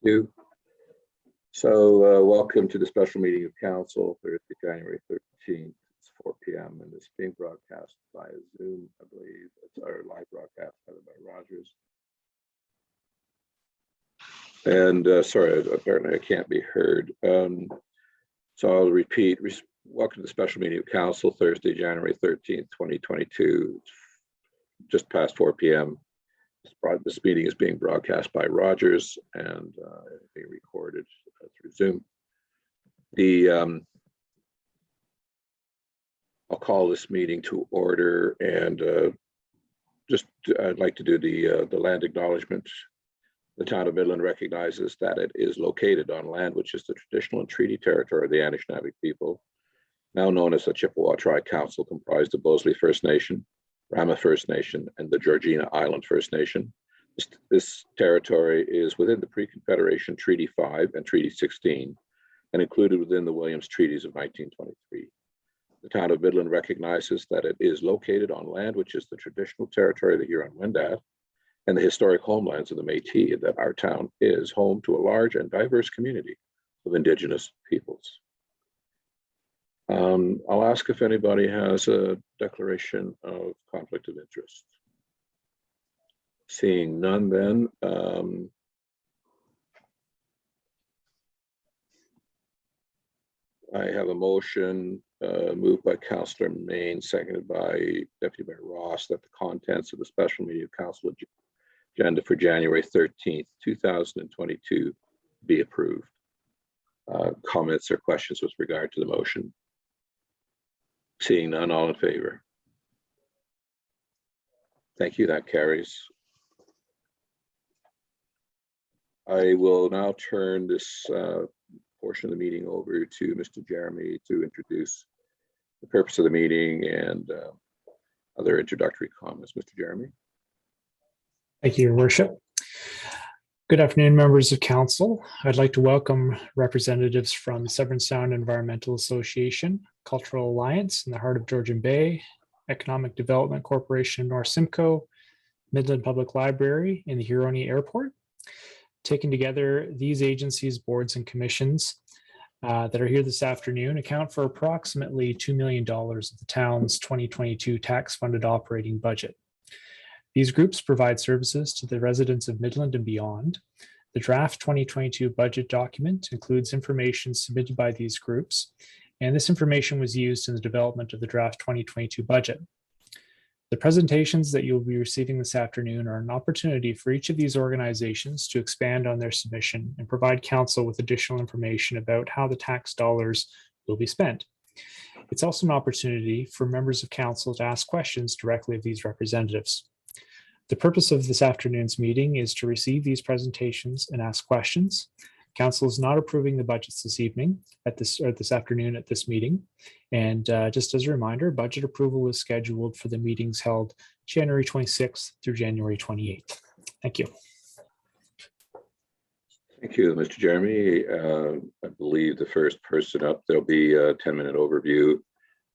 you. So welcome to the special meeting of council, Thursday, January 13th. It's 4 p.m. and it's being broadcast via Zoom, I believe. It's our live broadcast by Rogers. And sorry, apparently I can't be heard. So I'll repeat. Welcome to the special meeting of council, Thursday, January 13th, 2022. Just past 4 p.m. This meeting is being broadcast by Rogers and being recorded through Zoom. I'll call this meeting to order, and I'd like to do the land acknowledgement. The town of Midland recognizes that it is located on land which is the traditional and treaty territory of the Anishinaabe people, now known as the Chippewa Tri-Council, comprised of Bosley First Nation, Rama First Nation, and the Georgina Island First Nation. This territory is within the Pre-Confederation Treaty 5 and Treaty 16, and included within the Williams Treaties of 1923. The town of Midland recognizes that it is located on land which is the traditional territory of the Huron-Wendat and the historic homelands of the Métis, and that our town is home to a large and diverse community of Indigenous peoples. I'll ask if anybody has a declaration of conflict of interest. Seeing none, then I have a motion moved by Councillor Main, seconded by Deputy Mayor Ross, that the contents of the special meeting of council agenda for January 13th, 2022 be approved. Comments or questions with regard to the motion? Seeing none, all in favor? Thank you, that carries. I will now turn this portion of the meeting over to Mr. Jeremy to introduce the purpose of the meeting and other introductory comments. Mr. Jeremy. Thank you, Your Worship. Good afternoon, members of council. I'd like to welcome representatives from Severn Sound Environmental Association, Cultural Alliance in the heart of Georgian Bay, Economic Development Corporation of North Simcoe, Midland Public Library, and the Huron Airport. Taken together, these agencies, boards, and commissions that are here this afternoon account for approximately $2 million of the town's 2022 tax-funded operating budget. These groups provide services to the residents of Midland and beyond. The draft 2022 budget document includes information submitted by these groups, and this information was used in the development of the draft 2022 budget. The presentations that you'll be receiving this afternoon are an opportunity for each of these organizations to expand on their submission and provide council with additional information about how the tax dollars will be spent. It's also an opportunity for members of council to ask questions directly of these representatives. The purpose of this afternoon's meeting is to receive these presentations and ask questions. Council is not approving the budgets this evening this afternoon at this meeting. And just as a reminder, budget approval is scheduled for the meetings held January 26th through January 28th. Thank you. Thank you, Mr. Jeremy. I believe the first person up, there'll be a 10-minute overview,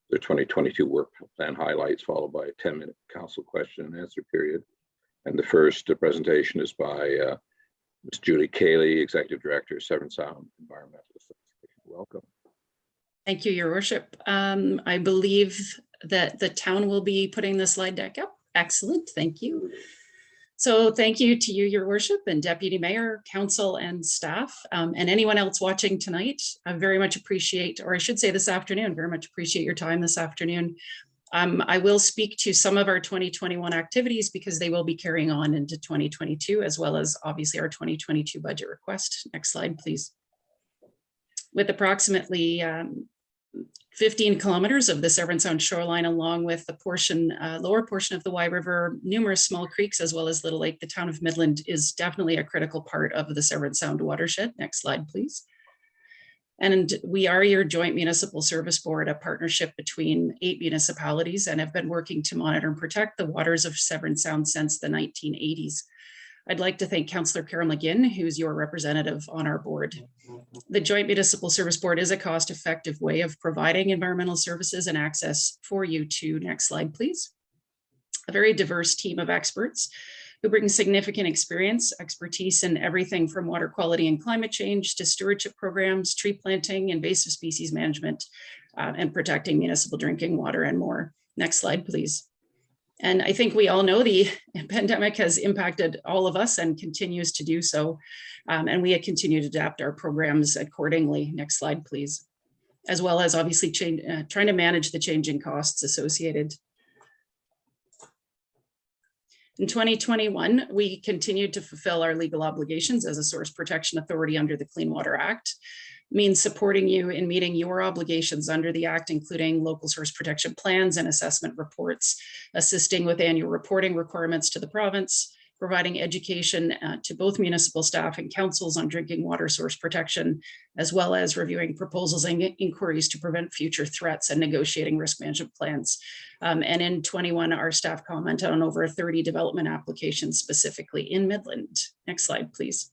the 2022 work plan highlights, followed by a 10-minute council question and answer period. And the first presentation is by Ms. Julie Cayley, Executive Director, Severn Sound Environmental Association. Welcome. Thank you, Your Worship. I believe that the town will be putting the slide deck up. Excellent, thank you. So thank you to you, Your Worship, and Deputy Mayor, Council, and staff, and anyone else watching tonight. I very much appreciate, or I should say this afternoon, very much appreciate your time this afternoon. I will speak to some of our 2021 activities because they will be carrying on into 2022, as well as obviously our 2022 budget request. Next slide, please. With approximately 15 kilometers of the Severn Sound shoreline, along with the lower portion of the Wye River, numerous small creeks, as well as Little Lake, the town of Midland is definitely a critical part of the Severn Sound watershed. Next slide, please. And we are your joint municipal service board, a partnership between 8 municipalities, and have been working to monitor and protect the waters of Severn Sound since the 1980s. I'd like to thank Councillor Carol McGinn, who's your representative on our board. The Joint Municipal Service Board is a cost-effective way of providing environmental services and access for you to, next slide, please. A very diverse team of experts who bring significant experience, expertise in everything from water quality and climate change to stewardship programs, tree planting, invasive species management, and protecting municipal drinking water and more. Next slide, please. And I think we all know the pandemic has impacted all of us and continues to do so. And we continue to adapt our programs accordingly. Next slide, please. As well as obviously trying to manage the changing costs associated. In 2021, we continued to fulfill our legal obligations as a source protection authority under the Clean Water Act. Means supporting you in meeting your obligations under the Act, including local source protection plans and assessment reports, assisting with annual reporting requirements to the province, providing education to both municipal staff and councils on drinking water source protection, as well as reviewing proposals and inquiries to prevent future threats and negotiating risk management plans. And in 21, our staff commented on over 30 development applications specifically in Midland. Next slide, please.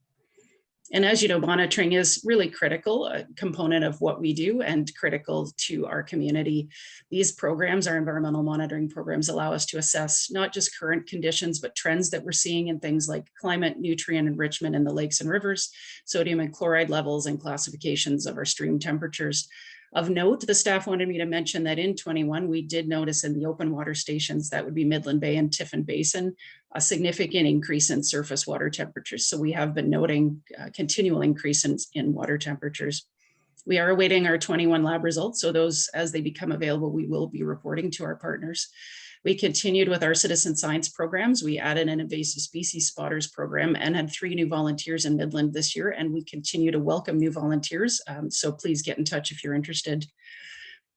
And as you know, monitoring is really critical, a component of what we do and critical to our community. These programs, our environmental monitoring programs, allow us to assess not just current conditions, but trends that we're seeing in things like climate, nutrient enrichment in the lakes and rivers, sodium and chloride levels, and classifications of our stream temperatures. Of note, the staff wanted me to mention that in 21, we did notice in the open water stations, that would be Midland Bay and Tiffin Basin, a significant increase in surface water temperatures. So we have been noting continual increase in water temperatures. We are awaiting our 21 lab results. So those, as they become available, we will be reporting to our partners. We continued with our citizen science programs. We added an invasive species spotters program and had 3 new volunteers in Midland this year. And we continue to welcome new volunteers. So please get in touch if you're interested.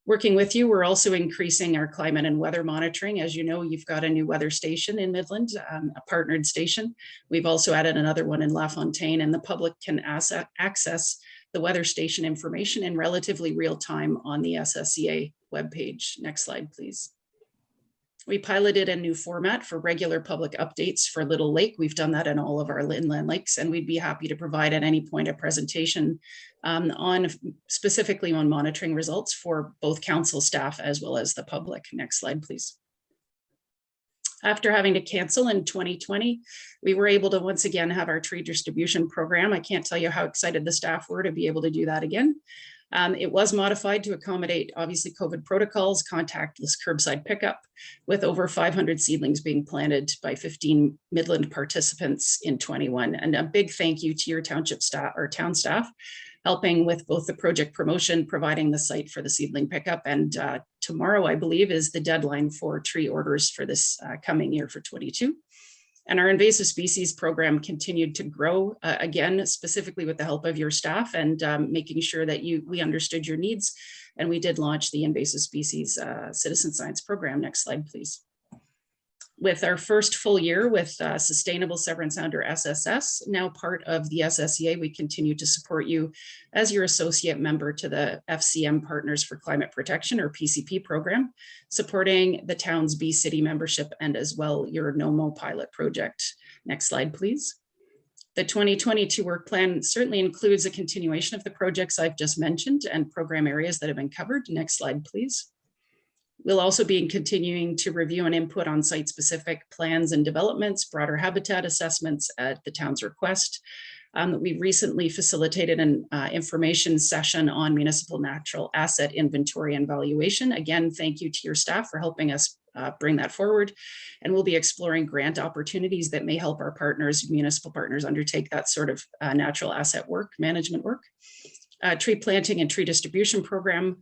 Working with you, we're also increasing our climate and weather monitoring. As you know, you've got a new weather station in Midland, a partnered station. We've also added another one in LaFontaine, and the public can access the weather station information in relatively real time on the SSCA webpage. Next slide, please. We piloted a new format for regular public updates for Little Lake. We've done that in all of our inland lakes, and we'd be happy to provide at any point a presentation specifically on monitoring results for both council staff as well as the public. Next slide, please. After having to cancel in 2020, we were able to once again have our tree distribution program. I can't tell you how excited the staff were to be able to do that again. It was modified to accommodate, obviously, COVID protocols, contactless curbside pickup, with over 500 seedlings being planted by 15 Midland participants in 21. And a big thank you to your township staff or town staff, helping with both the project promotion, providing the site for the seedling pickup. And tomorrow, I believe, is the deadline for tree orders for this coming year for 22. And our invasive species program continued to grow, again, specifically with the help of your staff and making sure that we understood your needs. And we did launch the invasive species citizen science program. Next slide, please. With our first full year with Sustainable Severn Sound or SSS, now part of the SSCA, we continue to support you as your associate member to the FCM Partners for Climate Protection or PCP program, supporting the town's B City membership and as well your NOMO pilot project. Next slide, please. The 2022 work plan certainly includes a continuation of the projects I've just mentioned and program areas that have been covered. Next slide, please. We'll also be continuing to review and input on site-specific plans and developments, broader habitat assessments at the town's request. We recently facilitated an information session on municipal natural asset inventory and valuation. Again, thank you to your staff for helping us bring that forward. And we'll be exploring grant opportunities that may help our partners, municipal partners, undertake that sort of natural asset work, management work. Tree planting and tree distribution program,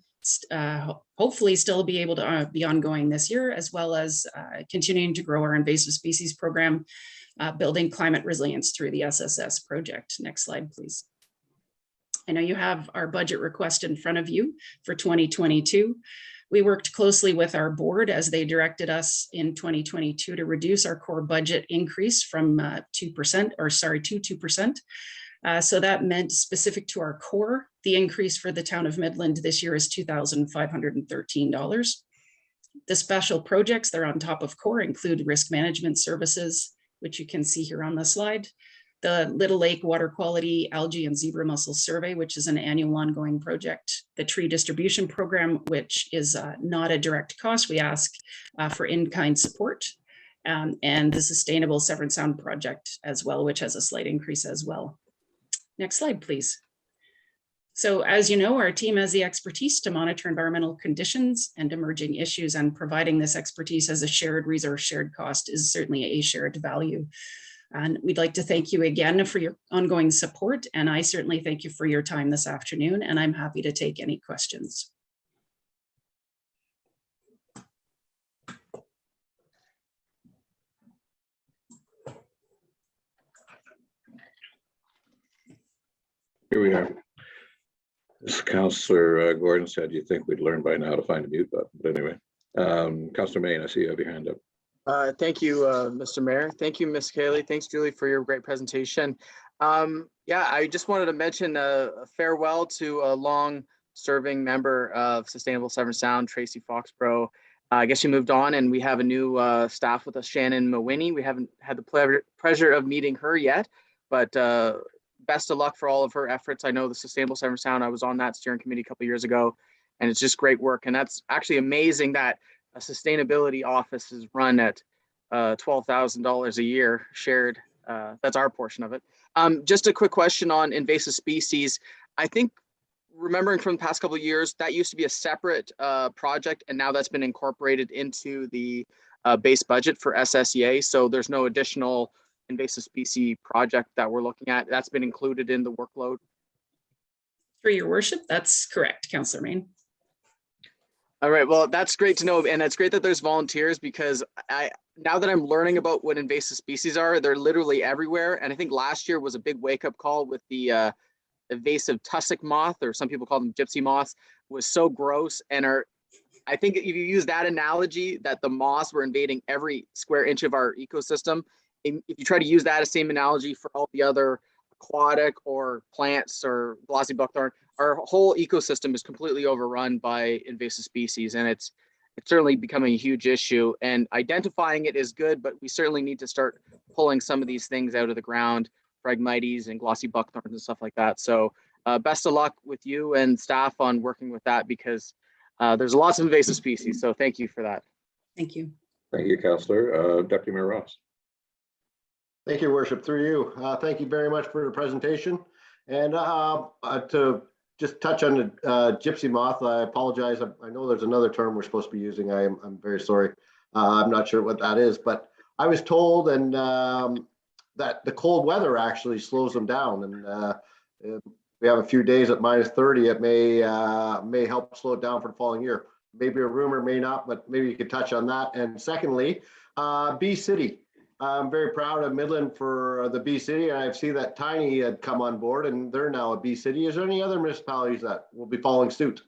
hopefully still be able to be ongoing this year, as well as continuing to grow our invasive species program, building climate resilience through the SSS project. Next slide, please. I know you have our budget request in front of you for 2022. We worked closely with our board as they directed us in 2022 to reduce our core budget increase from 2%, or sorry, to 2%. So that meant specific to our core, the increase for the town of Midland this year is $2,513. The special projects that are on top of core include risk management services, which you can see here on the slide, the Little Lake Water Quality, Algae and Zebra Mussel Survey, which is an annual ongoing project, the tree distribution program, which is not a direct cost. We ask for in-kind support. and the Sustainable Severn Sound project as well, which has a slight increase as well. Next slide, please. So as you know, our team has the expertise to monitor environmental conditions and emerging issues, and providing this expertise as a shared resource, shared cost is certainly a shared value. And we'd like to thank you again for your ongoing support. And I certainly thank you for your time this afternoon, and I'm happy to take any questions. Here we are. As Councillor Gordon said, you'd think we'd learn by now to find a mute button, but anyway. Councillor Main, I see you have your hand up. Thank you, Mr. Mayor. Thank you, Ms. Cayley. Thanks, Julie, for your great presentation. Yeah, I just wanted to mention a farewell to a long-serving member of Sustainable Severn Sound, Tracy Foxborough. I guess she moved on, and we have a new staff with us, Shannon Mawhinney. We haven't had the pleasure of meeting her yet, but best of luck for all of her efforts. I know the Sustainable Severn Sound, I was on that steering committee a couple of years ago, and it's just great work. And that's actually amazing that a sustainability office is run at $12,000 a year shared. That's our portion of it. Just a quick question on invasive species. I think, remembering from the past couple of years, that used to be a separate project, and now that's been incorporated into the base budget for SSEA. So there's no additional invasive species project that we're looking at. That's been included in the workload. Through your worship, that's correct, Councillor Main. All right, well, that's great to know. And it's great that there's volunteers, because now that I'm learning about what invasive species are, they're literally everywhere. And I think last year was a big wake up call with the invasive tussock moth, or some people call them gypsy moths, was so gross. And I think if you use that analogy, that the moths were invading every square inch of our ecosystem, if you try to use that as same analogy for all the other aquatic or plants or glossy buckthorn, our whole ecosystem is completely overrun by invasive species, and it's certainly becoming a huge issue. And identifying it is good, but we certainly need to start pulling some of these things out of the ground, Phragmites and glossy buckthorns and stuff like that. So best of luck with you and staff on working with that, because there's lots of invasive species. So thank you for that. Thank you. Thank you, Councillor. Deputy Mayor Ross. Thank you, Worship, through you. Thank you very much for the presentation. And to just touch on the gypsy moth, I apologize. I know there's another term we're supposed to be using. I'm very sorry. I'm not sure what that is, but I was told that the cold weather actually slows them down. And if we have a few days at -30, it may help slow it down for the following year. Maybe a rumor, may not, but maybe you could touch on that. And secondly, Bee City. I'm very proud of Midland for the Bee City. I see that Tiny had come on board, and they're now a Bee City. Is there any other municipalities that will be following suit?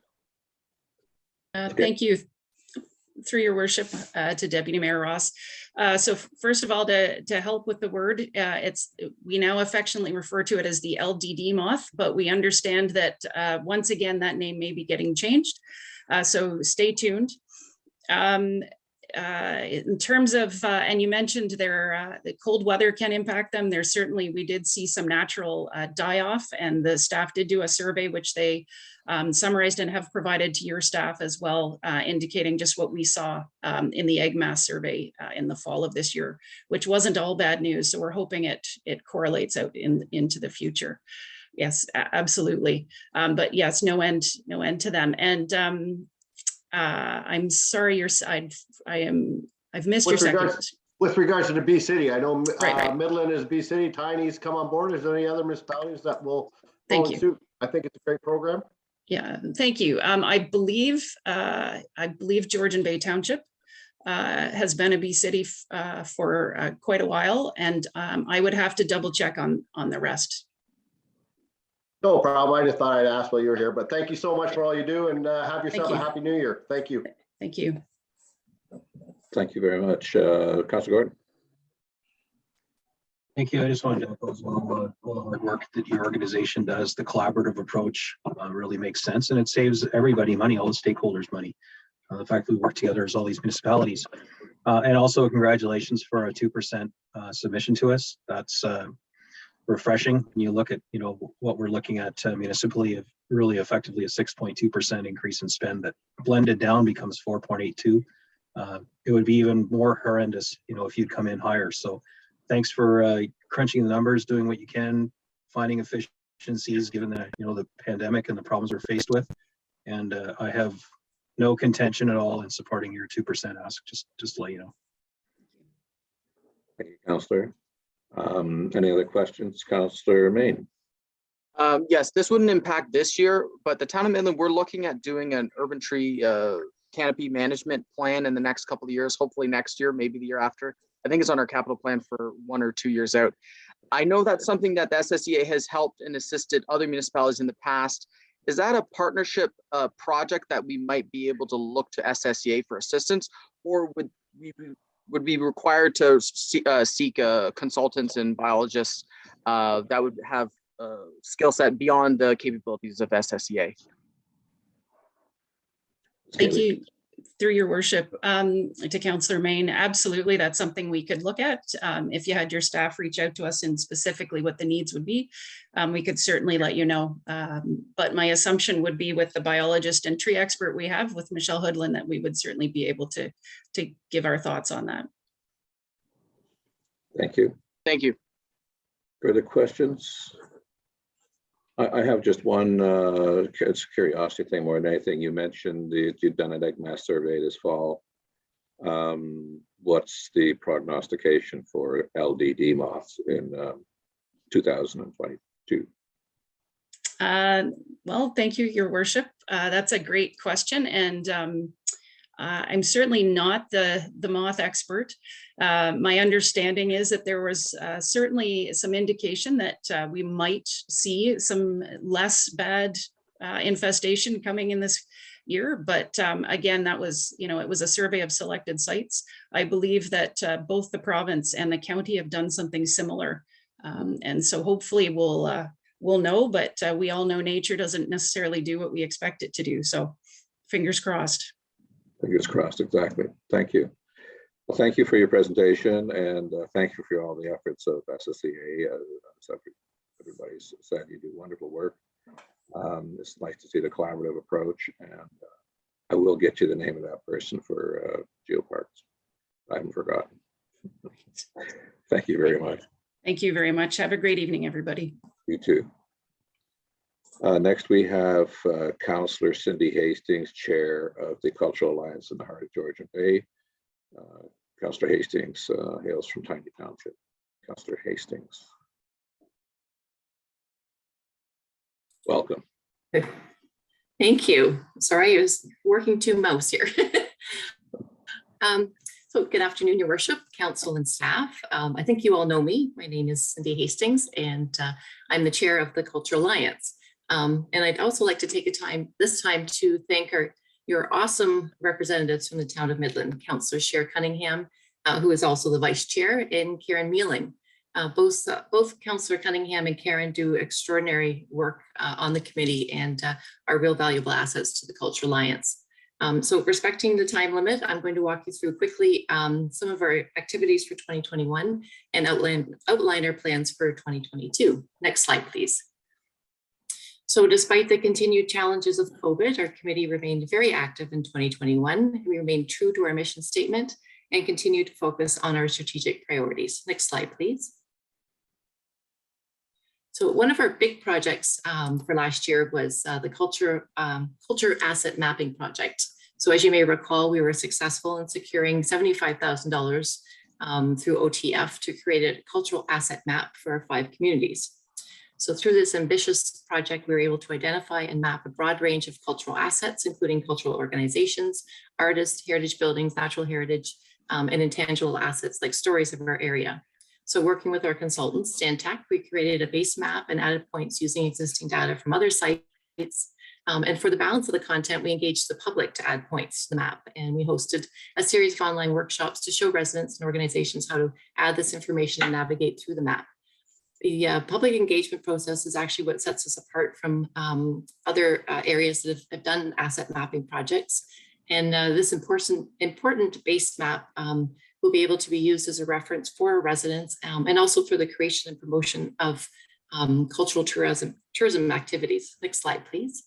Thank you, through your worship, to Deputy Mayor Ross. So first of all, to help with the word, we now affectionately refer to it as the LDD moth, but we understand that once again, that name may be getting changed. So stay tuned. In terms of, and you mentioned the cold weather can impact them. There's certainly, we did see some natural die-off, and the staff did do a survey, which they summarized and have provided to your staff as well, indicating just what we saw in the egg mass survey in the fall of this year, which wasn't all bad news. So we're hoping it correlates out into the future. Yes, absolutely. But yes, no end to them. And I'm sorry, I've missed your second. With regards to the Bee City, I know right. Midland is Bee City, Tiny's come on board. Is there any other municipalities that will follow suit? I think it's a great program. Yeah, thank you. I believe Georgian Bay Township has been a Bee City for quite a while, and I would have to double check on the rest. No problem. I just thought I'd ask while you were here, but thank you so much for all you do, and have yourself a happy new year. Thank you. Thank you. Thank you very much. Councillor Gordon. Thank you. I just wanted to echo all the hard work that your organization does. The collaborative approach really makes sense, and it saves everybody money, all the stakeholders money. The fact that we work together as all these municipalities. And also congratulations for a 2% submission to us. That's refreshing when you look at what we're looking at municipally, of really effectively a 6.2% increase in spend that blended down becomes 4.82. it would be even more horrendous, if you'd come in higher. So thanks for crunching the numbers, doing what you can, finding efficiencies given the pandemic and the problems we're faced with. And I have no contention at all in supporting your 2% ask, just to let you know. Thank you, Councillor. Any other questions, Councillor Main? Yes, this wouldn't impact this year, but the town of Midland, we're looking at doing an urban tree canopy management plan in the next couple of years, hopefully next year, maybe the year after. I think it's on our capital plan for 1 or 2 years out. I know that's something that the SSEA has helped and assisted other municipalities in the past. Is that a partnership project that we might be able to look to SSEA for assistance, or would we be required to seek consultants and biologists that would have skill set beyond the capabilities of SSEA? Thank you, through your worship, to Councillor Main. Absolutely, that's something we could look at. If you had your staff reach out to us and specifically what the needs would be, we could certainly let you know. But my assumption would be with the biologist and tree expert we have with Michelle Hoodland that we would certainly be able to give our thoughts on that. Thank you. Thank you. Further questions? I have just one, it's a curiosity thing more than anything. You mentioned that you've done an egg mass survey this fall. What's the prognostication for LDD moths in 2022? Well, thank you, your worship. That's a great question. And I'm certainly not the moth expert. My understanding is that there was certainly some indication that we might see some less bad infestation coming in this year. But again, that was, it was a survey of selected sites. I believe that both the province and the county have done something similar. And so hopefully we'll know, but we all know nature doesn't necessarily do what we expect it to do. So fingers crossed. Fingers crossed, exactly. Thank you. Well, thank you for your presentation, and thank you for all the efforts of SSEA. As everybody's said, you do wonderful work. It's nice to see the collaborative approach, and I will get you the name of that person for geoparks. I haven't forgotten. Thank you very much. Thank you very much. Have a great evening, everybody. You too. Next, we have Councillor Cindy Hastings, Chair of the Cultural Alliance in the heart of Georgian Bay. Councillor Hastings hails from Tiny Township. Councillor Hastings. Welcome. Thank you. Sorry, I was working to mouse here. So good afternoon, Your Worship, Council and staff. I think you all know me. My name is Cindy Hastings, and I'm the chair of the Cultural Alliance. And I'd also like to take this time to thank your awesome representatives from the town of Midland, Councillor Cher Cunningham, who is also the vice chair, and Karen Mealing. Both Councillor Cunningham and Karen do extraordinary work on the committee and are real valuable assets to the Cultural Alliance. So respecting the time limit, I'm going to walk you through quickly some of our activities for 2021 and outline our plans for 2022. Next slide, please. So despite the continued challenges of COVID, our committee remained very active in 2021. We remained true to our mission statement and continued to focus on our strategic priorities. Next slide, please. So one of our big projects for last year was the culture asset mapping project. So as you may recall, we were successful in securing $75,000 through OTF to create a cultural asset map for our 5 communities. So through this ambitious project, we were able to identify and map a broad range of cultural assets, including cultural organizations, artists, heritage buildings, natural heritage, and intangible assets like stories of our area. So working with our consultants, Stantec, we created a base map and added points using existing data from other sites. And for the balance of the content, we engaged the public to add points to the map. And we hosted a series of online workshops to show residents and organizations how to add this information and navigate through the map. The public engagement process is actually what sets us apart from other areas that have done asset mapping projects. And this important base map will be able to be used as a reference for our residents and also for the creation and promotion of cultural tourism activities. Next slide, please.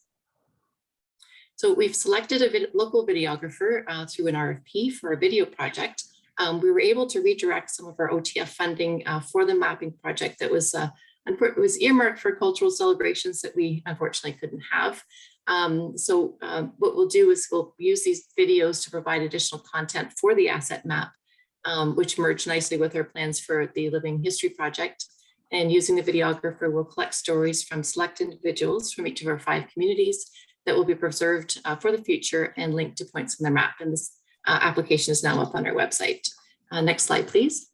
So we've selected a local videographer through an RFP for a video project. We were able to redirect some of our OTF funding for the mapping project that was earmarked for cultural celebrations that we unfortunately couldn't have. What we'll do is we'll use these videos to provide additional content for the asset map, which merge nicely with our plans for the Living History Project. And using the videographer, we'll collect stories from select individuals from each of our 5 communities that will be preserved for the future and linked to points on their map. And this application is now up on our website. Next slide, please.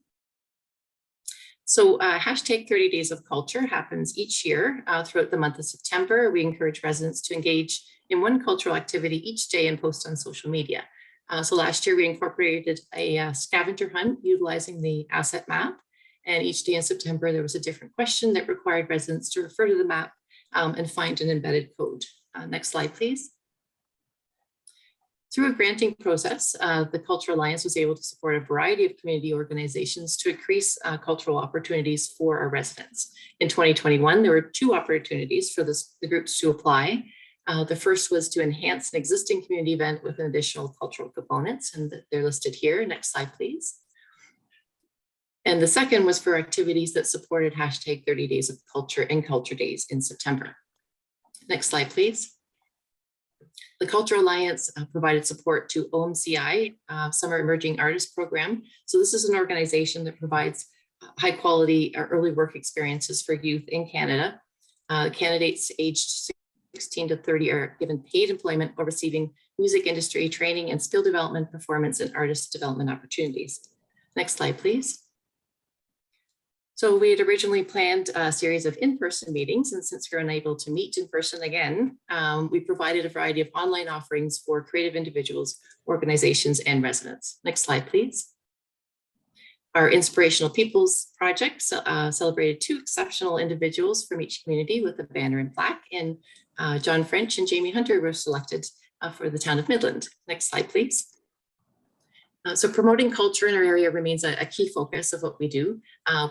So hashtag 30 Days of Culture happens each year throughout the month of September. We encourage residents to engage in one cultural activity each day and post on social media. So last year we incorporated a scavenger hunt utilizing the asset map. And each day in September, there was a different question that required residents to refer to the map and find an embedded code. Next slide, please. Through a granting process, the Cultural Alliance was able to support a variety of community organizations to increase cultural opportunities for our residents. In 2021, there were 2 opportunities for the groups to apply. The first was to enhance an existing community event with an additional cultural components, and they're listed here. Next slide, please. And the second was for activities that supported hashtag 30 Days of Culture and Culture Days in September. Next slide, please. The Cultural Alliance provided support to OMCI, Summer Emerging Artist Program. So this is an organization that provides high quality early work experiences for youth in Canada. Candidates aged 16 to 30 are given paid employment or receiving music industry training and skill development, performance, and artist development opportunities. Next slide, please. So we had originally planned a series of in-person meetings, and since we're unable to meet in person again, we provided a variety of online offerings for creative individuals, organizations, and residents. Next slide, please. Our Inspirational Peoples project celebrated 2 exceptional individuals from each community with a banner and plaque, and John French and Jamie Hunter were selected for the town of Midland. Next slide, please. So promoting culture in our area remains a key focus of what we do.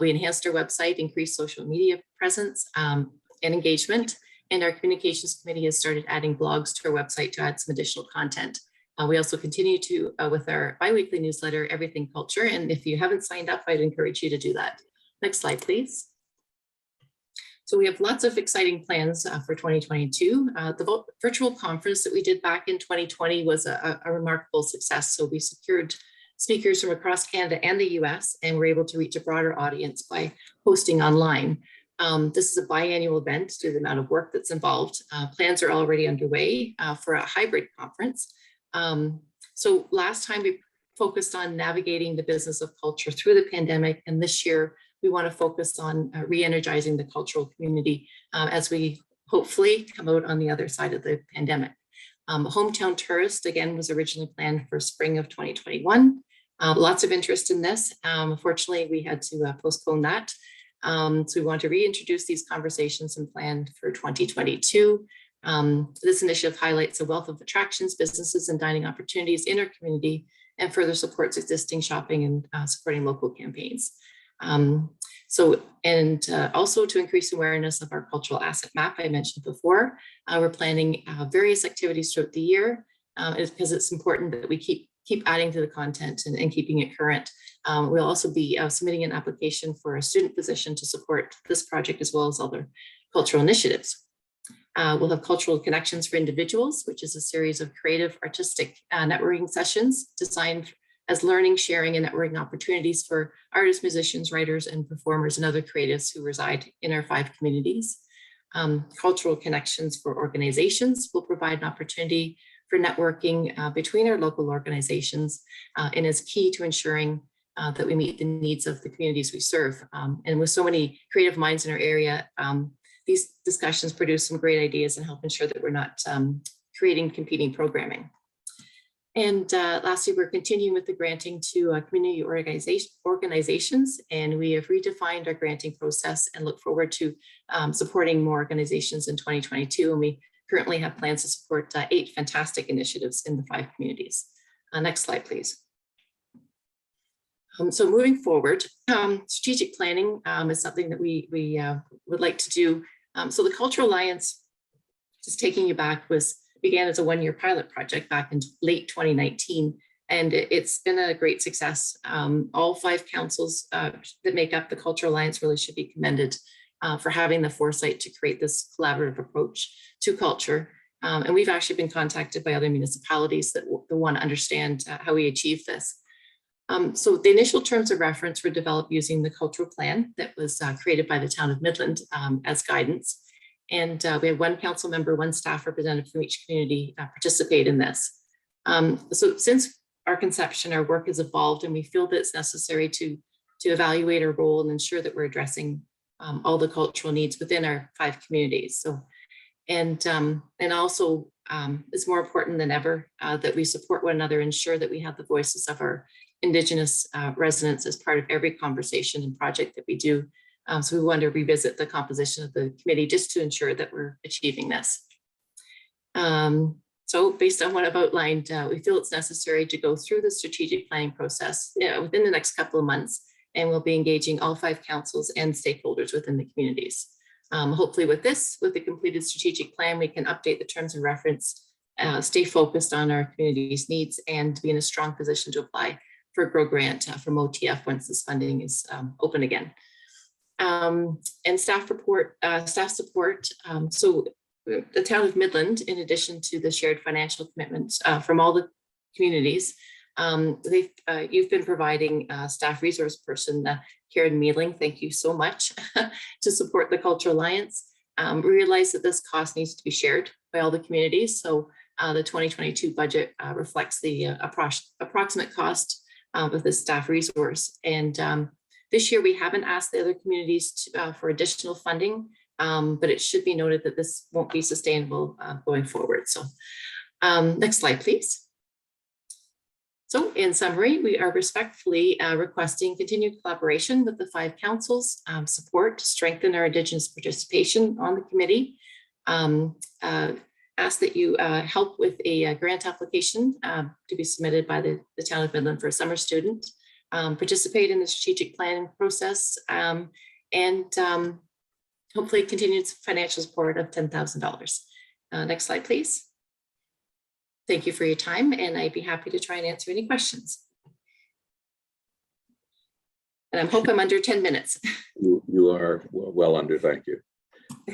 We enhanced our website, increased social media presence and engagement, and our communications committee has started adding blogs to our website to add some additional content. We also continue to with our biweekly newsletter, Everything Culture, and if you haven't signed up, I'd encourage you to do that. Next slide, please. So we have lots of exciting plans for 2022. The virtual conference that we did back in 2020 was a remarkable success. So we secured speakers from across Canada and the US, and we're able to reach a broader audience by hosting online. This is a biannual event due to the amount of work that's involved. Plans are already underway for a hybrid conference. So last time we focused on navigating the business of culture through the pandemic, and this year we want to focus on re-energizing the cultural community as we hopefully come out on the other side of the pandemic. Hometown Tourist, again, was originally planned for spring of 2021. Lots of interest in this. Unfortunately, we had to postpone that. So we want to reintroduce these conversations and plan for 2022. This initiative highlights a wealth of attractions, businesses, and dining opportunities in our community and further supports existing shopping and supporting local campaigns. Also to increase awareness of our cultural asset map I mentioned before, we're planning various activities throughout the year because it's important that we keep adding to the content and keeping it current. We'll also be submitting an application for a student position to support this project as well as other cultural initiatives. We'll have Cultural Connections for Individuals, which is a series of creative artistic networking sessions designed as learning, sharing, and networking opportunities for artists, musicians, writers, and performers and other creatives who reside in our 5 communities. Cultural Connections for Organizations will provide an opportunity for networking between our local organizations and is key to ensuring that we meet the needs of the communities we serve. And with so many creative minds in our area, these discussions produce some great ideas and help ensure that we're not creating competing programming. And lastly, we're continuing with the granting to community organizations, and we have redefined our granting process and look forward to supporting more organizations in 2022. And we currently have plans to support 8 fantastic initiatives in the 5 communities. Next slide, please. So moving forward, strategic planning is something that we would like to do. So the Cultural Alliance, just taking you back, was began as a one-year pilot project back in late 2019. And it's been a great success. All 5 councils that make up the Cultural Alliance really should be commended for having the foresight to create this collaborative approach to culture. And we've actually been contacted by other municipalities that want to understand how we achieve this. So the initial terms of reference were developed using the cultural plan that was created by the town of Midland as guidance. And we had 1 council member, 1 staff representative from each community participate in this. So since our conception, our work has evolved, and we feel that it's necessary to evaluate our role and ensure that we're addressing all the cultural needs within our 5 communities. So, and also it's more important than ever that we support one another, ensure that we have the voices of our Indigenous residents as part of every conversation and project that we do. So we want to revisit the composition of the committee just to ensure that we're achieving this. So based on what I've outlined, we feel it's necessary to go through the strategic planning process within the next couple of months, and we'll be engaging all 5 councils and stakeholders within the communities. Hopefully with the completed strategic plan, we can update the terms of reference, stay focused on our community's needs, and be in a strong position to apply for a GROW grant from OTF once this funding is open again. And staff support. So the town of Midland, in addition to the shared financial commitments from all the communities, you've been providing staff resource person, Karen Mealing, thank you so much, to support the Cultural Alliance. We realize that this cost needs to be shared by all the communities. So the 2022 budget reflects the approximate cost of this staff resource. And this year we haven't asked the other communities for additional funding, but it should be noted that this won't be sustainable going forward. So next slide, please. So in summary, we are respectfully requesting continued collaboration with the 5 councils, support to strengthen our Indigenous participation on the committee. Ask that you help with a grant application to be submitted by the town of Midland for a summer student, participate in the strategic planning process, and hopefully continued financial support of $10,000. Next slide, please. Thank you for your time, and I'd be happy to try and answer any questions. And I hope I'm under 10 minutes. You are well under, thank you.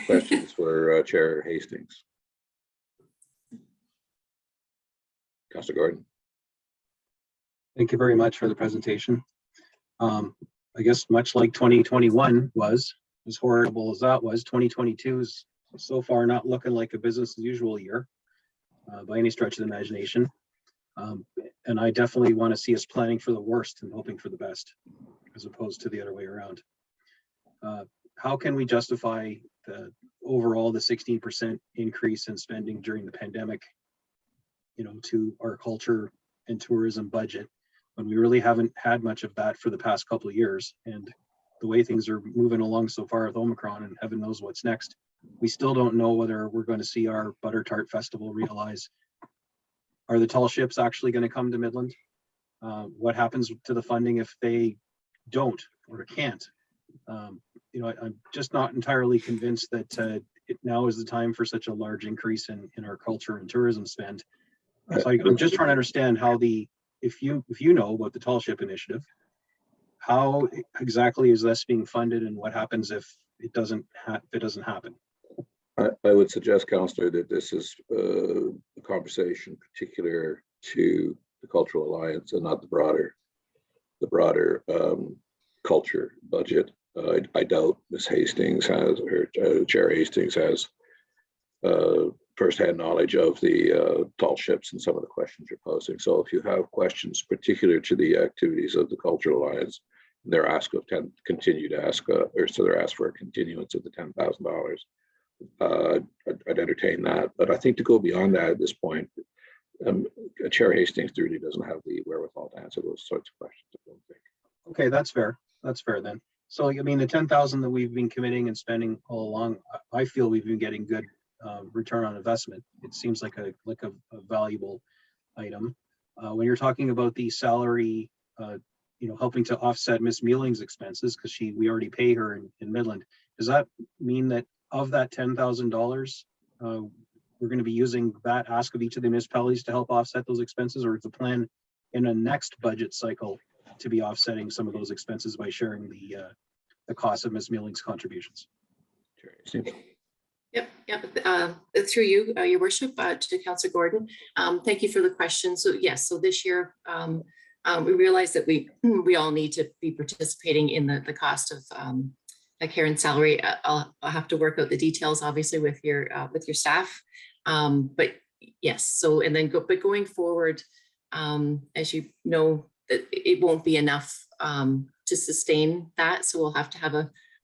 Questions for Chair Hastings? Councilor Gordon. Thank you very much for the presentation. I guess much like 2021 was, as horrible as that was, 2022 is so far not looking like a business as usual year by any stretch of the imagination. And I definitely want to see us planning for the worst and hoping for the best, as opposed to the other way around. How can we justify the 16% increase in spending during the pandemic, to our culture and tourism budget, when we really haven't had much of that for the past couple of years? And the way things are moving along so far with Omicron, and heaven knows what's next, we still don't know whether we're going to see our Butter Tart Festival realize. Are the tall ships actually going to come to Midland? What happens to the funding if they don't or can't? I'm just not entirely convinced that now is the time for such a large increase in our culture and tourism spend. So I'm just trying to understand how if you know about the Tall Ship Initiative, how exactly is this being funded, and what happens if it doesn't happen? I would suggest, Councillor, that this is a conversation particular to the Cultural Alliance and not the broader culture budget. I doubt Ms. Hastings has, or Chair Hastings has, firsthand knowledge of the tall ships and some of the questions you're posing. So if you have questions particular to the activities of the Cultural Alliance, they're asked of continue to ask, or so they're asked for a continuance of the $10,000. I'd entertain that, but I think to go beyond that at this point, Chair Hastings really doesn't have the wherewithal to answer those sorts of questions, I don't think. Okay, that's fair. That's fair then. So I mean, the 10,000 that we've been committing and spending all along, I feel we've been getting good return on investment. It seems like a valuable item. When you're talking about the salary, helping to offset Miss Mealing's expenses, because we already pay her in Midland, does that mean that of that $10,000, we're we're going to be using that ask of each of the municipalities to help offset those expenses, or is the plan in a next budget cycle to be offsetting some of those expenses by sharing the cost of Ms. Milling's contributions? Yep. Through you, your worship, to Councillor Gordon. Thank you for the question. So yes, so this year we realize that we all need to be participating in the cost of a Karen's salary. I'll have to work out the details, obviously, with your staff. But yes, so and then going forward, as you know, it won't be enough to sustain that. So we'll have to have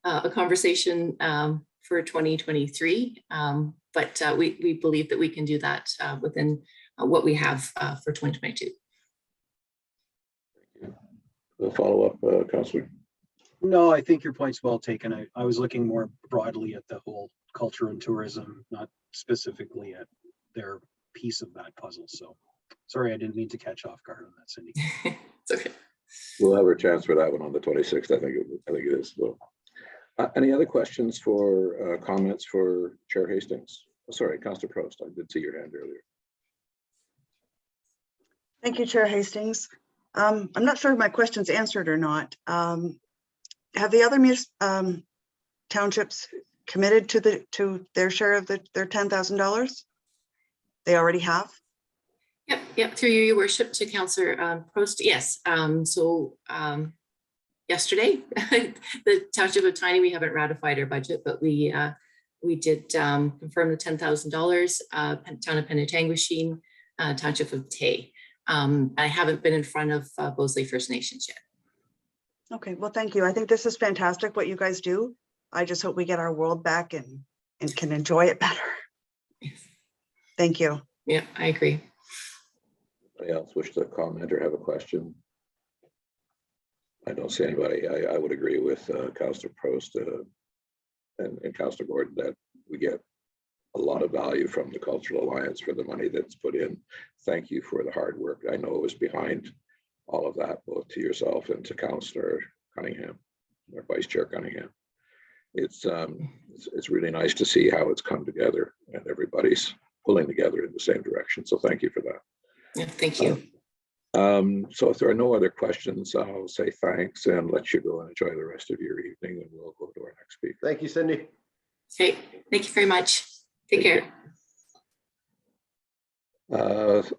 a conversation for 2023. But we believe that we can do that within what we have for 2022. A follow-up, Councillor. No, I think your point's well taken. I was looking more broadly at the whole culture and tourism, not specifically at their piece of that puzzle. So sorry, I didn't mean to catch off guard on that, Cindy. It's okay. We'll have a chance for that one on the 26th. I think it is. So, any other questions for comments for Chair Hastings? Oh, sorry, Councillor Prost. I did see your hand earlier. Thank you, Chair Hastings. I'm not sure if my question's answered or not. Have the other townships committed to their share of their $10,000? They already have? Yep. Through you, your worship, to Councillor Prost. Yes. Yesterday, the Township of Tiny, we haven't ratified our budget, but we did confirm the $10,000. Town of Penetanguishene, Township of Tay. I haven't been in front of Bosley First Nations yet. Okay, well, thank you. I think this is fantastic what you guys do. I just hope we get our world back and can enjoy it better. Thank you. Yeah, I agree. Anybody else wish to comment or have a question? I don't see anybody. I would agree with Councillor Prost and Councillor Gordon that we get a lot of value from the Cultural Alliance for the money that's put in. Thank you for the hard work. I know it was behind all of that, both to yourself and to Councillor Cunningham, or Vice Chair Cunningham. It's really nice to see how it's come together and everybody's pulling together in the same direction. So thank you for that. Yeah, thank you. So if there are no other questions, I'll say thanks and let you go and enjoy the rest of your evening, and we'll go to our next speaker. Thank you, Cindy. Okay, thank you very much. Take care.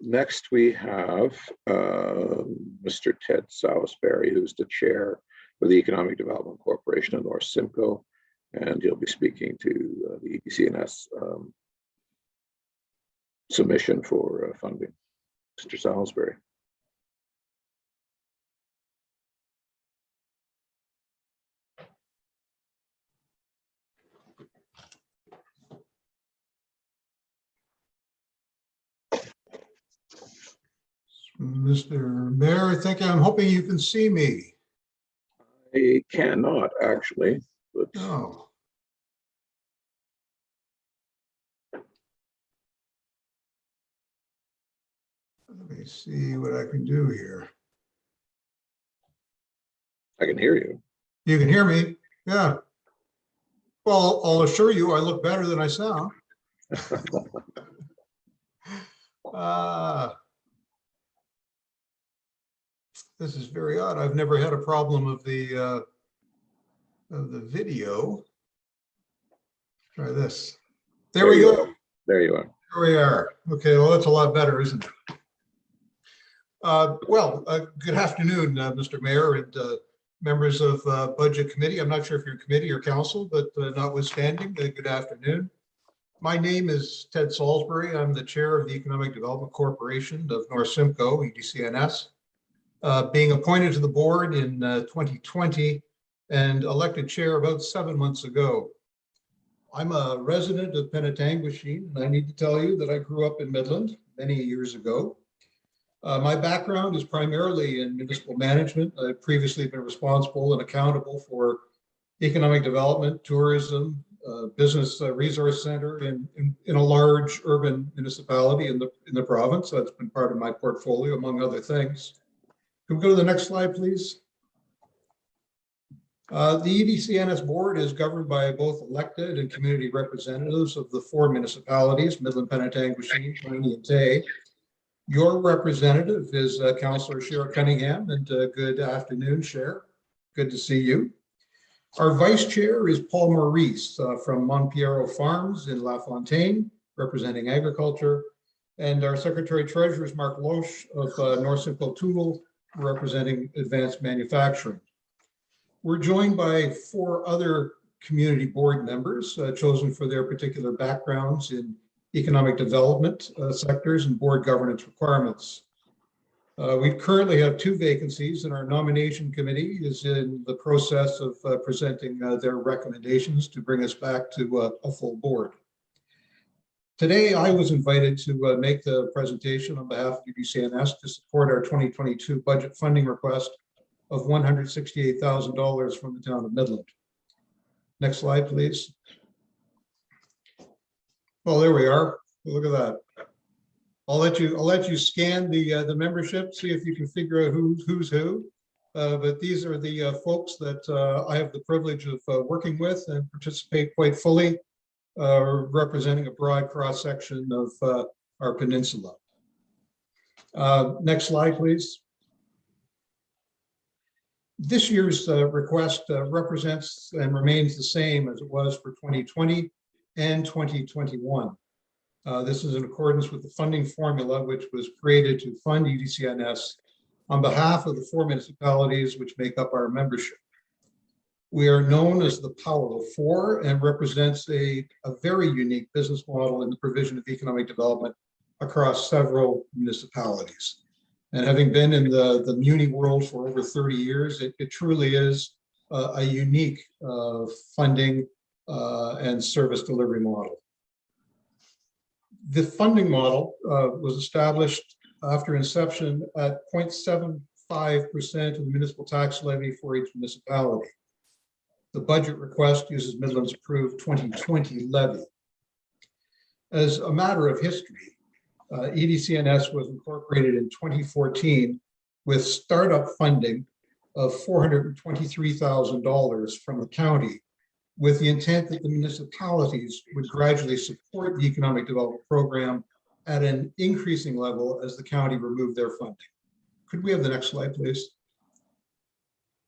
Next, we have Mr. Ted Salisbury, who's the chair of the Economic Development Corporation of North Simcoe, and he'll be speaking to the EDCNS submission for funding. Mr. Salisbury. Mr. Mayor, I'm hoping you can see me. I cannot actually, but Oh. Let me see what I can do here. I can hear you. You can hear me? Yeah. Well, I'll assure you I look better than I sound. This is very odd. I've never had a problem of the video. Try this. There we go. There you are. There we are. Okay, well, that's a lot better, isn't it? Good afternoon, Mr. Mayor and members of Budget Committee. I'm not sure if you're committee or council, but notwithstanding, good afternoon. My name is Ted Salisbury. I'm the chair of the Economic Development Corporation of North Simcoe, EDCNS. Being appointed to the board in 2020 and elected chair about 7 months ago. I'm a resident of Penetanguishene, and I need to tell you that I grew up in Midland many years ago. My background is primarily in municipal management. I've previously been responsible and accountable for economic development, tourism, business resource center in a large urban municipality in the province. So that's been part of my portfolio, among other things. Can we go to the next slide, please? The EDCNS board is governed by both elected and community representatives of the 4 municipalities, Midland, Penetanguishene, Tiny, and Tay. Your representative is Councillor Cher Cunningham, and good afternoon, Cher. Good to see you. Our vice chair is Paul Maurice from Monpiero Farms in La Fontaine, representing agriculture. And our secretary treasurer is Mark Loesch of North Simcoe Tootle, representing advanced manufacturing. We're joined by 4 other community board members chosen for their particular backgrounds in economic development sectors and board governance requirements. We currently have 2 vacancies, and our nomination committee is in the process of presenting their recommendations to bring us back to a full board. Today, I was invited to make the presentation on behalf of UBCNS to support our 2022 budget funding request of $168,000 from the town of Midland. Next slide, please. Well, there we are. Look at that. I'll let you scan the membership, see if you can figure out who's who. But these are the folks that I have the privilege of working with and participate quite fully, representing a broad cross-section of our peninsula. Next slide, please. This year's request represents and remains the same as it was for 2020 and 2021. This is in accordance with the funding formula which was created to fund EDCNS on behalf of the 4 municipalities which make up our membership. We are known as the Power of 4 and represents a very unique business model in the provision of economic development across several municipalities. And having been in the muni world for over 30 years, it truly is a unique funding and service delivery model. The funding model was established after inception at 0.75% of the municipal tax levy for each municipality. The budget request uses Midland's approved 2020 levy. As a matter of history, EDCNS was incorporated in 2014 with startup funding of $423,000 from the county, with the intent that the municipalities would gradually support the economic development program at an increasing level as the county removed their funding. Could we have the next slide, please?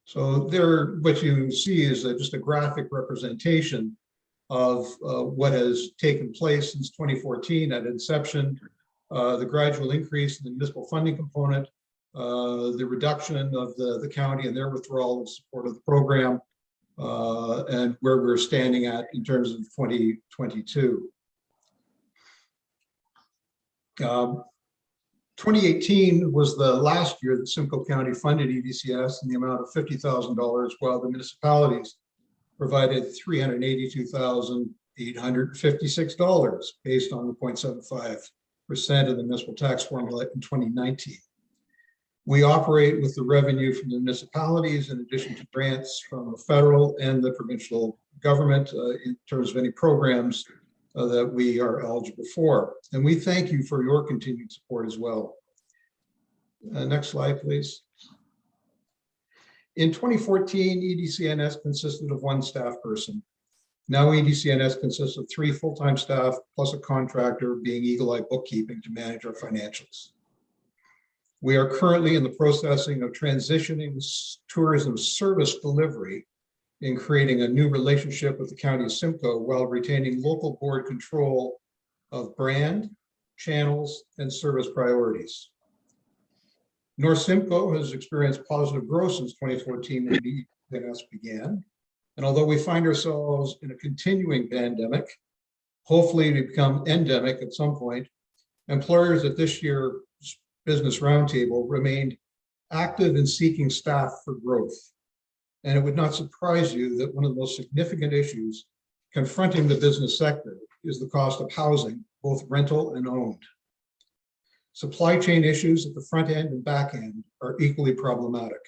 So there, what you see is just a graphic representation of what has taken place since 2014 at inception, the gradual increase in the municipal funding component, the reduction of the county and their withdrawal in support of the program, and where we're standing at in terms of 2022. 2018 was the last year that Simcoe County funded EDCS in the amount of $50,000, while the municipalities provided $382,856 based on the 0.75% of the municipal tax formula in 2019. We operate with the revenue from the municipalities in addition to grants from the federal and the provincial government in terms of any programs that we are eligible for. And we thank you for your continued support as well. Next slide, please. In 2014, EDCNS consisted of 1 staff person. Now EDCNS consists of 3 full-time staff plus a contractor, being Eagle Eye Bookkeeping, to manage our financials. We are currently in the processing of transitioning tourism service delivery in creating a new relationship with the County of Simcoe while retaining local board control of brand, channels, and service priorities. North Simcoe has experienced positive growth since 2014 when the EDCNS began. And although we find ourselves in a continuing pandemic, hopefully to become endemic at some point, employers at this year's Business Roundtable remained active in seeking staff for growth. And it would not surprise you that one of the most significant issues confronting the business sector is the cost of housing, both rental and owned. Supply chain issues at the front end and back end are equally problematic.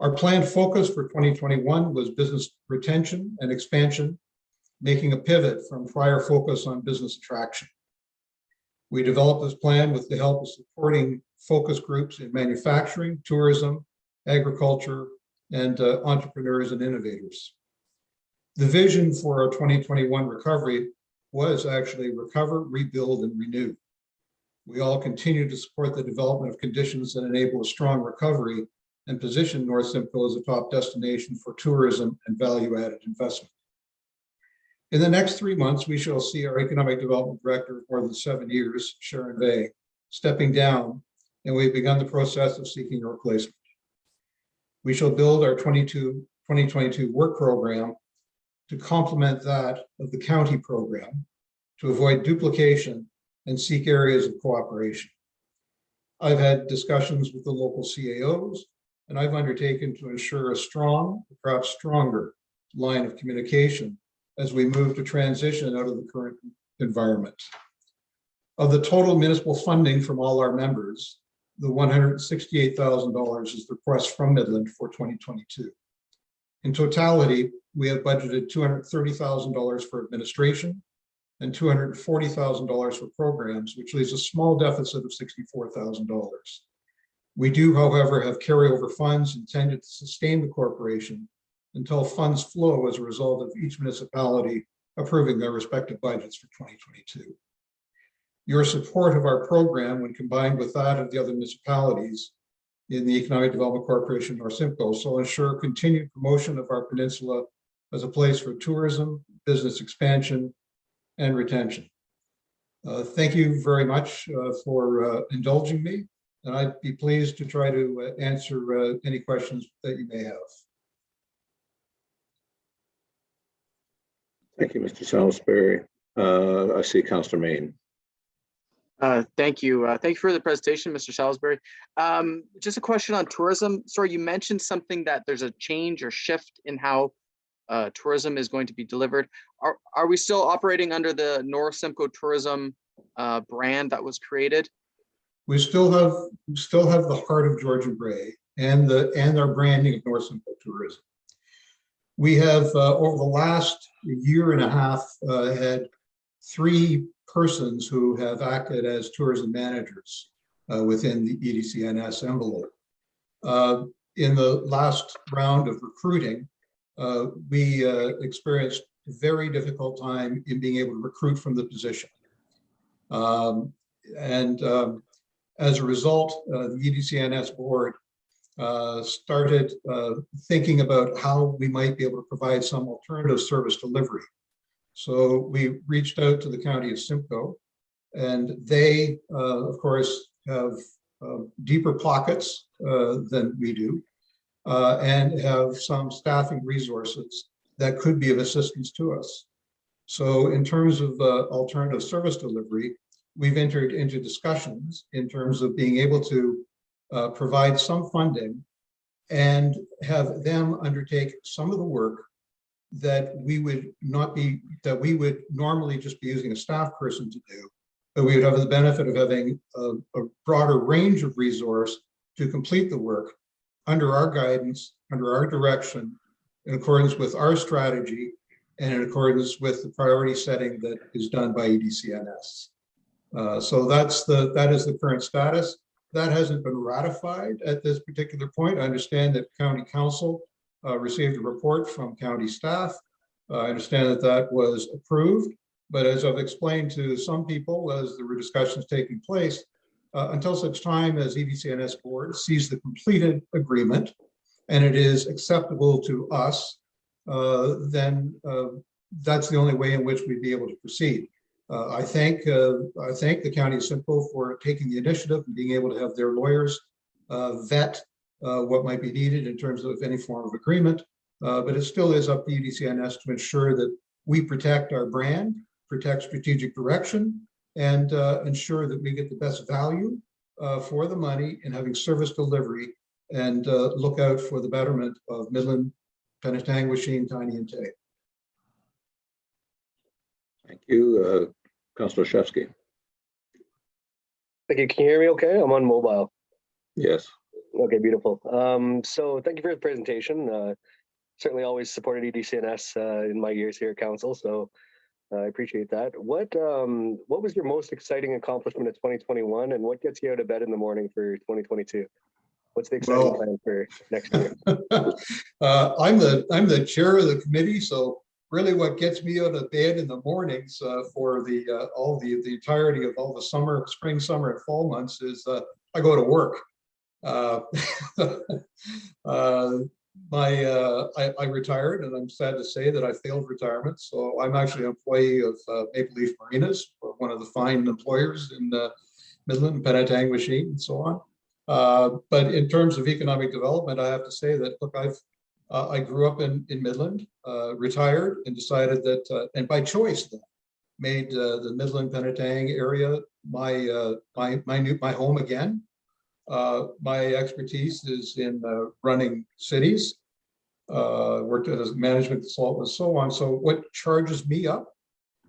Our planned focus for 2021 was business retention and expansion, making a pivot from prior focus on business attraction. We developed this plan with the help of supporting focus groups in manufacturing, tourism, agriculture, and entrepreneurs and innovators. The vision for our 2021 recovery was actually recover, rebuild, and renew. We all continue to support the development of conditions that enable a strong recovery and position North Simcoe as a top destination for tourism and value-added investment. In the next 3 months, we shall see our Economic Development Director of more than 7 years, Sharon Vay, stepping down, and we've begun the process of seeking a replacement. We shall build our 2022 work program to complement that of the county program to avoid duplication and seek areas of cooperation. I've had discussions with the local CAOs, and I've undertaken to ensure a strong, perhaps stronger, line of communication as we move to transition out of the current environment. Of the total municipal funding from all our members, the $168,000 is the request from Midland for 2022. In totality, we have budgeted $230,000 for administration and $240,000 for programs, which leaves a small deficit of $64,000. We do, however, have carryover funds intended to sustain the corporation until funds flow as a result of each municipality approving their respective budgets for 2022. Your support of our program, when combined with that of the other municipalities in the Economic Development Corporation North Simcoe, will ensure continued promotion of our peninsula as a place for tourism, business expansion, and retention. Thank you very much for indulging me, and I'd be pleased to try to answer any questions that you may have. Thank you, Mr. Salisbury. I see Councillor Main. Thank you. Thank you for the presentation, Mr. Salisbury. Just a question on tourism. Sorry, you mentioned something that there's a change or shift in how tourism is going to be delivered. Are we still operating under the North Simcoe Tourism brand that was created? We still have the heart of Georgian Bay and our branding of North Simcoe Tourism. We have over the last year and a half had 3 persons who have acted as tourism managers within the EDCNS envelope. In the last round of recruiting, we experienced a very difficult time in being able to recruit from the position. As a result, the EDCNS board started thinking about how we might be able to provide some alternative service delivery. So we reached out to the County of Simcoe, and they, of course, have deeper pockets than we do, and have some staffing resources that could be of assistance to us. So in terms of alternative service delivery, we've entered into discussions in terms of being able to provide some funding and have them undertake some of the work that we would normally just be using a staff person to do, but we would have the benefit of having a broader range of resource to complete the work under our guidance, under our direction, in accordance with our strategy, and in accordance with the priority setting that is done by EDCNS. So that is the current status. That hasn't been ratified at this particular point. I understand that County Council received a report from county staff. I understand that that was approved, but as I've explained to some people as there were discussions taking place, until such time as EDCNS board sees the completed agreement and it is acceptable to us, then that's the only way in which we'd be able to proceed. I thank the County of Simcoe for taking the initiative and being able to have their lawyers vet what might be needed in terms of any form of agreement, but it still is up to EDCNS to ensure that we protect our brand, protect strategic direction, and ensure that we get the best value for the money in having service delivery and look out for the betterment of Midland, Penetanguishene, Tiny and Tay. Thank you. Councillor Shevsky. Thank you. Can you hear me okay? I'm on mobile. Yes. Okay, beautiful. So thank you for the presentation. Certainly always supported EDCNS in my years here at council, so I appreciate that. What was your most exciting accomplishment of 2021, and what gets you out of bed in the morning for 2022? What's the exciting Well, plan for next year? I'm the chair of the committee, so really what gets me out of bed in the mornings for the entirety of all the summer, spring, summer, and fall months is I go to work. I retired, and I'm sad to say that I failed retirement. So I'm actually an employee of Maple Leaf Marinas, one of the fine employers in Midland, Penetang Machine, and so on. But in terms of economic development, I have to say that, look, I grew up in Midland, retired, and decided that, and by choice, made the Midland Penetang area my home again. My expertise is in running cities, worked as management consultant and so on. So what charges me up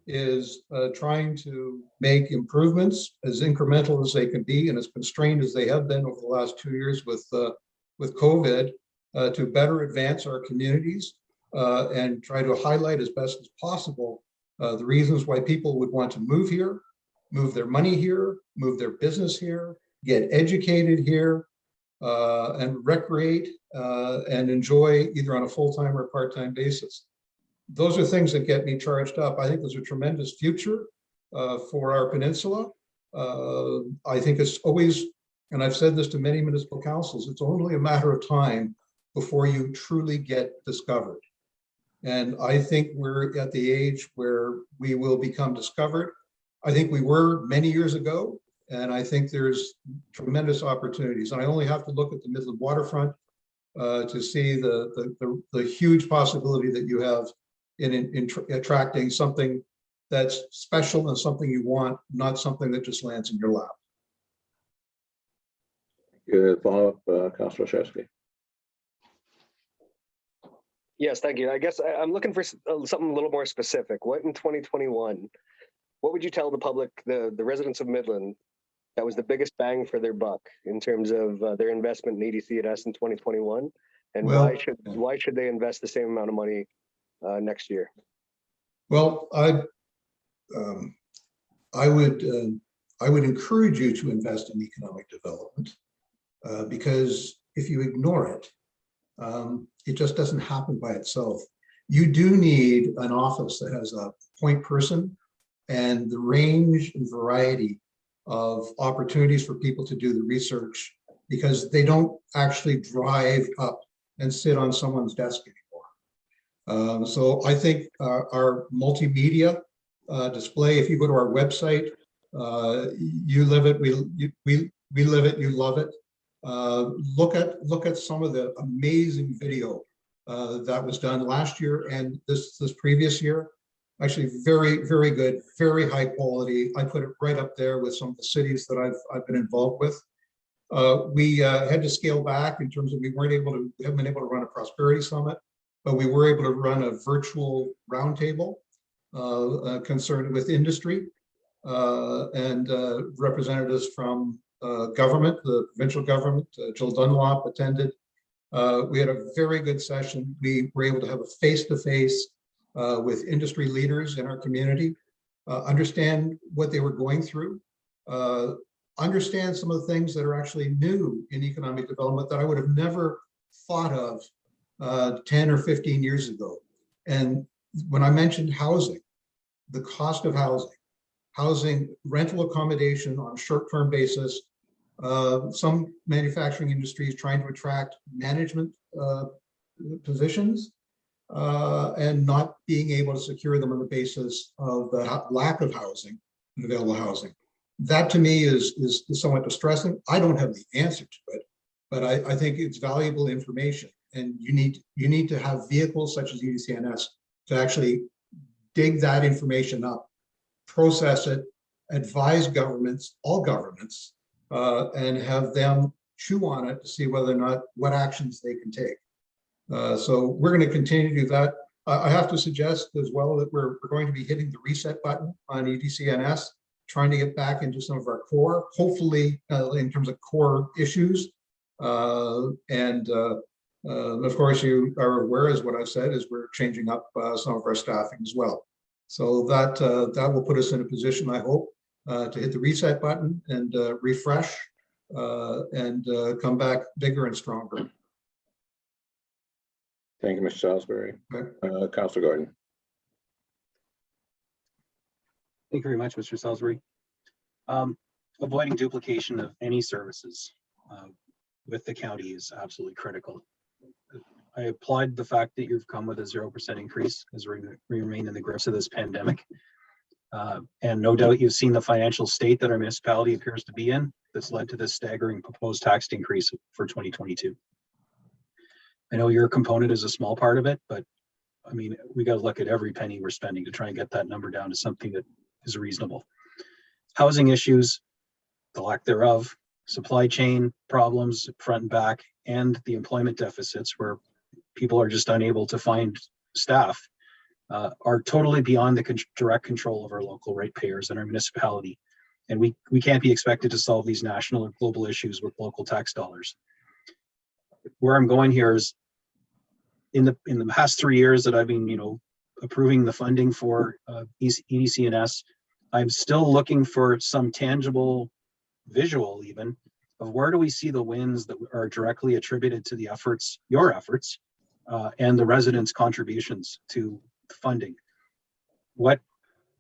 is trying to make improvements as incremental as they can be and as constrained as they have been over the last 2 years with COVID to better advance our communities and try to highlight as best as possible the reasons why people would want to move here, move their money here, move their business here, get educated here, and recreate and enjoy either on a full-time or part-time basis. Those are things that get me charged up. I think there's a tremendous future for our peninsula. I think it's always, and I've said this to many municipal councils, it's only a matter of time before you truly get discovered. And I think we're at the age where we will become discovered. I think we were many years ago, and I think there's tremendous opportunities. And I only have to look at the Midland waterfront to see the huge possibility that you have in attracting something that's special and something you want, not something that just lands in your lap. Good follow-up, Councillor Olszewski. Yes, thank you. I guess I'm looking for something a little more specific. What in 2021, what would you tell the public, the residents of Midland, that was the biggest bang for their buck in terms of their investment in EDC&S in 2021? And Well, why should they invest the same amount of money next year? Well, I would encourage you to invest in economic development because if you ignore it, it just doesn't happen by itself. You do need an office that has a point person and the range and variety of opportunities for people to do the research, because they don't actually drive up and sit on someone's desk anymore. So I think our multimedia display, if you go to our website, you live it, we live it, you love it. Look at some of the amazing video that was done last year and this previous year. Actually, very, very good, very high quality. I put it right up there with some of the cities that I've been involved with. We had to scale back in terms of we haven't been able to run a prosperity summit, but we were able to run a virtual roundtable concerned with industry and representatives from government, the provincial government. Jill Dunlop attended. We had a very good session. We were able to have a face-to-face with industry leaders in our community, understand what they were going through, understand some of the things that are actually new in economic development that I would have never thought of 10 or 15 years ago. And when I mentioned housing, the cost of housing, rental accommodation on a short-term basis, some manufacturing industries trying to attract management positions and not being able to secure them on the basis of the lack of housing and available housing. That to me is somewhat distressing. I don't have the answer to it, but I think it's valuable information. And you need to have vehicles such as EDC&S to actually dig that information up, process it, advise governments, all governments, and have them chew on it to see whether or not what actions they can take. So we're going to continue to do that. I have to suggest as well that we're going to be hitting the reset button on EDC&S, trying to get back into some of our core, hopefully in terms of core issues. Of course, you are aware, as what I've said, is we're changing up some of our staffing as well. So that will put us in a position, I hope, to hit the reset button and refresh and come back bigger and stronger. Thank you, Mr. Salisbury. Okay. Councilor Gordon. Thank you very much, Mr. Salisbury. Avoiding duplication of any services with the county is absolutely critical. I applaud the fact that you've come with a 0% increase as we remain in the grips of this pandemic. And no doubt you've seen the financial state that our municipality appears to be in that's led to this staggering proposed tax increase for 2022. I know your component is a small part of it, but I mean, we got to look at every penny we're spending to try and get that number down to something that is reasonable. Housing issues, the lack thereof, supply chain problems front and back, and the employment deficits where people are just unable to find staff are totally beyond the direct control of our local ratepayers and our municipality. And we can't be expected to solve these national or global issues with local tax dollars. Where I'm going here is in the past 3 years that I've been, approving the funding for EDC&S, I'm still looking for some tangible visual even of where do we see the wins that are directly attributed to the efforts, your efforts, and the residents' contributions to funding. What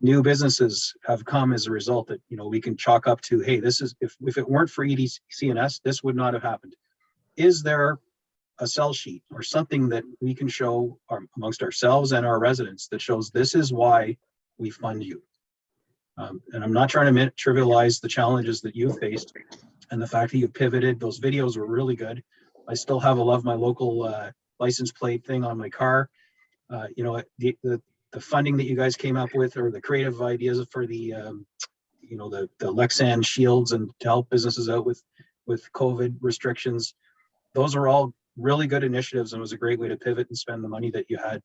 new businesses have come as a result that we can chalk up to, hey, this is if it weren't for EDC&S, this would not have happened. Is there a sell sheet or something that we can show amongst ourselves and our residents that shows this is why we fund you? And I'm not trying to trivialize the challenges that you've faced and the fact that you've pivoted. Those videos were really good. I still have a love my local license plate thing on my car. The funding that you guys came up with, or the creative ideas for the Lexan shields and to help businesses out with COVID restrictions, those are all really good initiatives, and it was a great way to pivot and spend the money that you had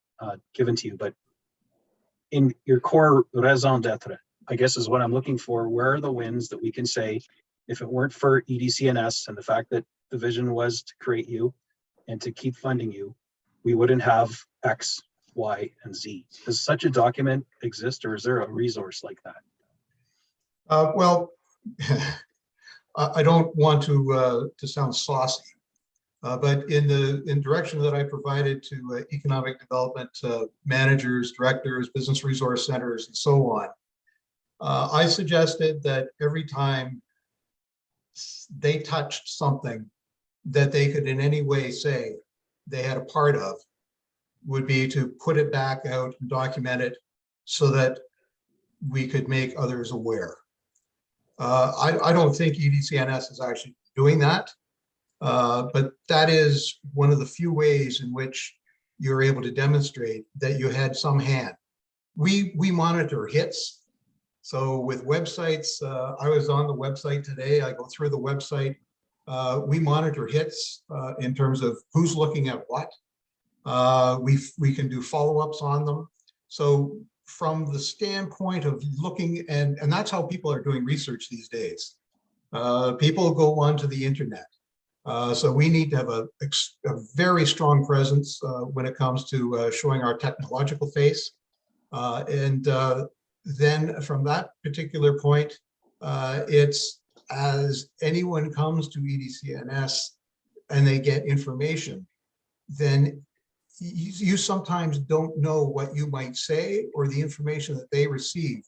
given to you. But in your core raison d'etre, I guess is what I'm looking for. Where are the wins that we can say, if it weren't for EDC&S and the fact that the vision was to create you and to keep funding you, we wouldn't have X, Y, and Z. Does such a document exist, or is there a resource like that? Well, I don't want to sound saucy, but in direction that I provided to economic development managers, directors, business resource centers, and so on, I suggested that every time they touched something that they could in any way say they had a part of would be to put it back out and document it so that we could make others aware. I don't think EDC&S is actually doing that, but that is one of the few ways in which you're able to demonstrate that you had some hand. We monitor hits. So with websites, I was on the website today, I go through the website. We monitor hits in terms of who's looking at what. We can do follow-ups on them. So from the standpoint of looking, and that's how people are doing research these days. People go onto the internet. So we need to have a very strong presence when it comes to showing our technological face. Then from that particular point, it's as anyone comes to EDC&S and they get information, then you sometimes don't know what you might say or the information that they receive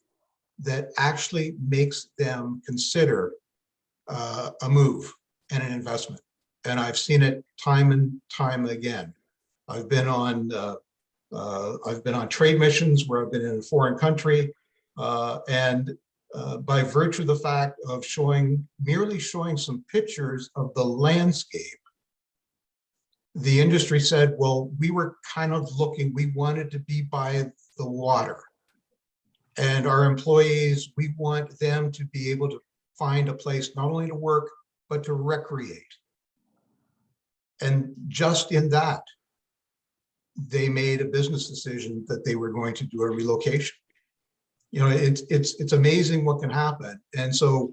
that actually makes them consider a move and an investment. And I've seen it time and time again. I've been on trade missions where I've been in a foreign country, and by virtue of the fact of merely showing some pictures of the landscape, the industry said, well, we were kind of looking, we wanted to be by the water. And our employees, we want them to be able to find a place not only to work, but to recreate. And just in that, they made a business decision that they were going to do a relocation. It's amazing what can happen. And so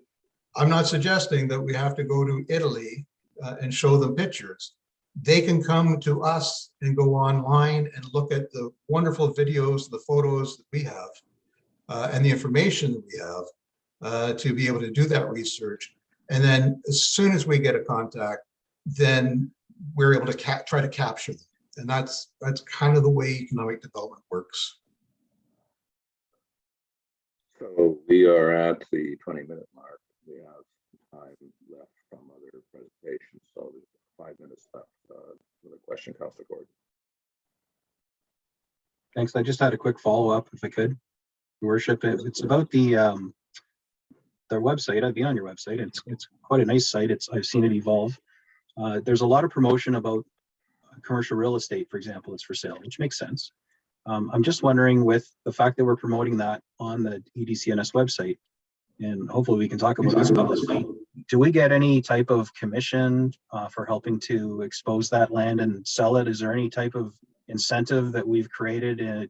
I'm not suggesting that we have to go to Italy and show them pictures. They can come to us and go online and look at the wonderful videos, the photos that we have, and the information that we have to be able to do that research. And then as soon as we get a contact, then we're able to try to capture them. And that's kind of the way economic development works. So we are at the 20-minute mark. We have time left from other presentations, so there's 5 minutes left for the question, Councillor Gordon. Thanks. I just had a quick follow-up, if I could. Your Worship, it's about their website. I've been on your website. It's quite a nice site. I've seen it evolve. There's a lot of promotion about commercial real estate, for example, it's for sale, which makes sense. I'm just wondering, with the fact that we're promoting that on the EDCNS website, and hopefully we can talk about this publicly, do we get any type of commission for helping to expose that land and sell it? Is there any type of incentive that we've created in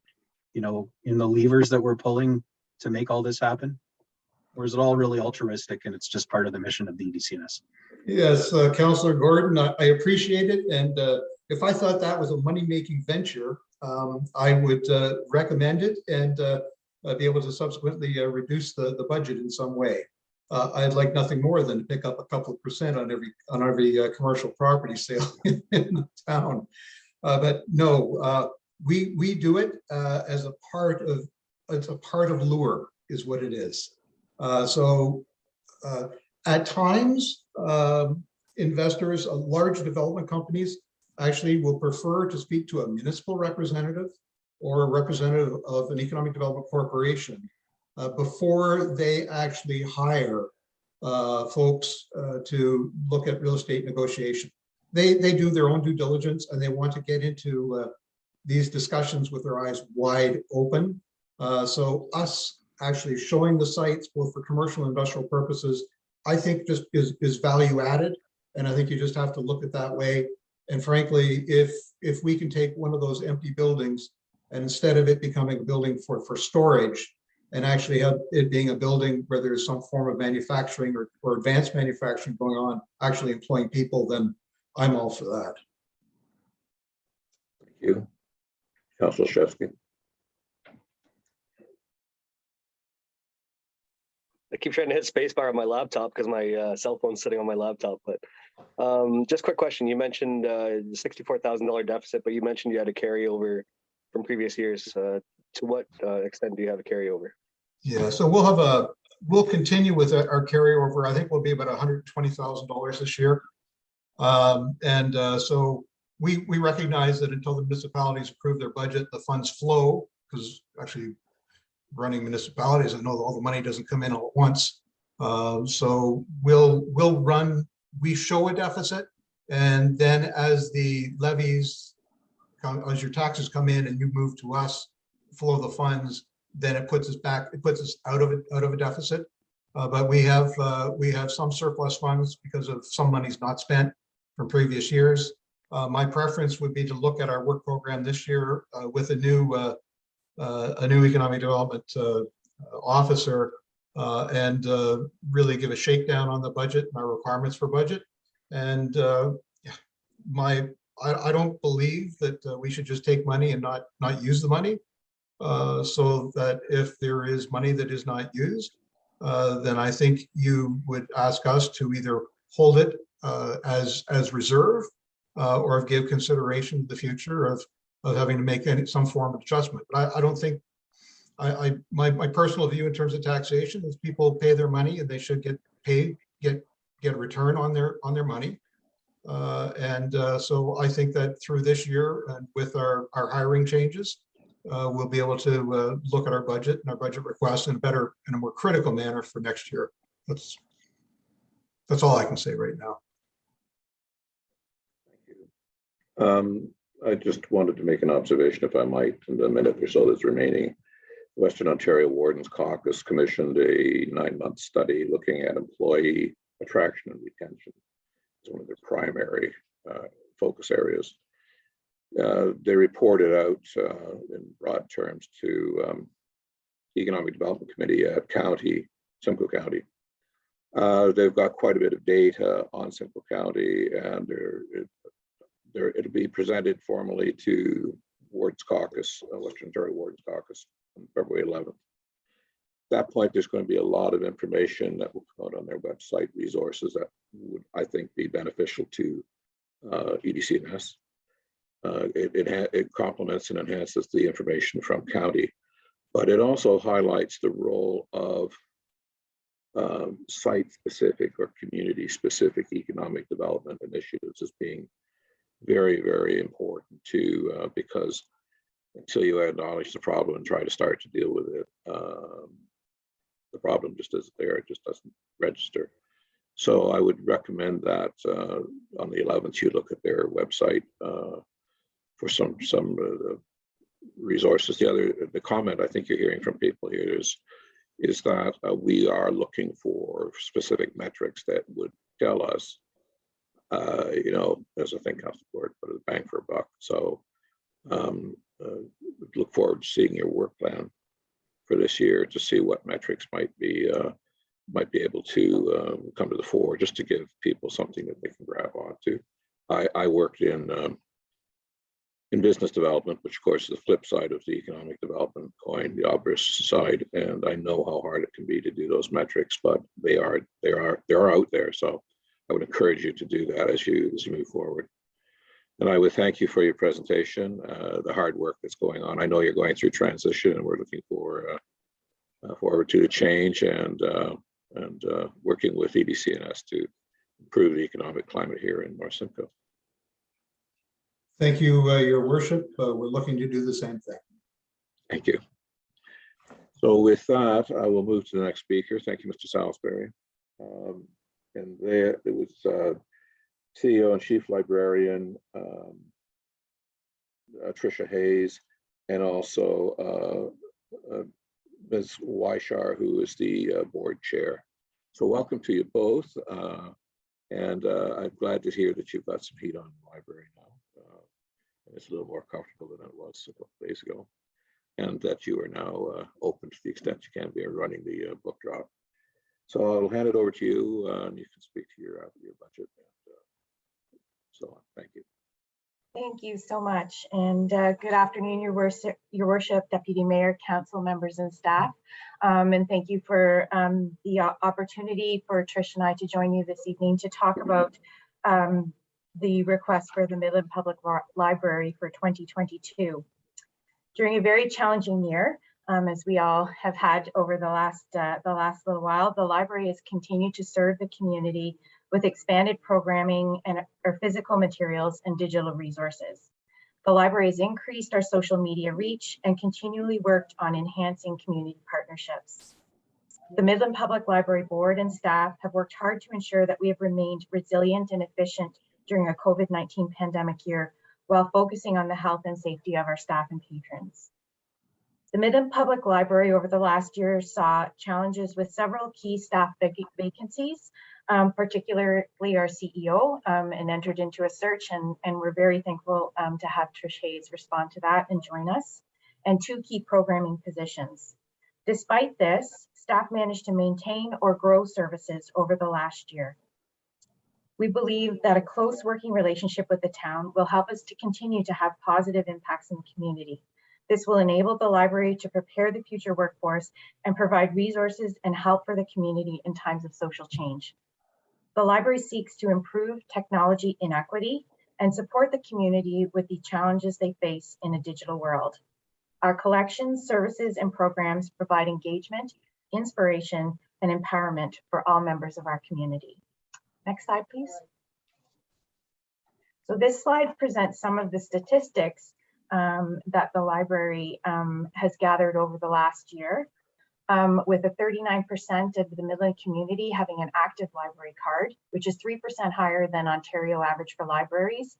the levers that we're pulling to make all this happen? Or is it all really altruistic and it's just part of the mission of the EDCNS? Yes, Councillor Gordon, I appreciate it. And if I thought that was a money-making venture, I would recommend it and be able to subsequently reduce the budget in some way. I'd like nothing more than to pick up a couple of % on every commercial property sale in the town. But no, we do it as a part of lure is what it is. So at times, investors, large development companies actually will prefer to speak to a municipal representative or a representative of an economic development corporation before they actually hire folks to look at real estate negotiation. They do their own due diligence and they want to get into these discussions with their eyes wide open. So us actually showing the sites both for commercial and industrial purposes, I think just is value added. And I think you just have to look at that way. And frankly, if we can take one of those empty buildings and instead of it becoming a building for storage and actually have it being a building where there's some form of manufacturing or advanced manufacturing going on, actually employing people, then I'm all for that. Thank you. Councillor Shevsky. I keep trying to hit spacebar on my laptop because my cell phone's sitting on my laptop. But just quick question. You mentioned $64,000 deficit, but you mentioned you had a carryover from previous years. To what extent do you have a carryover? Yeah, so we'll continue with our carryover. I think we'll be about $120,000 this year. So we recognize that until the municipalities approve their budget, the funds flow, because actually running municipalities, I know all the money doesn't come in all at once. So we show a deficit, and then as the levies, as your taxes come in and you move to us, flow the funds, then it puts us back, it puts us out of a deficit. But we have some surplus funds because of some money's not spent from previous years. My preference would be to look at our work program this year with a new economic development officer and really give a shakedown on the budget and our requirements for budget. And I don't believe that we should just take money and not use the money. So that if there is money that is not used, then I think you would ask us to either hold it as reserve or give consideration to the future of having to make some form of adjustment. But I don't think, my personal view in terms of taxation is people pay their money and they should get paid, get a return on their money. So I think that through this year and with our hiring changes, we'll be able to look at our budget and our budget requests in a more critical manner for next year. That's all I can say right now. Thank you. I just wanted to make an observation, if I might, in the minute or so that's remaining. Western Ontario Wardens Caucus commissioned a 9-month study looking at employee attraction and retention. It's one of their primary focus areas. They reported out in broad terms to the Economic Development Committee at Simcoe County. They've got quite a bit of data on Simcoe County, and it'll be presented formally to Wardens Caucus, Western Ontario Wardens Caucus, on February 11th. that point, there's going to be a lot of information that will come out on their website, resources that would, I think, be beneficial to EDC&S. It complements and enhances the information from county, but it also highlights the role of site-specific or community-specific economic development initiatives as being very, very important to, because until you acknowledge the problem and try to start to deal with it, the problem just isn't there, it just doesn't register. So I would recommend that on the 11th, you look at their website for some resources. The comment I think you're hearing from people here is that we are looking for specific metrics that would tell us, you know, there's a thing comes forward, but a bang for a buck. So look forward to seeing your work plan for this year to see what metrics might be able to come to the fore, just to give people something that they can grab onto. I worked in business development, which of course is the flip side of the economic development coin, the obvious side, and I know how hard it can be to do those metrics, but they are out there. So I would encourage you to do that as you move forward. And I would thank you for your presentation, the hard work that's going on. I know you're going through transition, and we're looking forward to the change and working with EDC&S to improve the economic climate here in North Simcoe. Thank you, Your Worship. We're looking to do the same thing. Thank you. So with that, I will move to the next speaker. Thank you, Mr. Salisbury. And there it was CEO and Chief Librarian Tricia Hayes, and also Ms. Weishar, who is the board chair. So welcome to you both. And I'm glad to hear that you've got some heat on the library now. It's a little more comfortable than it was a couple of days ago. And that you are now open to the extent you can be running the book drop. So I'll hand it over to you, and you can speak to your budget and so on. Thank you. Thank you so much, and good afternoon, Your Worship, Deputy Mayor, Council members, and staff. And thank you for the opportunity for Trish and I to join you this evening to talk about the request for the Midland Public Library for 2022. During a very challenging year, as we all have had over the last little while, the library has continued to serve the community with expanded programming and our physical materials and digital resources. The library has increased our social media reach and continually worked on enhancing community partnerships. The Midland Public Library Board and staff have worked hard to ensure that we have remained resilient and efficient during a COVID-19 pandemic year, while focusing on the health and safety of our staff and patrons. The Midland Public Library over the last year saw challenges with several key staff vacancies, particularly our CEO, and entered into a search, and we're very thankful to have Trish Hayes respond to that and join us, and 2 key programming positions. Despite this, staff managed to maintain or grow services over the last year. We believe that a close working relationship with the town will help us to continue to have positive impacts in the community. This will enable the library to prepare the future workforce and provide resources and help for the community in times of social change. The library seeks to improve technology inequity and support the community with the challenges they face in a digital world. Our collections, services, and programs provide engagement, inspiration, and empowerment for all members of our community. Next slide, please. So this slide presents some of the statistics that the library has gathered over the last year, with a 39% of the Midland community having an active library card, which is 3% higher than Ontario average for libraries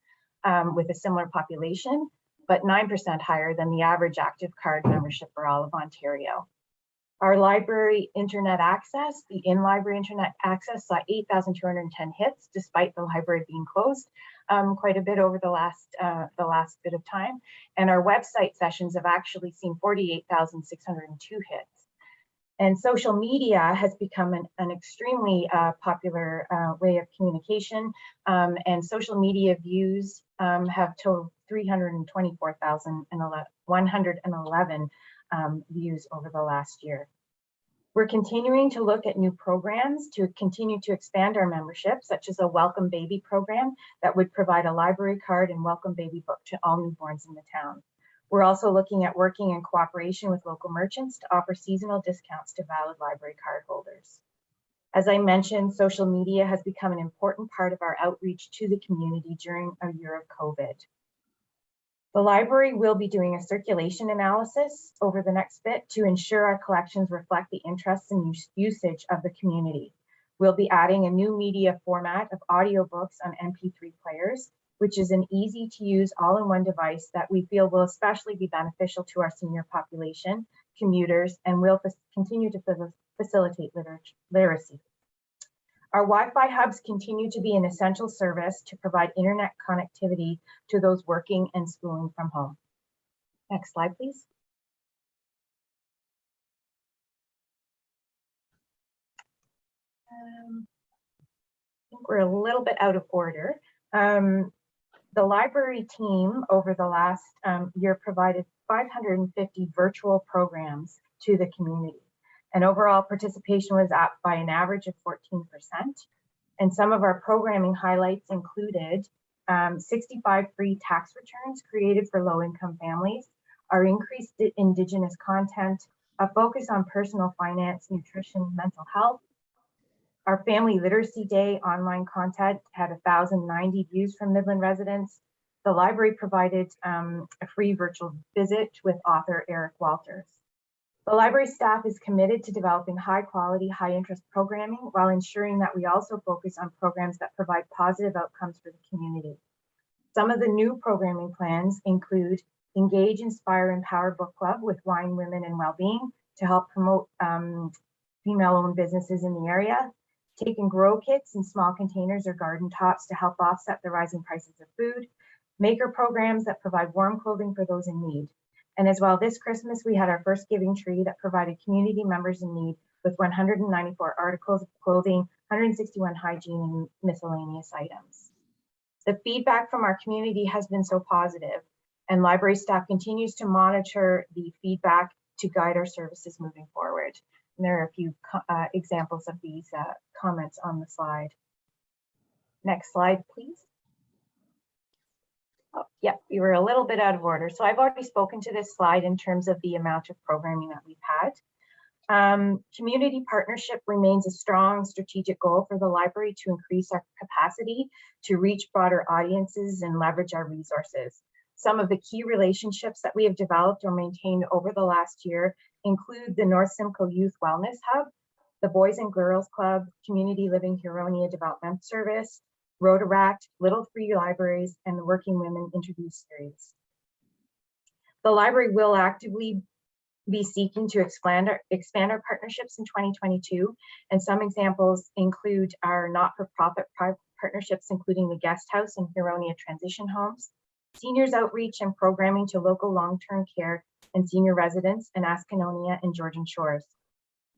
with a similar population, but 9% higher than the average active card membership for all of Ontario. Our library internet access, the in-library internet access, saw 8,210 hits despite the library being closed quite a bit over the last bit of time. And our website sessions have actually seen 48,602 hits. And social media has become an extremely popular way of communication, and social media views have totaled 324,111 views over the last year. We're continuing to look at new programs to continue to expand our membership, such as a Welcome Baby program that would provide a library card and Welcome Baby book to all newborns in the town. We're also looking at working in cooperation with local merchants to offer seasonal discounts to valid library card holders. As I mentioned, social media has become an important part of our outreach to the community during a year of COVID. The library will be doing a circulation analysis over the next bit to ensure our collections reflect the interests and usage of the community. We'll be adding a new media format of audiobooks on MP3 players, which is an easy to use all-in-one device that we feel will especially be beneficial to our senior population, commuters, and will continue to facilitate literacy. Our Wi-Fi hubs continue to be an essential service to provide internet connectivity to those working and schooling from home. Next slide, please. I think we're a little bit out of order. The library team over the last year provided 550 virtual programs to the community. And overall participation was up by an average of 14%. And some of our programming highlights included 65 free tax returns created for low-income families, our increased Indigenous content, a focus on personal finance, nutrition, mental health. Our Family Literacy Day online content had 1,090 views from Midland residents. The library provided a free virtual visit with author Eric Walters. The library staff is committed to developing high quality, high interest programming while ensuring that we also focus on programs that provide positive outcomes for the community. Some of the new programming plans include Engage, Inspire, Empower Book Club with Wine, Women, and Wellbeing to help promote female-owned businesses in the area. Take and grow kits in small containers or garden tops to help offset the rising prices of food. Maker programs that provide warm clothing for those in need. And as well, this Christmas, we had our first giving tree that provided community members in need with 194 articles of clothing, 161 hygiene and miscellaneous items. The feedback from our community has been so positive, and library staff continues to monitor the feedback to guide our services moving forward. And there are a few examples of these comments on the slide. Next slide, please. Oh, yeah, we were a little bit out of order. So I've already spoken to this slide in terms of the amount of programming that we've had. Community partnership remains a strong strategic goal for the library to increase our capacity to reach broader audiences and leverage our resources. Some of the key relationships that we have developed or maintained over the last year include the North Simcoe Youth Wellness Hub, the Boys and Girls Club, Community Living Huronia Development Service, Rotaract, Little Free Libraries, and the Working Women Interview Series. The library will actively be seeking to expand our partnerships in 2022, and some examples include our not-for-profit partnerships, including the Guest House and Huronia Transition Homes, seniors outreach and programming to local long-term care and senior residents in Ascanonia and Georgian Shores,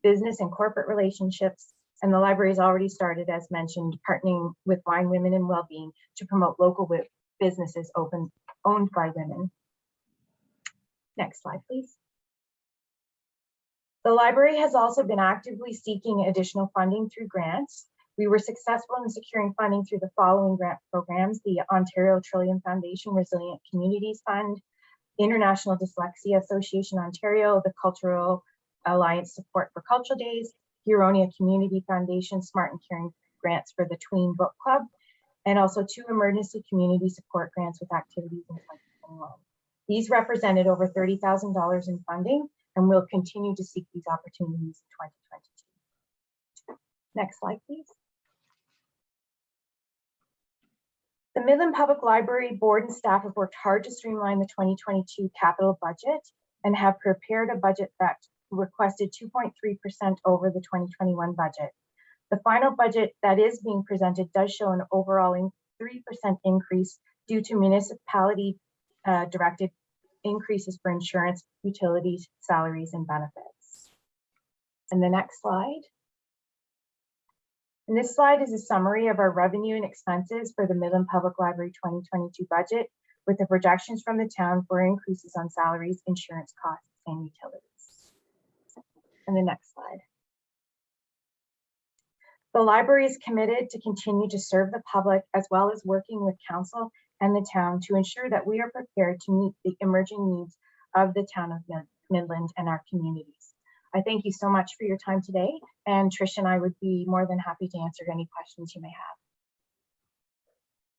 business and corporate relationships, and the library has already started, as mentioned, partnering with Wine, Women, and Wellbeing to promote local businesses owned by women. Next slide, please. The library has also been actively seeking additional funding through grants. We were successful in securing funding through the following grant programs: the Ontario Trillium Foundation Resilient Communities Fund, International Dyslexia Association Ontario, the Cultural Alliance Support for Cultural Days, Huronia Community Foundation Smart and Caring grants for the Tween Book Club, and also 2 emergency community support grants with activities in 2021. These represented over $30,000 in funding, and we'll continue to seek these opportunities in 2022. Next slide, please. The Midland Public Library Board and staff have worked hard to streamline the 2022 capital budget and have prepared a budget that requested 2.3% over the 2021 budget. The final budget that is being presented does show an overall 3% increase due to municipality directed increases for insurance, utilities, salaries, and benefits. And the next slide. And this slide is a summary of our revenue and expenses for the Midland Public Library 2022 budget, with the projections from the town for increases on salaries, insurance costs, and utilities. And the next slide. The library is committed to continue to serve the public as well as working with council and the town to ensure that we are prepared to meet the emerging needs of the town of Midland and our communities. I thank you so much for your time today, and Trish and I would be more than happy to answer any questions you may have.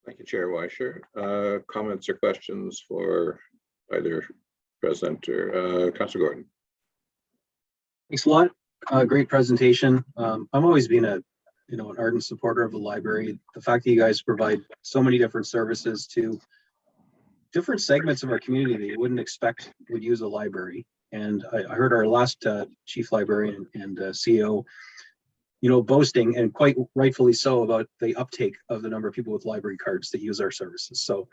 Thank you, Chair Weisher. Comments or questions for either President or Councillor Gordon? Thanks a lot. Great presentation. I've always been an ardent supporter of the library. The fact that you guys provide so many different services to different segments of our community that you wouldn't expect would use a library. And I heard our last chief librarian and CEO, boasting, and quite rightfully so, about the uptake of the number of people with library cards that use our services. So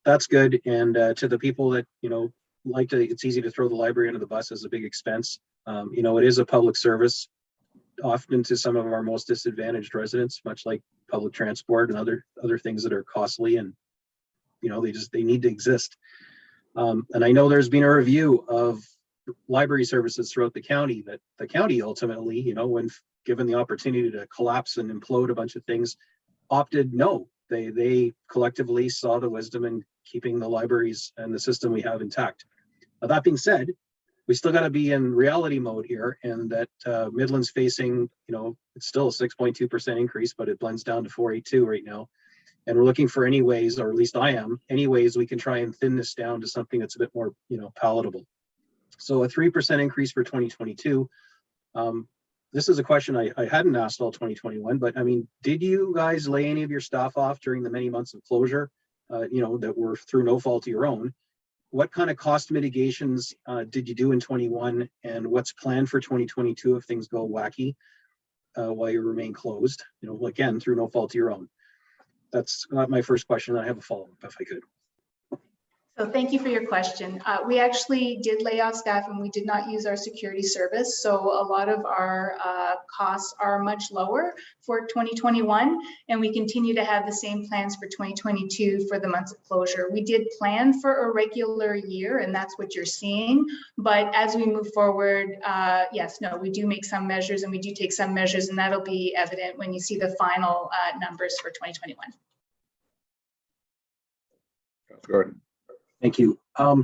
that's good. And to the people that, it's easy to throw the library under the bus as a big expense. It is a public service, often to some of our most disadvantaged residents, much like public transport and other things that are costly, and they need to exist. And I know there's been a review of library services throughout the county that the county ultimately, when given the opportunity to collapse and implode a bunch of things, opted no. They collectively saw the wisdom in keeping the libraries and the system we have intact. That being said, we still got to be in reality mode here, and that Midland's facing, it's still a 6.2% increase, but it blends down to 4.82 right now. And we're looking for any ways, or at least I am, any ways we can try and thin this down to something that's a bit more, palatable. So a 3% increase for 2022. This is a question I hadn't asked all 2021, but I mean, did you guys lay any of your staff off during the many months of closure, that were through no fault of your own? What kind of cost mitigations did you do in 21, and what's planned for 2022 if things go wacky while you remain closed, again, through no fault of your own? That's my first question. I have a follow-up if I could. So thank you for your question. We actually did lay off staff, and we did not use our security service. So a lot of our costs are much lower for 2021, and we continue to have the same plans for 2022 for the months of closure. We did plan for a regular year, and that's what you're seeing. But as we move forward, we do make some measures, and we do take some measures, and that'll be evident when you see the final numbers for 2021. Gordon. Thank you. That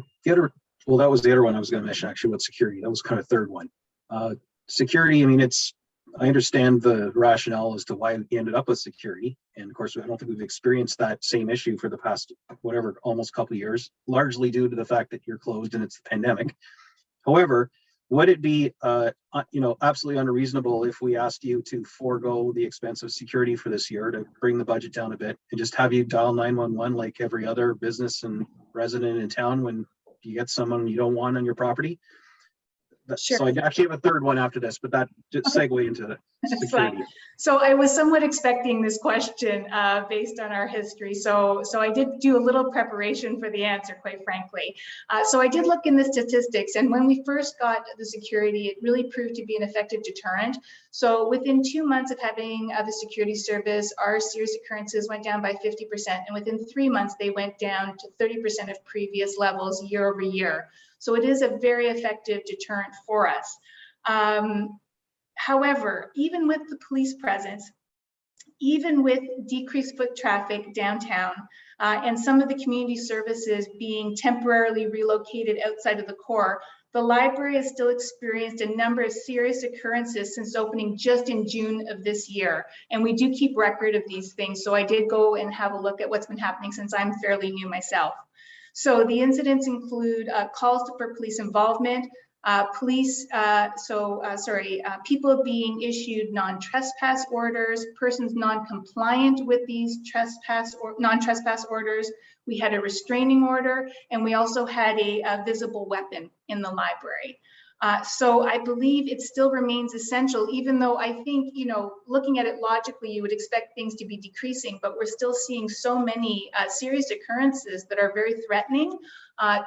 was the other one I was going to mention, actually, with security. That was kind of third one. Security, I understand the rationale as to why we ended up with security. And of course, I don't think we've experienced that same issue for the past, almost couple of years, largely due to the fact that you're closed and it's the pandemic. However, would it be, absolutely unreasonable if we asked you to forego the expense of security for this year to bring the budget down a bit and just have you dial 911 like every other business and resident in town when you get someone you don't want on your property? Sure. So I actually have a third one after this, but that just segue into security. So I was somewhat expecting this question based on our history. So I did do a little preparation for the answer, quite frankly. So I did look in the statistics, and when we first got the security, it really proved to be an effective deterrent. So within 2 months of having the security service, our serious occurrences went down by 50%, and within 3 months, they went down to 30% of previous levels year over year. So it is a very effective deterrent for us. However, even with the police presence, even with decreased foot traffic downtown, and some of the community services being temporarily relocated outside of the core, the library has still experienced a number of serious occurrences since opening just in June of this year. And we do keep record of these things. So I did go and have a look at what's been happening since I'm fairly new myself. So the incidents include calls for police involvement, people being issued non-trespass orders, persons non-compliant with these non-trespass orders. We had a restraining order, and we also had a visible weapon in the library. So I believe it still remains essential, even though I think, looking at it logically, you would expect things to be decreasing, but we're still seeing so many serious occurrences that are very threatening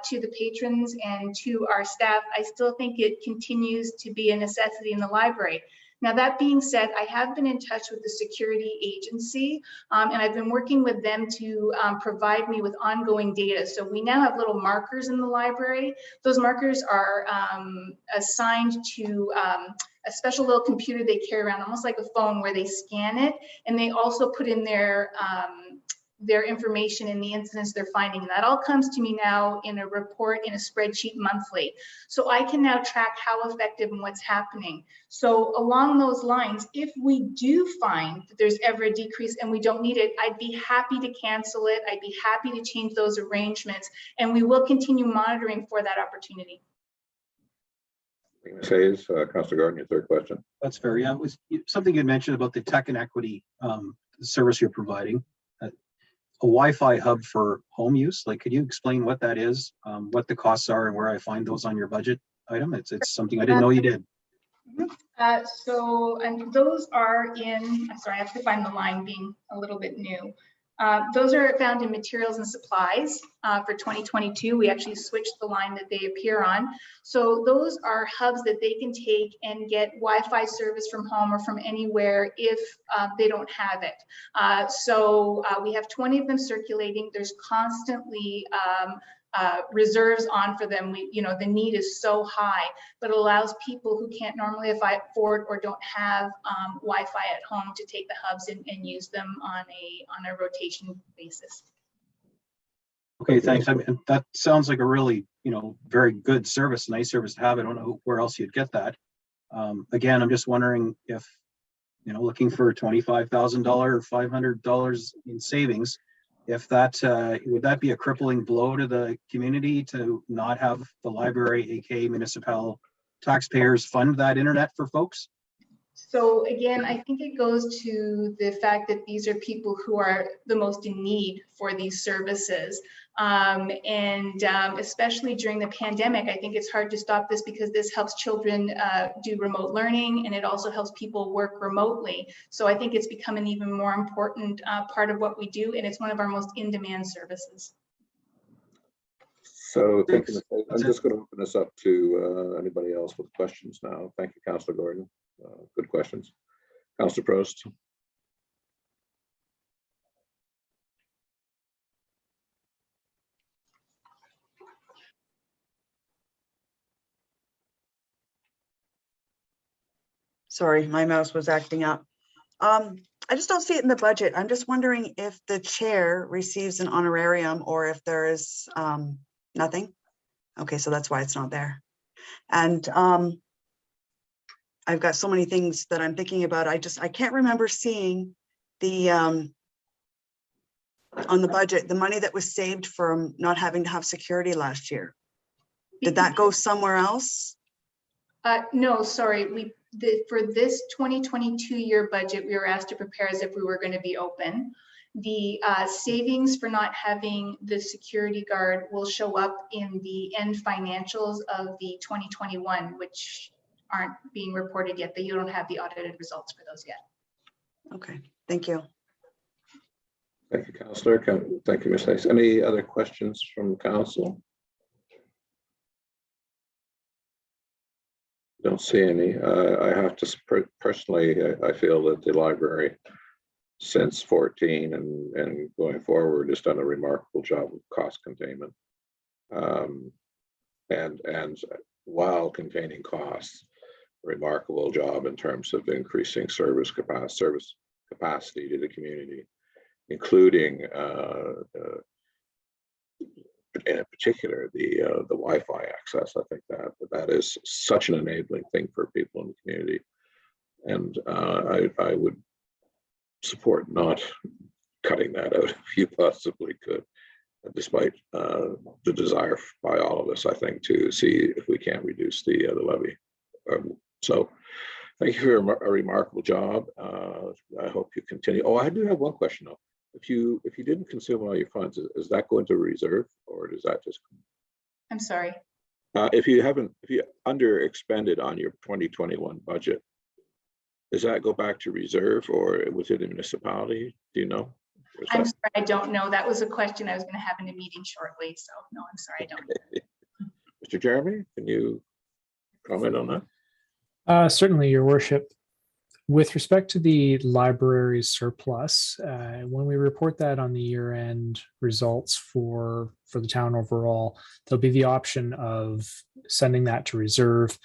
to the patrons and to our staff. I still think it continues to be a necessity in the library. Now, that being said, I have been in touch with the security agency, and I've been working with them to provide me with ongoing data. So we now have little markers in the library. Those markers are assigned to a special little computer they carry around, almost like a phone, where they scan it, and they also put in their information and the incidents they're finding. That all comes to me now in a report, in a spreadsheet monthly. So I can now track how effective and what's happening. So along those lines, if we do find that there's ever a decrease and we don't need it, I'd be happy to cancel it. I'd be happy to change those arrangements, and we will continue monitoring for that opportunity. Ms. Hayes, Councilor Gordon, your third question. That's fair. Yeah, it was something you mentioned about the tech and equity service you're providing. A Wi-Fi hub for home use. Like, could you explain what that is, what the costs are, and where I find those on your budget item? It's something I didn't know you did. And those are in, I'm sorry, I have to find the line, being a little bit new. Those are found in materials and supplies for 2022. We actually switched the line that they appear on. So those are hubs that they can take and get Wi-Fi service from home or from anywhere if they don't have it. We have 20 of them circulating. There's constantly reserves on for them. The need is so high, but it allows people who can't normally afford or don't have Wi-Fi at home to take the hubs and use them on a rotation basis. Okay, thanks. I mean, that sounds like a really, very good service, nice service to have. I don't know where else you'd get that. Again, I'm just wondering if, looking for $25,000 or $500 in savings, if that would that be a crippling blow to the community to not have the library, aka municipal taxpayers, fund that internet for folks? So again, I think it goes to the fact that these are people who are the most in need for these services. Especially during the pandemic, I think it's hard to stop this because this helps children do remote learning, and it also helps people work remotely. So I think it's become an even more important part of what we do, and it's one of our most in-demand services. So thank you, Ms. Hayes. I'm just going to open this up to anybody else with questions now. Thank you, Councilor Gordon. Good questions. Councilor Prost. Sorry, my mouse was acting up. I just don't see it in the budget. I'm just wondering if the chair receives an honorarium or if there is nothing. Okay, so that's why it's not there. And I've got so many things that I'm thinking about. I can't remember seeing the on the budget, the money that was saved from not having to have security last year. Did that go somewhere else? No, sorry. For this 2022 year budget, we were asked to prepare as if we were going to be open. The savings for not having the security guard will show up in the end financials of the 2021, which aren't being reported yet. That you don't have the audited results for those yet. Okay, thank you. Thank you, Councillor. Thank you, Ms. Hayes. Any other questions from council? Don't see any. I have to personally, I feel that the library since 14 and going forward has done a remarkable job of cost containment. And while containing costs, remarkable job in terms of increasing service capacity to the community, including in particular the Wi-Fi access. I think that is such an enabling thing for people in the community, and I would support not cutting that out if you possibly could, despite the desire by all of us, I think, to see if we can reduce the levy. So thank you for a remarkable job. I hope you continue. Oh, I do have one question though. If you didn't consume all your funds, is that going to reserve, or does that just? I'm sorry. If you under expended on your 2021 budget, does that go back to reserve or within the municipality? Do you know? I'm sorry, I don't know. That was a question I was going to have in a meeting shortly. So no, I'm sorry, I don't know. Mr. Jeremy, can you comment on that? Certainly, Your Worship. With respect to the library's surplus, when we report that on the year-end results for the town overall, there'll be the option of sending that to reserve.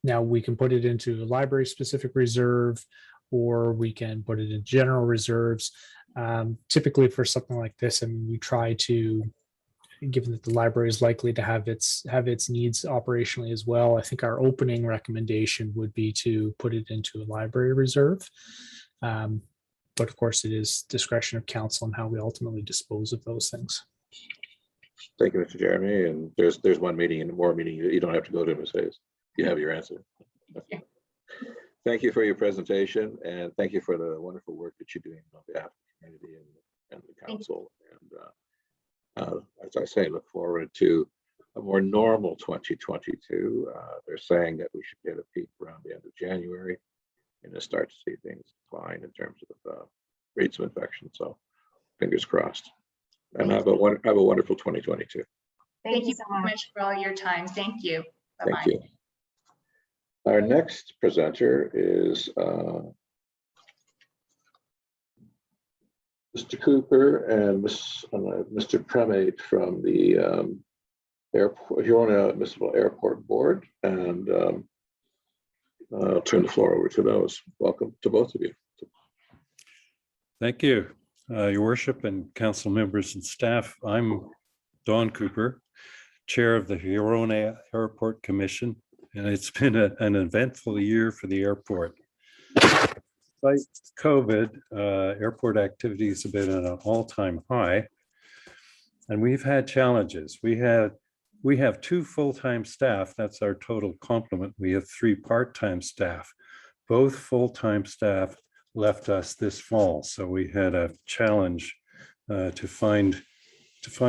Now we can put it into a library specific reserve, or we can put it in general reserves. Typically for something like this, I mean, we try to, given that the library is likely to have its needs operationally as well, I think our opening recommendation would be to put it into a library reserve. But of course, it is discretion of council on how we ultimately dispose of those things. Thank you, Mr. Jeremy. And there's one meeting and more meeting. You don't have to go to Ms. Hayes. You have your answer. Thank you for your presentation, and thank you for the wonderful work that you're doing on behalf of the community and the council. And as I say, look forward to a more normal 2022. They're saying that we should get a peak around the end of January and then start to see things decline in terms of rates of infection. So fingers crossed. And have a wonderful 2022. Thank you so much for all your time. Thank you. Bye-bye. Thank you. Our next presenter is Mr. Cooper and Mr. Premate from the Huron Municipal Airport Board, and I'll turn the floor over to those. Welcome to both of you. Thank you, Your Worship and council members and staff. I'm Don Cooper, Chair of the Huron Airport Commission, and it's been an eventful year for the airport. Despite COVID, airport activities have been at an all-time high, and we've had challenges. We have 2 full-time staff. That's our total complement. We have 3 part-time staff. Both full-time staff left us this fall, so we had a challenge to find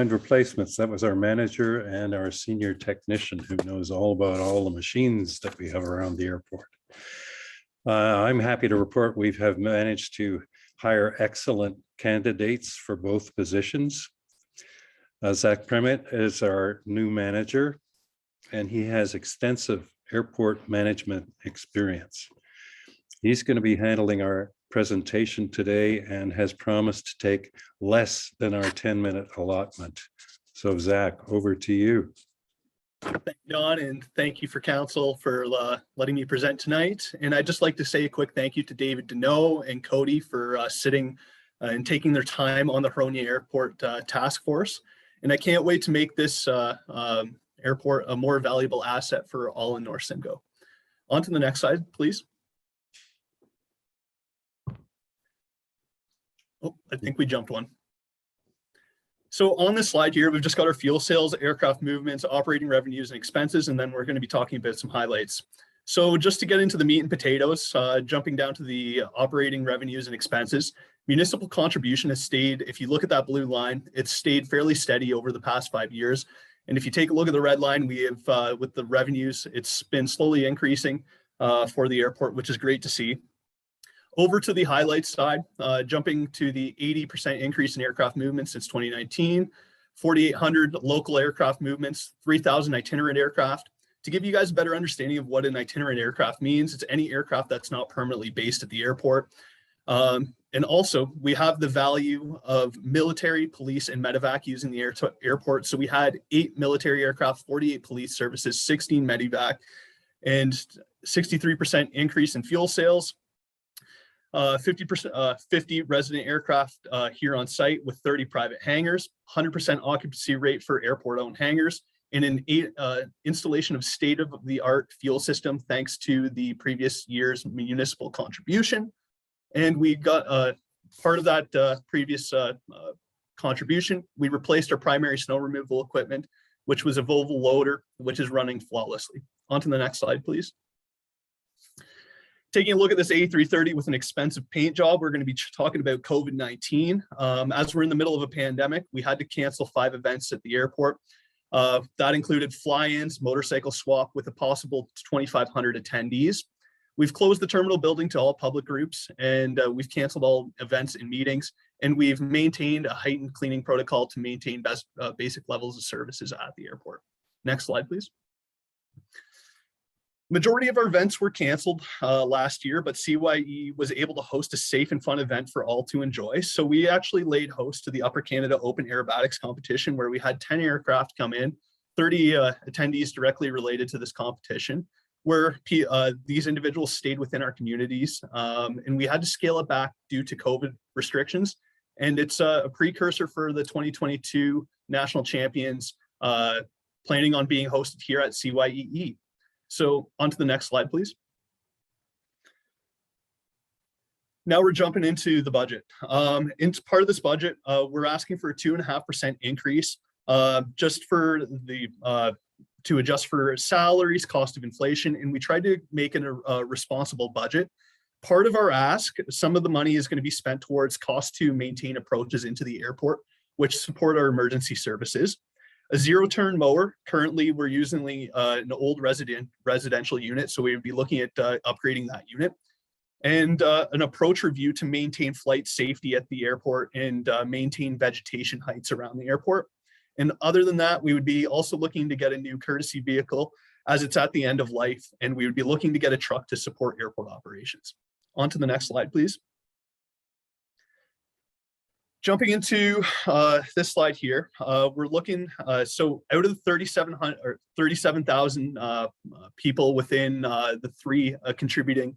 replacements. That was our manager and our senior technician, who knows all about all the machines that we have around the airport. I'm happy to report we have managed to hire excellent candidates for both positions. Zach Premate is our new manager, and he has extensive airport management experience. He's going to be handling our presentation today and has promised to take less than our 10-minute allotment. So Zach, over to you. Thank you, Don, and thank you for council for letting me present tonight. And I'd just like to say a quick thank you to David Deneau and Cody for sitting and taking their time on the Huron Airport task force. And I can't wait to make this airport a more valuable asset for all in North Simcoe. On to the next slide, please. Oh, I think we jumped one. So on this slide here, we've just got our fuel sales, aircraft movements, operating revenues and expenses, and then we're going to be talking about some highlights. So just to get into the meat and potatoes, jumping down to the operating revenues and expenses, municipal contribution has stayed, if you look at that blue line, it's stayed fairly steady over the past 5 years. And if you take a look at the red line, we have, with the revenues, it's been slowly increasing for the airport, which is great to see. Over to the highlights side, jumping to the 80% increase in aircraft movements since 2019, 4,800 local aircraft movements, 3,000 itinerant aircraft. To give you guys a better understanding of what an itinerant aircraft means, it's any aircraft that's not permanently based at the airport. And also, we have the value of military, police, and medevac using the airport. So we had 8 military aircraft, 48 police services, 16 medevac, and 63% increase in fuel sales. 50 resident aircraft here on site with 30 private hangars, 100% occupancy rate for airport-owned hangars, and an installation of state-of-the-art fuel system thanks to the previous year's municipal contribution. And we got part of that previous contribution. We replaced our primary snow removal equipment, which was a Volvo loader, which is running flawlessly. On to the next slide, please. Taking a look at this A330 with an expensive paint job, we're going to be talking about COVID-19. As we're in the middle of a pandemic, we had to cancel 5 events at the airport. That included fly-ins, motorcycle swap with a possible 2,500 attendees. We've closed the terminal building to all public groups, and we've canceled all events and meetings, and we've maintained a heightened cleaning protocol to maintain basic levels of services at the airport. Next slide, please. Majority of our events were canceled last year, but CYE was able to host a safe and fun event for all to enjoy. So we actually laid host to the Upper Canada Open Aerobatics competition, where we had 10 aircraft come in, 30 attendees directly related to this competition. where these individuals stayed within our communities, and we had to scale it back due to COVID restrictions. And it's a precursor for the 2022 national champions planning on being hosted here at CYEE. So on to the next slide, please. Now we're jumping into the budget. Into part of this budget, we're asking for a 2.5% increase just for the to adjust for salaries, cost of inflation, and we tried to make it a responsible budget. Part of our ask, some of the money is going to be spent towards cost to maintain approaches into the airport, which support our emergency services. A zero-turn mower, currently we're using an old residential unit, so we would be looking at upgrading that unit. And an approach review to maintain flight safety at the airport and maintain vegetation heights around the airport. And other than that, we would be also looking to get a new courtesy vehicle as it's at the end of life, and we would be looking to get a truck to support airport operations. On to the next slide, please. Jumping into this slide here, we're looking, so out of the 37,000 people within the three contributing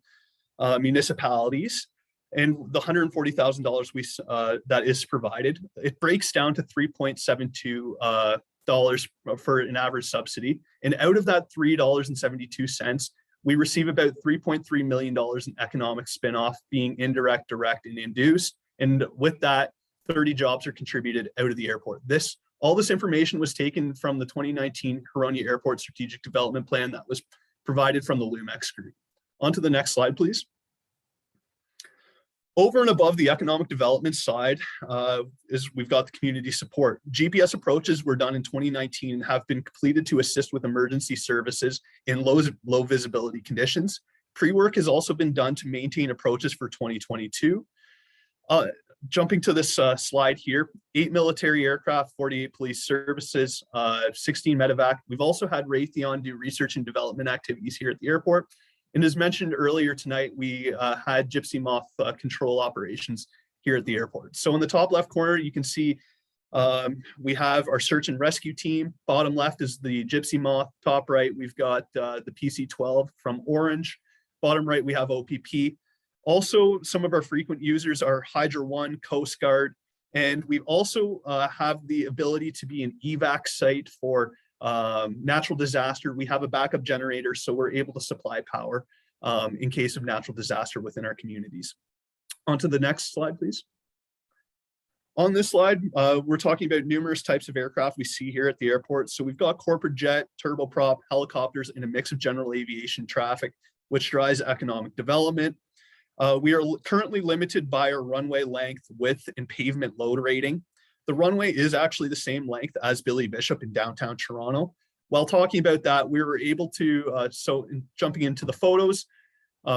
municipalities, and the $140,000 that is provided, it breaks down to $3.72 for an average subsidy. And out of that $3.72, we receive about $3.3 million in economic spinoff, being indirect, direct, and induced. And with that, 30 jobs are contributed out of the airport. All this information was taken from the 2019 Huronia Airport Strategic Development Plan that was provided from the Lumex Group. On to the next slide, please. Over and above the economic development side we've got the community support. GPS approaches were done in 2019 and have been completed to assist with emergency services in low visibility conditions. Pre-work has also been done to maintain approaches for 2022. Jumping to this slide here, 8 military aircraft, 48 police services, 16 medevac. We've also had Raytheon do research and development activities here at the airport. And as mentioned earlier tonight, we had gypsy moth control operations here at the airport. So in the top left corner, you can see we have our search and rescue team. Bottom left is the gypsy moth. Top right, we've got the PC-12 from Orange. Bottom right, we have OPP. Also, some of our frequent users are Hydra One, Coast Guard, and we also have the ability to be an evac site for natural disaster. We have a backup generator, so we're able to supply power in case of natural disaster within our communities. On to the next slide, please. On this slide, we're talking about numerous types of aircraft we see here at the airport. So we've got corporate jet, turboprop, helicopters, and a mix of general aviation traffic, which drives economic development. We are currently limited by our runway length, width, and pavement load rating. The runway is actually the same length as Billy Bishop in downtown Toronto. While talking about that, we were able to, jumping into the photos,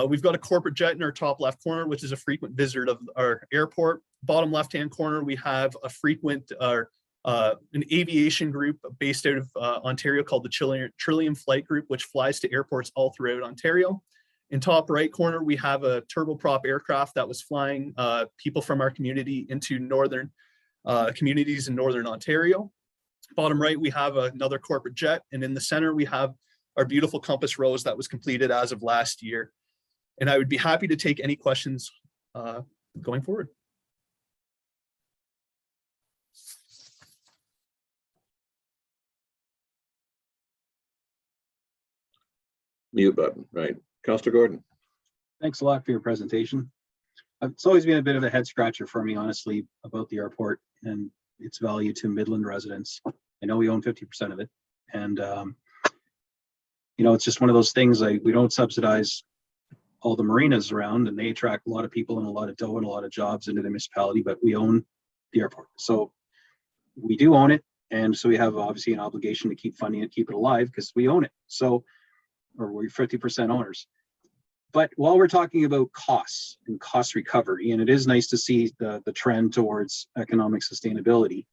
we've got a corporate jet in our top left corner, which is a frequent visitor of our airport. Bottom left-hand corner, we have a frequent, an aviation group based out of Ontario called the Trillium Flight Group, which flies to airports all throughout Ontario. In top right corner, we have a turboprop aircraft that was flying people from our community into northern communities in northern Ontario. Bottom right, we have another corporate jet, and in the center, we have our beautiful Compass Rose that was completed as of last year. And I would be happy to take any questions going forward. Mute button, right. Councillor Gordon. Thanks a lot for your presentation. It's always been a bit of a head scratcher for me, honestly, about the airport and its value to Midland residents. I know we own 50% of it. And, you know, it's just one of those things, we don't subsidize all the marinas around, and they attract a lot of people and a lot of dough and a lot of jobs into the municipality, but we own the airport. So we do own it. And so we have obviously an obligation to keep funding it, keep it alive, because we own it. So, or we're 50% owners. But while we're talking about costs and cost recovery, and it is nice to see the trend towards economic sustainability,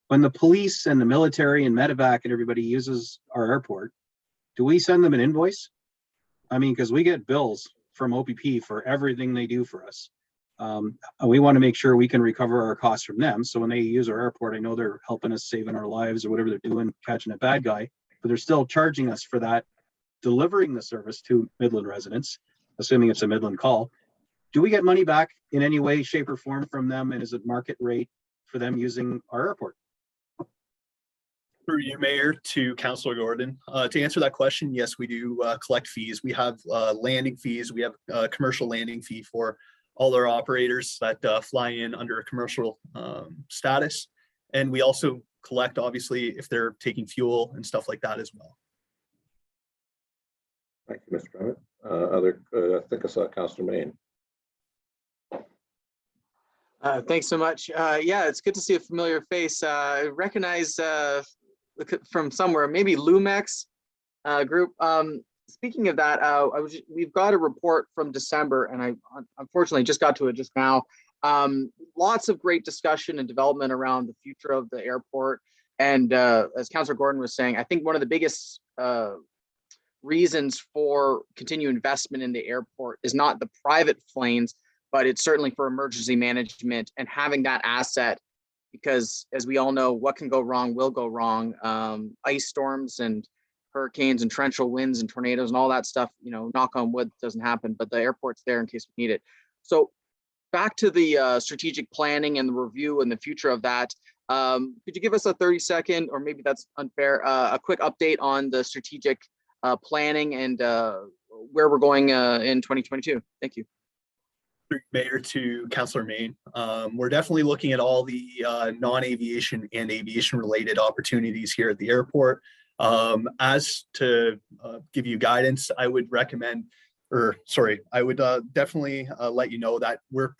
when the police and the military and medevac and everybody uses our airport, do we send them an invoice? I mean, because we get bills from OPP for everything they do for us. And we want to make sure we can recover our costs from them. So when they use our airport, I know they're helping us, saving our lives or whatever they're doing, catching a bad guy, but they're still charging us for that delivering the service to Midland residents, assuming it's a Midland call, do we get money back in any way, shape, or form from them? And is it market rate for them using our airport? Through you, Mayor, to Councillor Gordon. To answer that question, yes, we do collect fees. We have landing fees. We have a commercial landing fee for all our operators that fly in under a commercial status. And we also collect, obviously, if they're taking fuel and stuff like that as well. Thank you, Mr. Bennett. I think I saw Councillor Main. Thanks so much. Yeah, it's good to see a familiar face. I recognize from somewhere, maybe Lumex group. Speaking of that, we've got a report from December, and I unfortunately just got to it just now. Lots of great discussion and development around the future of the airport. And as Councillor Gordon was saying, I think one of the biggest reasons for continued investment in the airport is not the private planes, but it's certainly for emergency management and having that asset, because as we all know, what can go wrong will go wrong. Ice storms and hurricanes and torrential winds and tornadoes and all that stuff, you know, knock on wood, doesn't happen, but the airport's there in case we need it. So back to the strategic planning and the review and the future of that. Could you give us a 30-second, or maybe that's unfair, a quick update on the strategic planning and where we're going in 2022? Thank you. Mayor, to Councillor Main. We're definitely looking at all the non-aviation and aviation related opportunities here at the airport. As to give you guidance, I would recommend, I would definitely let you know that we're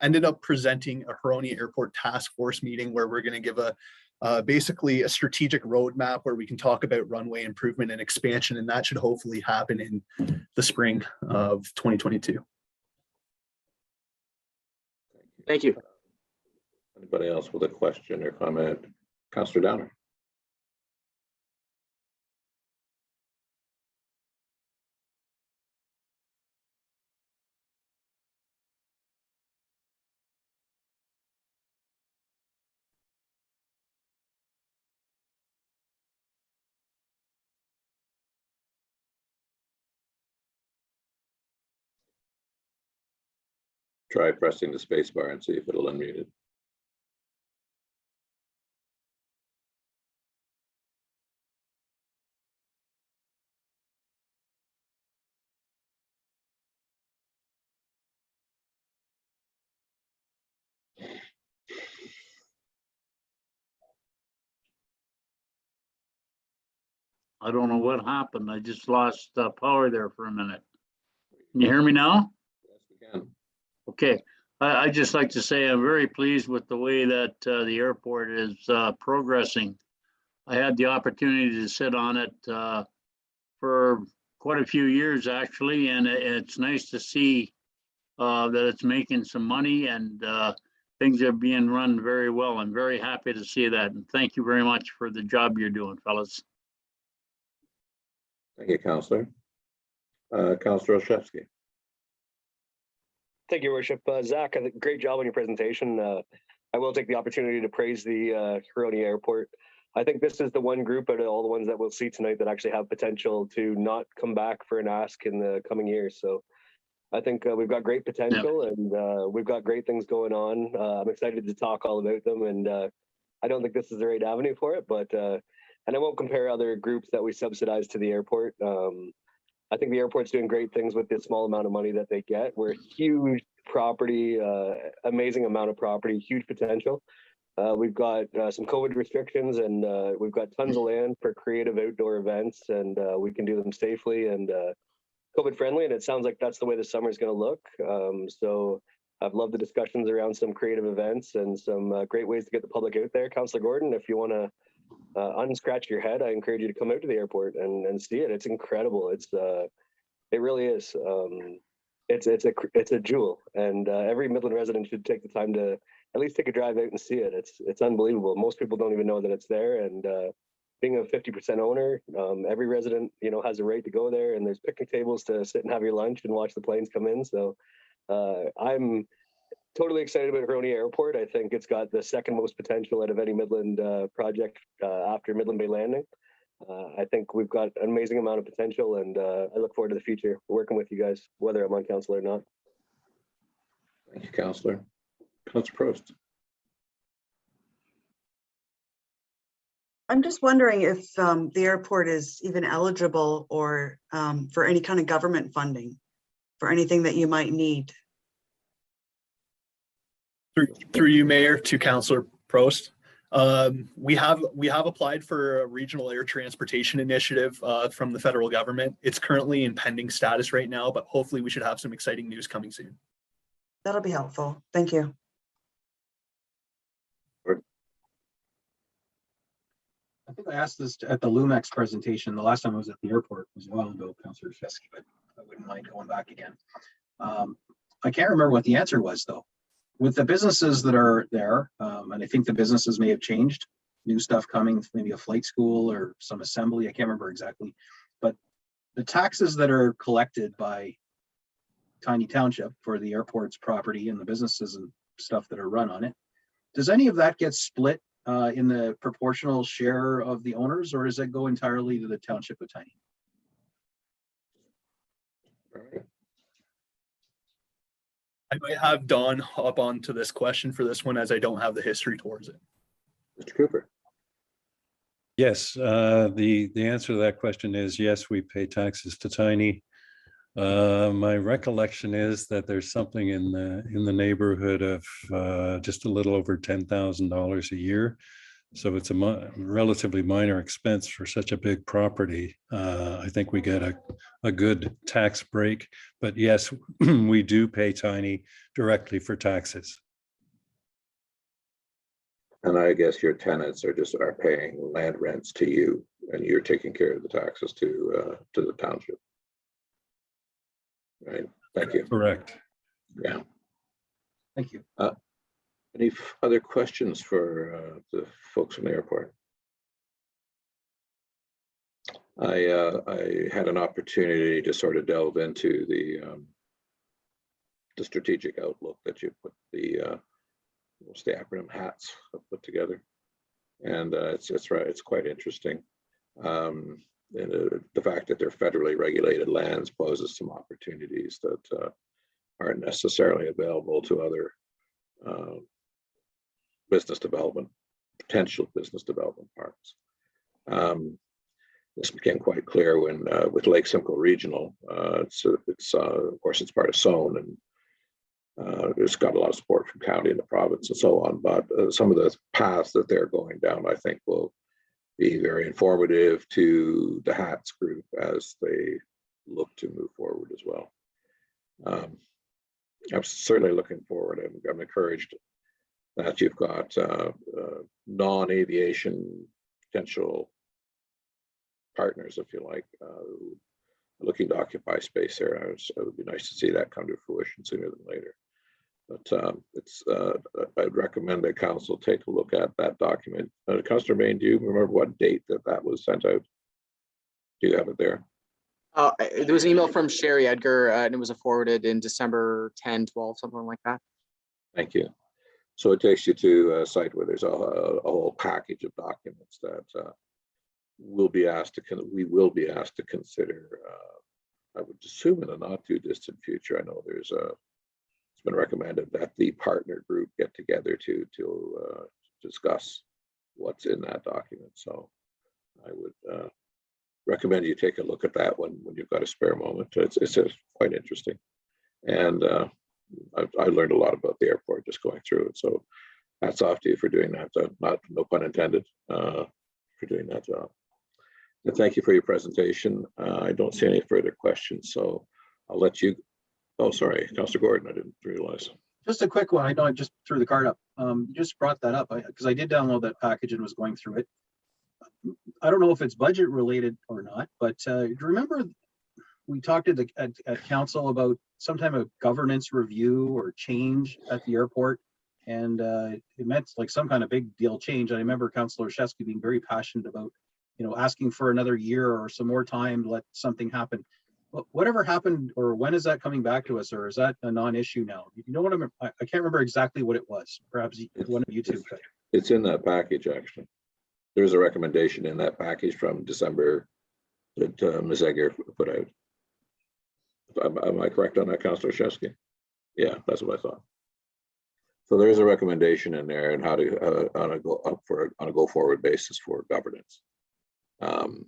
ended up presenting a Huronia Airport Task Force meeting where we're going to give basically a strategic roadmap where we can talk about runway improvement and expansion, and that should hopefully happen in the spring of 2022. Thank you. Anybody else with a question or comment? Councillor Downer. Try pressing the space bar and see if it'll unmute it. I don't know what happened. I just lost power there for a minute. Can you hear me now? Yes, we can. Okay. I'd just like to say I'm very pleased with the way that the airport is progressing. I had the opportunity to sit on it for quite a few years, actually, and it's nice to see that it's making some money and things are being run very well. I'm very happy to see that, and thank you very much for the job you're doing, fellas. Thank you, Councillor. Councillor Olszewski. Thank you, Worship. Zach, I think great job on your presentation. I will take the opportunity to praise the Huronia Airport. I think this is the one group out of all the ones that we'll see tonight that actually have potential to not come back for an ask in the coming years. So I think we've got great potential, and we've got great things going on. I'm excited to talk all about them, and I don't think this is the right avenue for it, but and I won't compare other groups that we subsidize to the airport. I think the airport's doing great things with the small amount of money that they get. We're a huge property, amazing amount of property, huge potential. We've got some COVID restrictions, and we've got tons of land for creative outdoor events, and we can do them safely and COVID friendly. And it sounds like that's the way the summer is going to look. So I've loved the discussions around some creative events and some great ways to get the public out there. Councillor Gordon, if you want to unscratch your head, I encourage you to come out to the airport and see it. It's incredible. It really is. It's a jewel, and every Midland resident should take the time to at least take a drive out and see it. It's unbelievable. Most people don't even know that it's there, and being a 50% owner, every resident, you know, has a right to go there, and there's picnic tables to sit and have your lunch and watch the planes come in. So I'm totally excited about Huronia Airport. I think it's got the second most potential out of any Midland project after Midland Bay Landing. I think we've got an amazing amount of potential, and I look forward to the future working with you guys, whether I'm on council or not. Thank you, Councillor. Councillor Prost. I'm just wondering if the airport is even eligible or for any kind of government funding for anything that you might need. Through you, Mayor, to Councillor Prost. We have applied for a regional air transportation initiative from the federal government. It's currently in pending status right now, but hopefully we should have some exciting news coming soon. That'll be helpful. Thank you. I think I asked this at the Lumex presentation. The last time I was at the airport was a while ago, Councillor Shesky, but I wouldn't mind going back again. I can't remember what the answer was though. With the businesses that are there, and I think the businesses may have changed, new stuff coming, maybe a flight school or some assembly, I can't remember exactly. But the taxes that are collected by Tiny Township for the airport's property and the businesses and stuff that are run on it, does any of that get split in the proportional share of the owners, or does it go entirely to the Township of Tiny? I might have Don hop on to this question for this one, as I don't have the history towards it. Mr. Cooper. Yes, the answer to that question is yes, we pay taxes to Tiny. My recollection is that there's something in the neighborhood of just a little over $10,000 a year. So it's a relatively minor expense for such a big property. I think we get a good tax break, but yes, we do pay Tiny directly for taxes. And I guess your tenants are paying land rents to you, and you're taking care of the taxes to the township. Right. Thank you. Correct. Yeah. Thank you. Any other questions for the folks from the airport? I had an opportunity to sort of delve into the strategic outlook that you put what's the acronym HATS put together, and it's right. It's quite interesting. And the fact that they're federally regulated lands poses some opportunities that aren't necessarily available to other potential business development parks. This became quite clear when with Lake Simcoe Regional. It's of course it's part of SON, and it's got a lot of support from county and the province and so on. But some of the paths that they're going down, I think, will be very informative to the HATS group as they look to move forward as well. I'm certainly looking forward. I'm encouraged that you've got non-aviation potential partners, if you like, looking to occupy space there. It would be nice to see that come to fruition sooner than later. But I'd recommend that council take a look at that document. Councillor Main, do you remember what date that was sent out? Do you have it there? There was an email from Sherry Edgar, and it was forwarded in December 10, 12, something like that. Thank you. So it takes you to a site where there's a whole package of documents that we will be asked to consider. I would assume in a not too distant future. I know it's been recommended that the partner group get together to discuss what's in that document. So I would recommend you take a look at that when you've got a spare moment. It's quite interesting, and I learned a lot about the airport just going through it. So hats off to you for doing that. No pun intended, for doing that job. And thank you for your presentation. I don't see any further questions, so I'll let you. Oh, sorry, Councillor Gordon, I didn't realize. Just a quick one. I know I just threw the card up. You just brought that up because I did download that package and was going through it. I don't know if it's budget related or not, but do you remember we talked at council about some type of governance review or change at the airport, and it meant like some kind of big deal change. I remember Councillor Shesky being very passionate about, asking for another year or some more time to let something happen. Whatever happened, or when is that coming back to us, or is that a non-issue now? You know what I can't remember exactly what it was. Perhaps one of you two could. It's in that package, actually. there's a recommendation in that package from December that Ms. Egger put out. Am I correct on that, Councillor Shesky? Yeah, that's what I thought. So there is a recommendation in there on how to on a go forward basis for governance. Councillor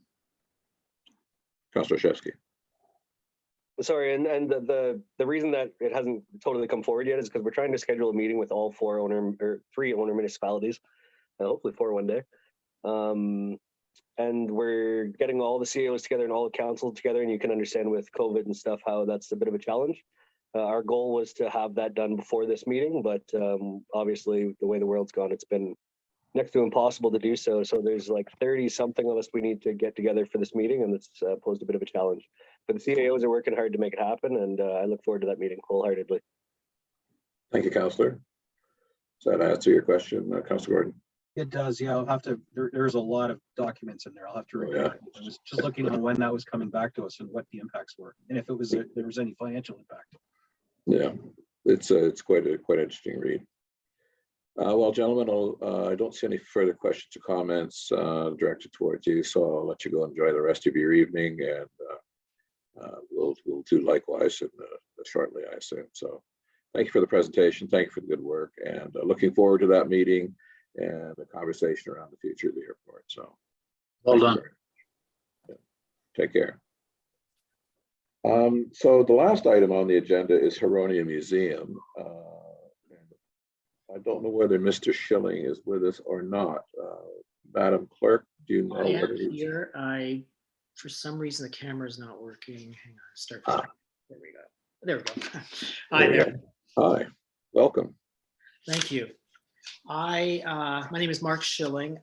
Shesky. Sorry, and the reason that it hasn't totally come forward yet is because we're trying to schedule a meeting with all three owner municipalities, and hopefully 4 one day. And we're getting all the CEOs together and all the council together, and you can understand with COVID and stuff how that's a bit of a challenge. Our goal was to have that done before this meeting, but obviously the way the world's gone, it's been next to impossible to do so. So there's like 30 something of us we need to get together for this meeting, and it's posed a bit of a challenge. But the CEOs are working hard to make it happen, and I look forward to that meeting wholeheartedly. Thank you, Councillor. Does that answer your question, Councillor Gordon? It does, yeah. I'll have to, there's a lot of documents in there. I'll have to review it. I was just looking on when that was coming back to us and what the impacts were, and if it was there was any financial impact. Yeah, it's quite an interesting read. Well, gentlemen, I don't see any further questions or comments directed towards you, so I'll let you go enjoy the rest of your evening, and we'll do likewise shortly, I assume. So thank you for the presentation. Thank you for the good work, and looking forward to that meeting and the conversation around the future of the airport. So Well done. Yeah. Take care. So the last item on the agenda is Huronia Museum. I don't know whether Mr. Schilling is with us or not. Madam Clerk, do you know? I am whether he's here. For some reason, the camera is not working. Hang on, start. There we go. There we go. Hi there. Hi, welcome. Thank you. My name is Mark Schilling.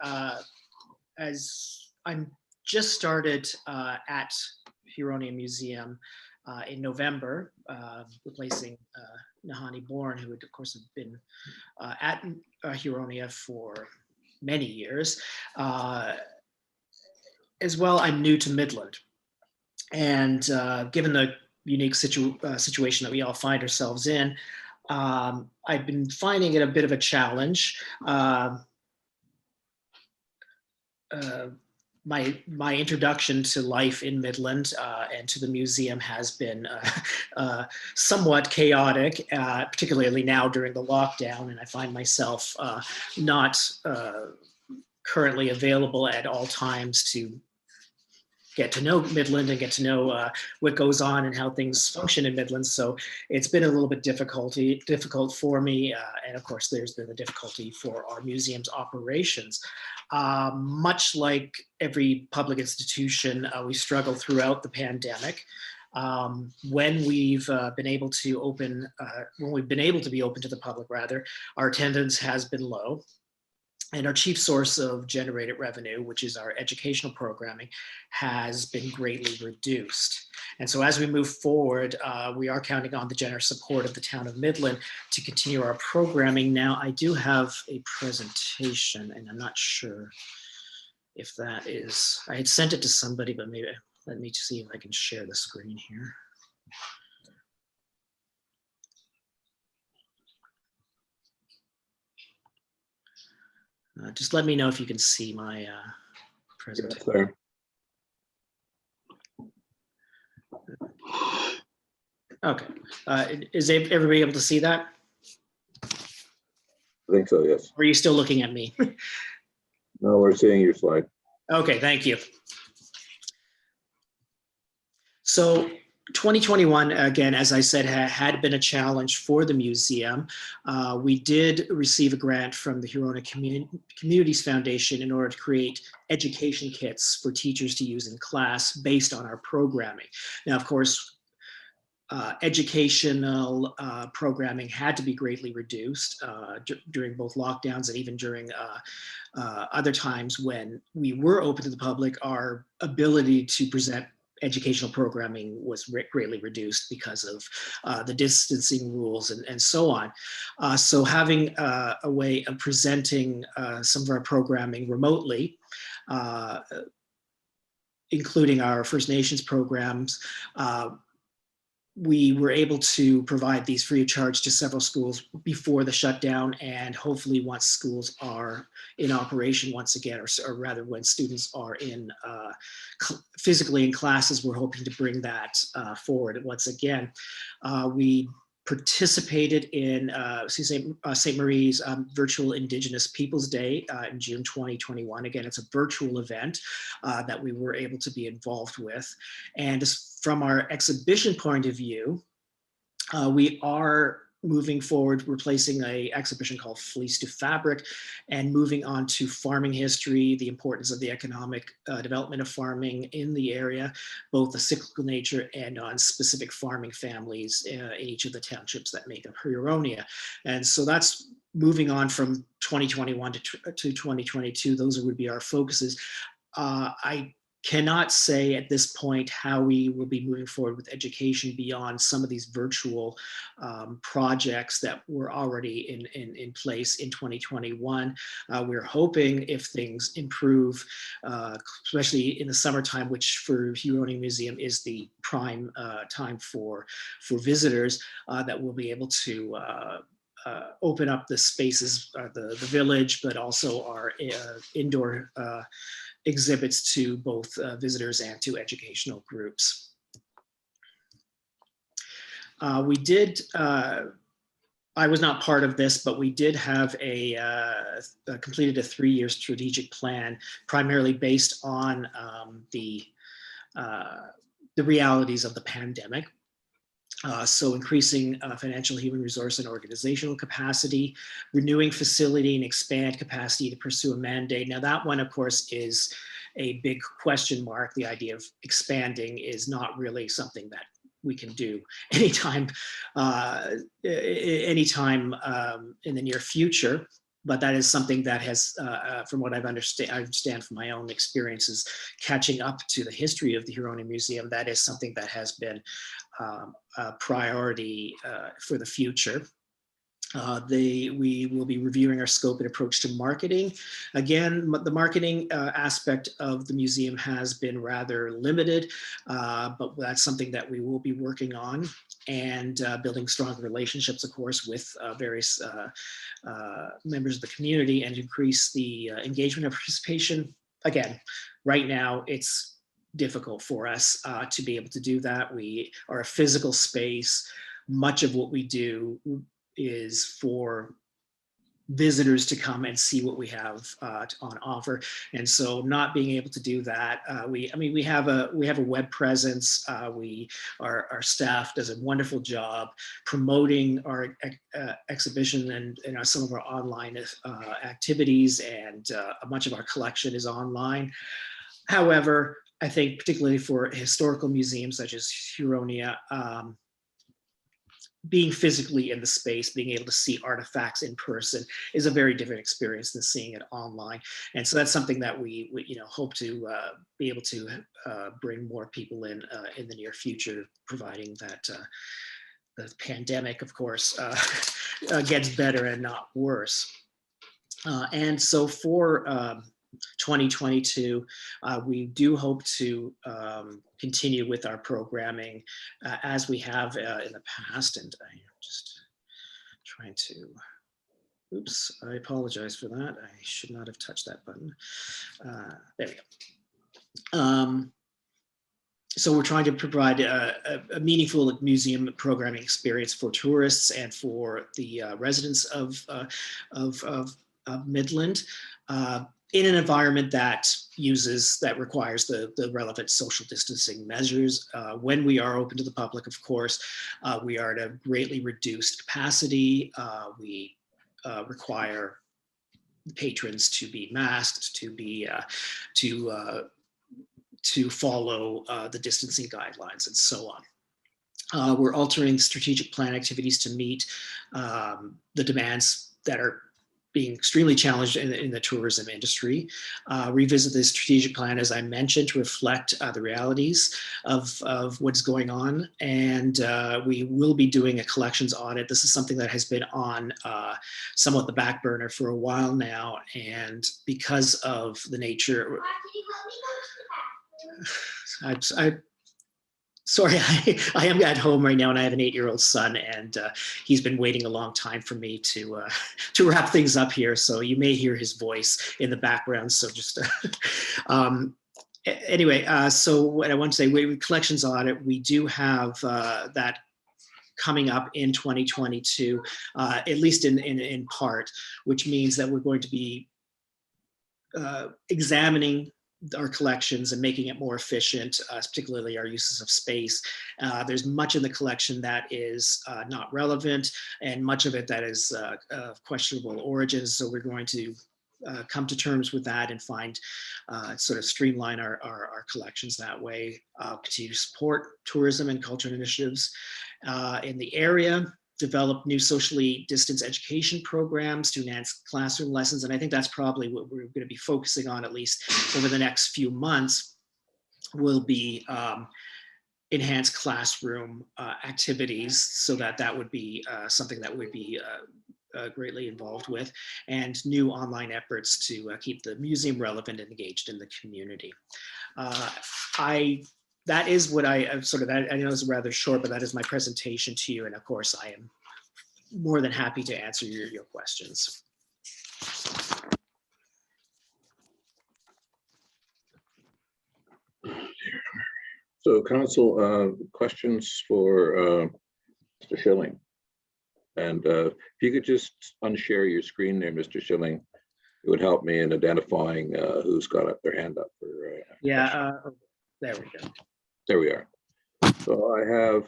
As I'm just started at Huronia Museum in November, replacing Nahani Bourne, who would of course have been at Huronia for many years. As well, I'm new to Midland, and given the unique situation that we all find ourselves in, I've been finding it a bit of a challenge. My introduction to life in Midland and to the museum has been somewhat chaotic, particularly now during the lockdown, and I find myself not currently available at all times to get to know Midland and get to know what goes on and how things function in Midland. So it's been a little bit difficult for me. And of course, there's been the difficulty for our museum's operations. Much like every public institution, we struggle throughout the pandemic. When we've been able to open, when we've been able to be open to the public, rather, our attendance has been low. And our chief source of generated revenue, which is our educational programming, has been greatly reduced. And so as we move forward, we are counting on the generous support of the town of Midland to continue our programming. Now, I do have a presentation, and I'm not sure if that is, I had sent it to somebody, but maybe let me see if I can share the screen here. Just let me know if you can see my presentation. Okay. Is everybody able to see that? I think so, yes. Or are you still looking at me? No, we're seeing your slide. Okay, thank you. So 2021, again, as I said, had been a challenge for the museum. We did receive a grant from the Huronia Communities Foundation in order to create education kits for teachers to use in class based on our programming. Now, of course, educational programming had to be greatly reduced during both lockdowns and even during other times when we were open to the public. Our ability to present educational programming was greatly reduced because of the distancing rules and so on. So having a way of presenting some of our programming remotely, including our First Nations programs, we were able to provide these free of charge to several schools before the shutdown, and hopefully once schools are in operation once again, or rather when students are in physically in classes, we're hoping to bring that forward once again. We participated in St. Marie's virtual Indigenous Peoples Day in June 2021. Again, it's a virtual event that we were able to be involved with. And from our exhibition point of view, we are moving forward, replacing an exhibition called Fleece to Fabric, and moving on to farming history, the importance of the economic development of farming in the area, both the cyclical nature and on specific farming families in each of the townships that make up Huronia. And so that's moving on from 2021 to 2022. Those would be our focuses. I cannot say at this point how we will be moving forward with education beyond some of these virtual projects that were already in place in 2021. We're hoping if things improve, especially in the summertime, which for Huronia Museum is the prime time for visitors, that we'll be able to open up the spaces, the village, but also our indoor exhibits to both visitors and to educational groups. We did, I was not part of this, but we did have completed a 3-year strategic plan, primarily based on the realities of the pandemic. So increasing financial, human resource, and organizational capacity, renewing facility and expand capacity to pursue a mandate. Now that one, of course, is a big question mark. The idea of expanding is not really something that we can do anytime in the near future. But that is something that has, from what I understand from my own experiences, catching up to the history of the Huronia Museum, that is something that has been a priority for the future. We will be reviewing our scope and approach to marketing. Again, the marketing aspect of the museum has been rather limited, but that's something that we will be working on, and building strong relationships, of course, with various members of the community, and increase the engagement and participation. Again, right now it's difficult for us to be able to do that. We are a physical space. Much of what we do is for visitors to come and see what we have on offer, and so not being able to do that, we have a web presence. Our staff does a wonderful job promoting our exhibition and some of our online activities, and much of our collection is online. However, I think particularly for historical museums such as Huronia, being physically in the space, being able to see artifacts in person is a very different experience than seeing it online. And so that's something that we hope to be able to bring more people in the near future, providing that the pandemic, of course, gets better and not worse. And so for 2022, we do hope to continue with our programming as we have in the past. And I'm just trying to, oops, I apologize for that. I should not have touched that button. There we go. So we're trying to provide a meaningful museum programming experience for tourists and for the residents of Midland, in an environment that requires the relevant social distancing measures. When we are open to the public, of course, we are at a greatly reduced capacity. We require patrons to be masked, to follow the distancing guidelines, and so on. We're altering strategic plan activities to meet the demands that are being extremely challenged in the tourism industry. Revisit the strategic plan, as I mentioned, to reflect the realities of what's going on. And we will be doing a collections audit. This is something that has been on somewhat the back burner for a while now. And because of the nature, Sorry, I am at home right now, and I have an 8-year-old son, and he's been waiting a long time for me to wrap things up here. So you may hear his voice in the background. So just anyway, so what I want to say, with collections audit, we do have that coming up in 2022, at least in part, which means that we're going to be examining our collections and making it more efficient, particularly our uses of space. There's much in the collection that is not relevant, and much of it that is of questionable origins. So we're going to come to terms with that and find sort of streamline our collections that way. Continue to support tourism and cultural initiatives in the area. Develop new socially distanced education programs to enhance classroom lessons. And I think that's probably what we're going to be focusing on, at least over the next few months, will be enhanced classroom activities, so that would be something that would be greatly involved with, and new online efforts to keep the museum relevant and engaged in the community. That is what I know it's rather short, but that is my presentation to you. And of course, I am more than happy to answer your questions. So council, questions for Mr. Schilling? And if you could just unshare your screen there, Mr. Schilling, it would help me in identifying who's got up their hand up for. There we go. There we are. So I have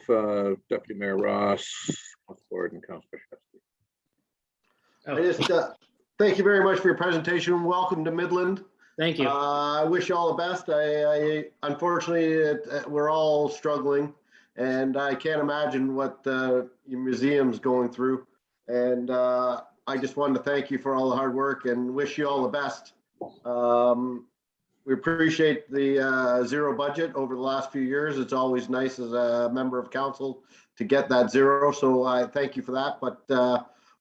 Deputy Mayor Ross, Board, and Councilor Shesty. Thank you very much for your presentation. Welcome to Midland. Thank you. I wish you all the best. Unfortunately, we're all struggling, and I can't imagine what your museum's going through. And I just wanted to thank you for all the hard work and wish you all the best. We appreciate the zero budget over the last few years. It's always nice as a member of council to get that zero. So I thank you for that, but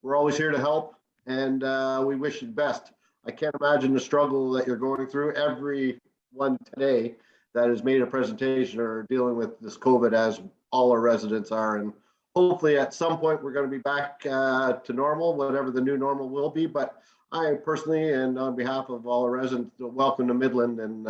we're always here to help, and we wish you the best. I can't imagine the struggle that you're going through. Everyone today that has made a presentation are dealing with this COVID, as all our residents are. And hopefully at some point we're going to be back to normal, whatever the new normal will be. But I personally, and on behalf of all our residents, welcome to Midland, and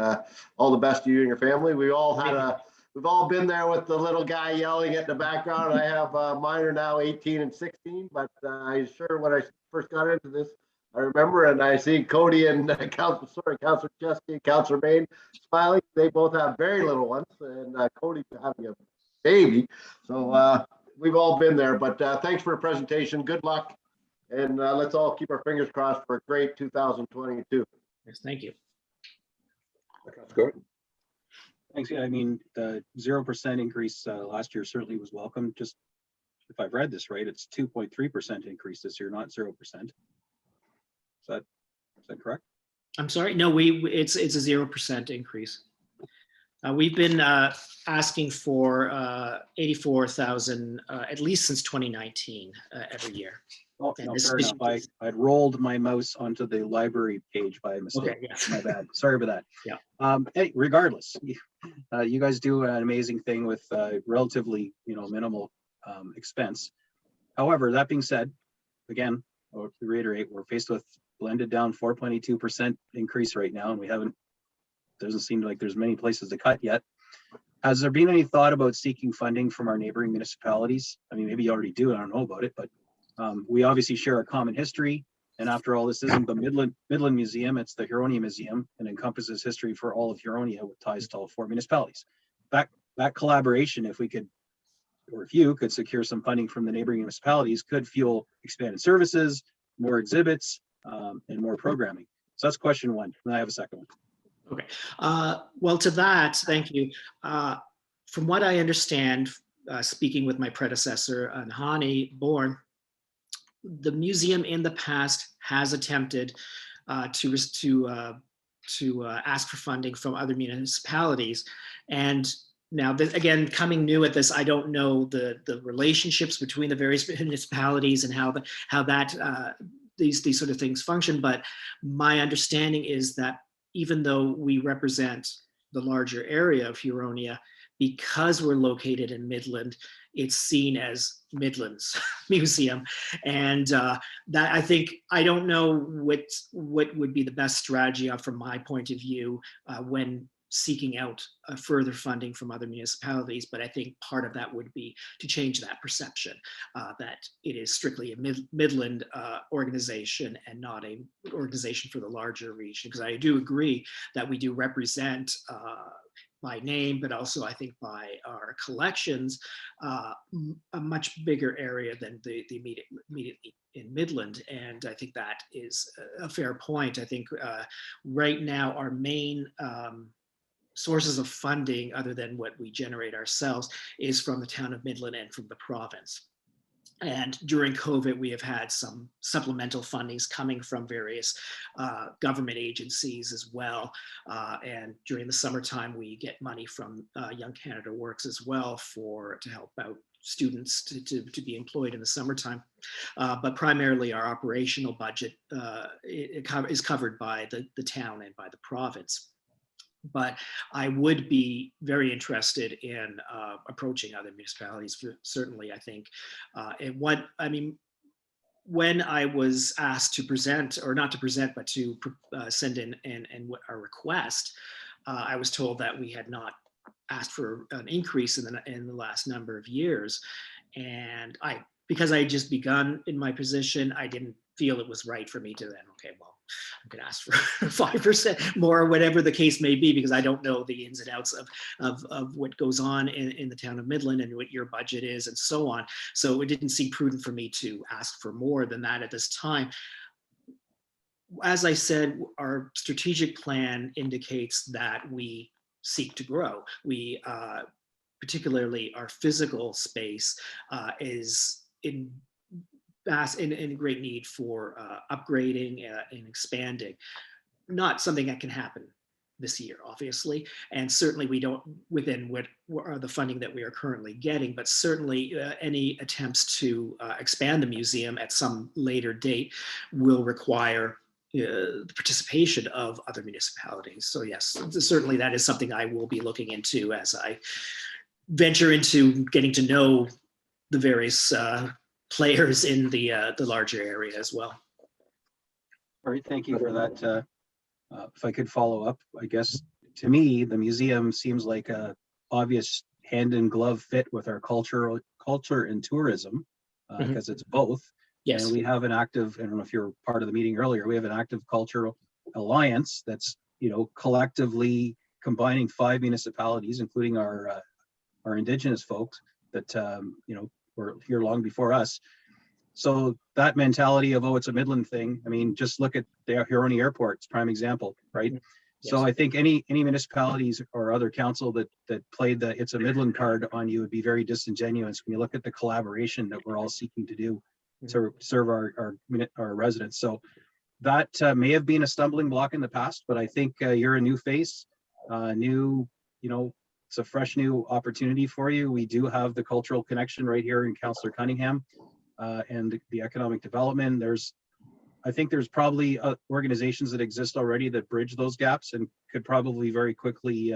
all the best to you and your family. We've all been there with the little guy yelling at the background. I have mine are now 18 and 16, but I sure, when I first got into this, I remember, and I see Cody and Councilor Chesty and Councilor Bain smiling. They both have very little ones, and Cody having a baby. So we've all been there, but thanks for the presentation. Good luck. And let's all keep our fingers crossed for a great 2022. Yes, thank you. Thanks. Yeah, I mean, the 0% increase last year certainly was welcome. Just if I've read this right, it's 2.3% increase this year, not 0%. Is that correct? I'm sorry. No, it's a 0% increase. We've been asking for 84,000 at least since 2019 every year. Oh, no, fair enough. I'd rolled my mouse onto the library page by mistake. Okay, yes. My bad. Sorry about that. Yeah. Hey, regardless, you guys do an amazing thing with relatively, minimal expense. However, that being said, again, I'll reiterate, we're faced with blended down 4.82% increase right now, and doesn't seem like there's many places to cut yet. Has there been any thought about seeking funding from our neighboring municipalities? I mean, maybe you already do, I don't know about it, but we obviously share a common history. And after all, this isn't the Midland Museum, it's the Huronia Museum, and encompasses history for all of Huronia with ties to all 4 municipalities. That collaboration, if you could secure some funding from the neighboring municipalities, could fuel expanded services, more exhibits, and more programming. So that's question one. And I have a second one. Okay. Well, to that, thank you. From what I understand, speaking with my predecessor, Hani Bourne, the museum in the past has attempted to ask for funding from other municipalities. And now, again, coming new at this, I don't know the relationships between the various municipalities and how these sort of things function. But my understanding is that even though we represent the larger area of Huronia, because we're located in Midland, it's seen as Midland's museum. And that, I think, I don't know what would be the best strategy from my point of view when seeking out further funding from other municipalities. But I think part of that would be to change that perception that it is strictly a Midland organization and not an organization for the larger region. Because I do agree that we do represent by name, but also I think by our collections, a much bigger area than the immediately in Midland. And I think that is a fair point. I think right now our main sources of funding, other than what we generate ourselves, is from the town of Midland and from the province. And during COVID, we have had some supplemental fundings coming from various government agencies as well. And during the summertime, we get money from Young Canada Works as well to help out students to be employed in the summertime. But primarily our operational budget is covered by the town and by the province. But I would be very interested in approaching other municipalities. Certainly, I think. And when I was asked to present, or not to present, but to send in a request, I was told that we had not asked for an increase in the last number of years, and because I had just begun in my position, I didn't feel it was right for me to then, okay, well, I'm going to ask for 5% more, whatever the case may be, because I don't know the ins and outs of what goes on in the town of Midland and what your budget is and so on. So it didn't seem prudent for me to ask for more than that at this time. As I said, our strategic plan indicates that we seek to grow. We, particularly our physical space, is in great need for upgrading and expanding. Not something that can happen this year, obviously, and certainly we don't within what are the funding that we are currently getting, but certainly any attempts to expand the museum at some later date will require the participation of other municipalities. So yes, certainly that is something I will be looking into as I venture into getting to know the various players in the larger area as well. All right, thank you for that. If I could follow up, I guess to me, the museum seems like a obvious hand in glove fit with our culture and tourism, because it's both. Yes. And we have an active, I don't know if you're part of the meeting earlier, we have an active cultural alliance that's, collectively combining 5 municipalities, including our Indigenous folks that, were here long before us. So that mentality of, oh, it's a Midland thing. I mean, just look at the Huron Airport, it's prime example, right? Yes. So I think any municipalities or other council that played the it's a Midland card on you would be very disingenuous when you look at the collaboration that we're all seeking to do to serve our residents. So that may have been a stumbling block in the past, but I think you're a new face, it's a fresh new opportunity for you. We do have the cultural connection right here in Councillor Cunningham and the economic development. I think there's probably organizations that exist already that bridge those gaps and could probably very quickly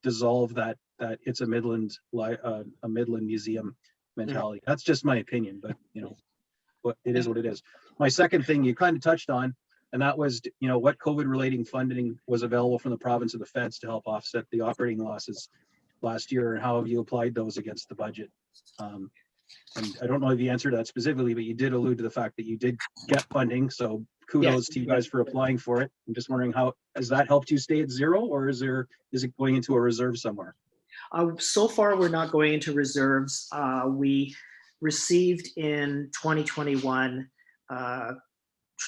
dissolve that it's a Midland museum mentality. That's just my opinion, but it is what it is. My second thing you kind of touched on, and that was, what COVID relating funding was available from the province of the feds to help offset the operating losses last year, and how have you applied those against the budget? And I don't know if you answered that specifically, but you did allude to the fact that you did get funding. So kudos to you guys for applying for it. I'm just wondering, how has that helped you stay at zero, or is it going into a reserve somewhere? So far, we're not going into reserves. We received in 2021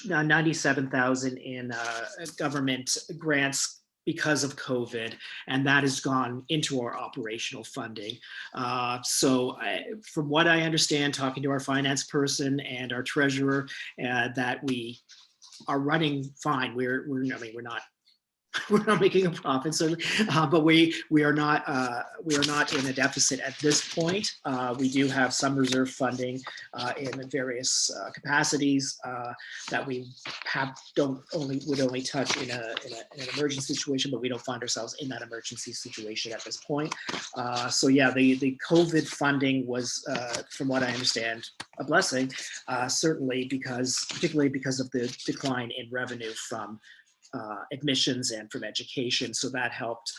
$97,000 in government grants because of COVID, and that has gone into our operational funding. From what I understand, talking to our finance person and our treasurer, that we are running fine. We're not we're not making a profit, certainly, but we are not in a deficit at this point. We do have some reserve funding in various capacities that we would only touch in an emergency situation, but we don't find ourselves in that emergency situation at this point. So yeah, the COVID funding was, from what I understand, a blessing, certainly particularly because of the decline in revenue from admissions and from education. So that helped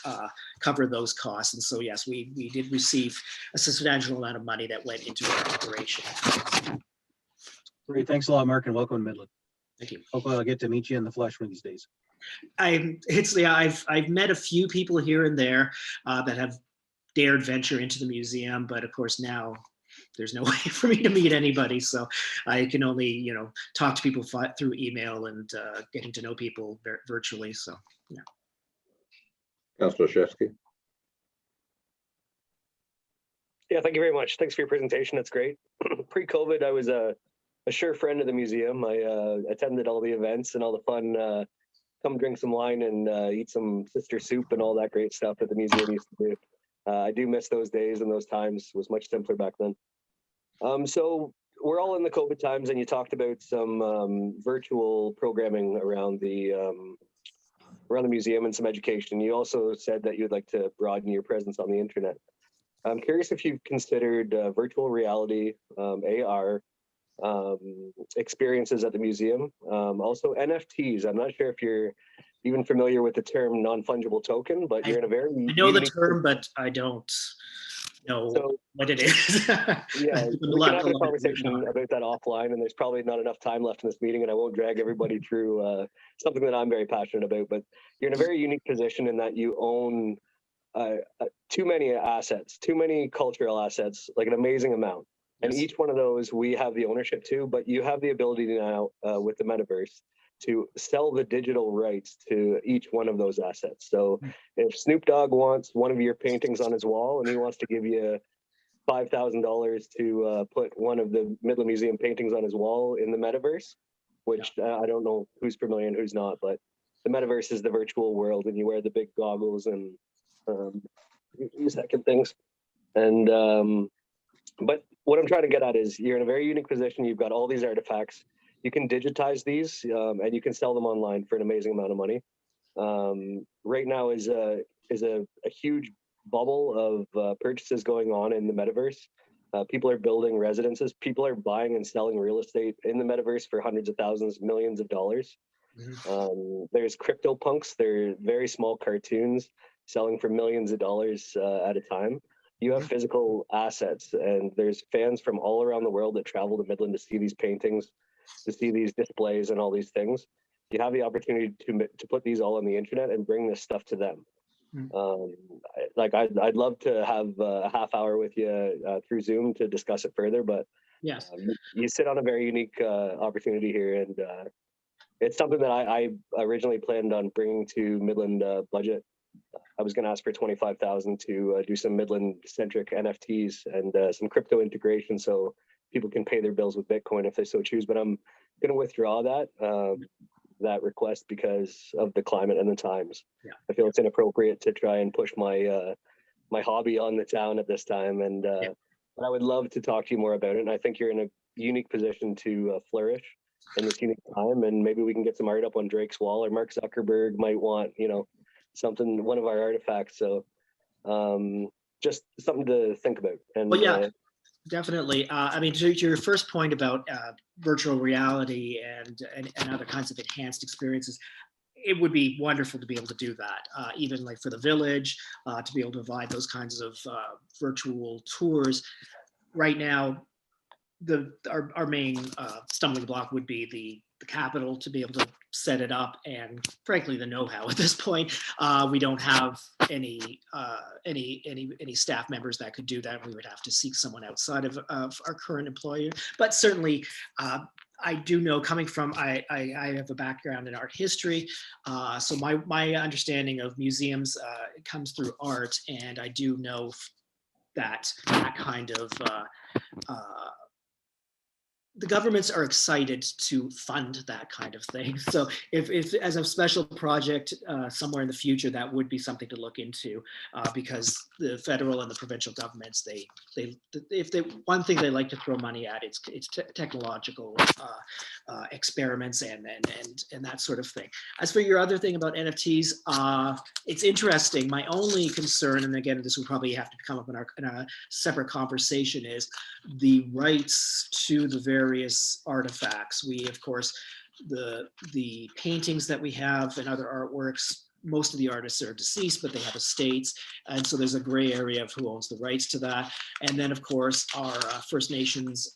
cover those costs. And so, yes, we did receive a substantial amount of money that went into our operation. Great. Thanks a lot, Mark, and welcome to Midland. Thank you. Hopefully I'll get to meet you in the flesh one of these days. I've met a few people here and there that have dared venture into the museum, but of course now there's no way for me to meet anybody, so I can only talk to people through email and getting to know people virtually. So yeah. Councillor Szewski. Yeah, thank you very much. Thanks for your presentation. That's great. Pre-COVID, I was a sure friend of the museum. I attended all the events and all the fun, come drink some wine and eat some sister soup and all that great stuff that the museum used to do. I do miss those days, and those times was much simpler back then. So we're all in the COVID times, and you talked about some virtual programming around the museum and some education. You also said that you'd like to broaden your presence on the internet. I'm curious if you've considered virtual reality, AR, experiences at the museum. Also NFTs. I'm not sure if you're even familiar with the term non-fungible token, but you're in a very I know the term, but I don't know what it is. Yeah, we can have a conversation about that offline, and there's probably not enough time left in this meeting, and I won't drag everybody through something that I'm very passionate about. But you're in a very unique position in that you own too many assets, too many cultural assets, like an amazing amount. And each one of those we have the ownership to, but you have the ability now with the metaverse to sell the digital rights to each one of those assets. So if Snoop Dogg wants one of your paintings on his wall and he wants to give you $5,000 to put one of the Midland Museum paintings on his wall in the metaverse, which I don't know who's familiar and who's not, but the metaverse is the virtual world, and you wear the big goggles and use second things. And but what I'm trying to get at is you're in a very unique position. You've got all these artifacts. You can digitize these and you can sell them online for an amazing amount of money. Right now is a huge bubble of purchases going on in the metaverse. People are building residences. People are buying and selling real estate in the metaverse for hundreds of thousands, millions of dollars. There's crypto punks. They're very small cartoons selling for millions of dollars at a time. You have physical assets, and there's fans from all around the world that travel to Midland to see these paintings, to see these displays and all these things. You have the opportunity to put these all on the internet and bring this stuff to them. I'd love to have a half hour with you through Zoom to discuss it further, but yes, you sit on a very unique opportunity here, and it's something that I originally planned on bringing to Midland budget. I was going to ask for $25,000 to do some Midland-centric NFTs and some crypto integration, so people can pay their bills with Bitcoin if they so choose. But I'm going to withdraw that request because of the climate and the times. Yeah. I feel it's inappropriate to try and push my my hobby on the town at this time. And but I would love to talk to you more about it. And I think you're in a unique position to flourish in this unique time. And maybe we can get some art up on Drake's wall, or Mark Zuckerberg might want, something, one of our artifacts. So just something to think about. And well, yeah, definitely. I mean, to your first point about virtual reality and other kinds of enhanced experiences, it would be wonderful to be able to do that, even like for the village, to be able to provide those kinds of virtual tours. Right now, our main stumbling block would be the capital to be able to set it up, and frankly the know-how at this point. We don't have any staff members that could do that. We would have to seek someone outside of our current employer, but certainly I do know, coming from, I have a background in art history, so my understanding of museums comes through art, and I do know that kind of the governments are excited to fund that kind of thing. So if as a special project somewhere in the future, that would be something to look into because the federal and the provincial governments, one thing they like to throw money at, it's technological experiments and that sort of thing. As for your other thing about NFTs, it's interesting. My only concern, and again, this will probably have to come up in a separate conversation, is the rights to the various artifacts. We, of course, the paintings that we have and other artworks, most of the artists are deceased, but they have estates. And so there's a gray area of who owns the rights to that. And then, of course, our First Nations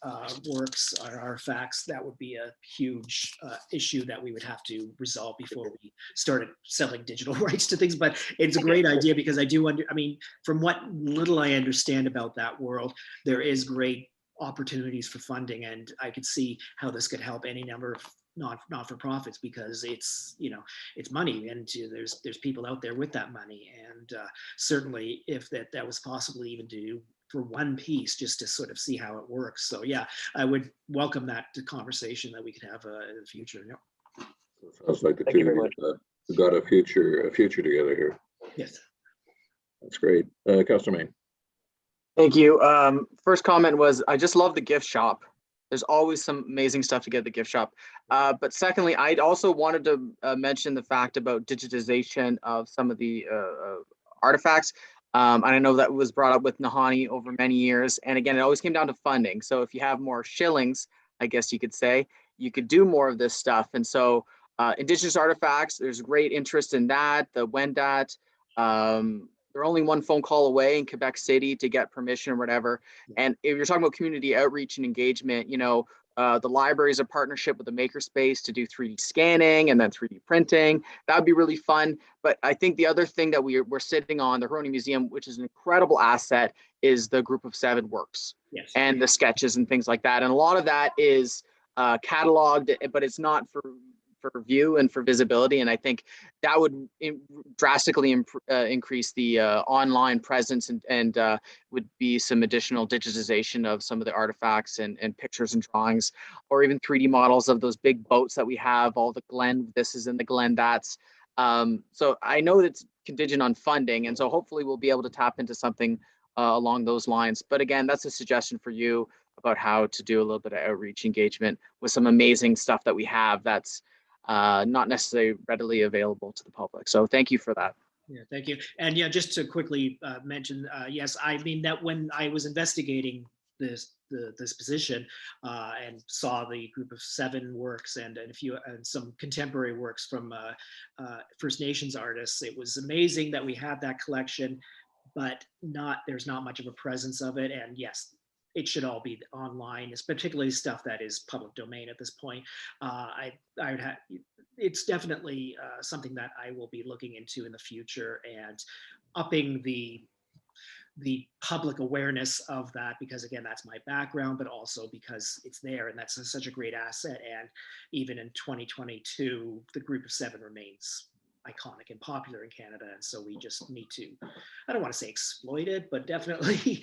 works, our artifacts, that would be a huge issue that we would have to resolve before we started selling digital rights to things. But it's a great idea because I mean, from what little I understand about that world, there is great opportunities for funding. And I could see how this could help any number of not-for-profits because it's money, and there's people out there with that money, and certainly if that was possible even to do for one piece just to sort of see how it works. So yeah, I would welcome that conversation that we could have in the future. Yeah. Sounds like the two of you have got a future together here. Yes, that's great. Councilor Main. Thank you. First comment was, I just love the gift shop. There's always some amazing stuff to get at the gift shop. But secondly, I also wanted to mention the fact about digitization of some of the artifacts. And I know that was brought up with Nahanni over many years. And again, it always came down to funding. So if you have more shillings, I guess you could say, you could do more of this stuff. And so Indigenous artifacts, there's great interest in that. The Wendat, they're only one phone call away in Quebec City to get permission or whatever. And if you're talking about community outreach and engagement, the library is a partnership with the Makerspace to do 3D scanning and then 3D printing. That would be really fun. But I think the other thing that we're sitting on, the Huroney Museum, which is an incredible asset, is the Group of 7 works. Yes. And the sketches and things like that. And a lot of that is cataloged, but it's not for view and for visibility. And I think that would drastically increase the online presence and would be some additional digitization of some of the artifacts and pictures and drawings, or even 3D models of those big boats that we have, all the Glen this is in the Glen that's. So I know it's contingent on funding. And so hopefully we'll be able to tap into something along those lines. But again, that's a suggestion for you about how to do a little bit of outreach engagement with some amazing stuff that we have that's not necessarily readily available to the public. So thank you for that. Yeah, thank you. And yeah, just to quickly mention, yes, I mean that when I was investigating this position and saw the Group of 7 works and some contemporary works from First Nations artists, it was amazing that we had that collection, but there's not much of a presence of it. And yes, it should all be online. It's particularly stuff that is public domain at this point. It's definitely something that I will be looking into in the future and upping the public awareness of that, because again, that's my background, but also because it's there and that's such a great asset. And even in 2022, the Group of 7 remains iconic and popular in Canada, and so we just need to, I don't want to say exploit it, but definitely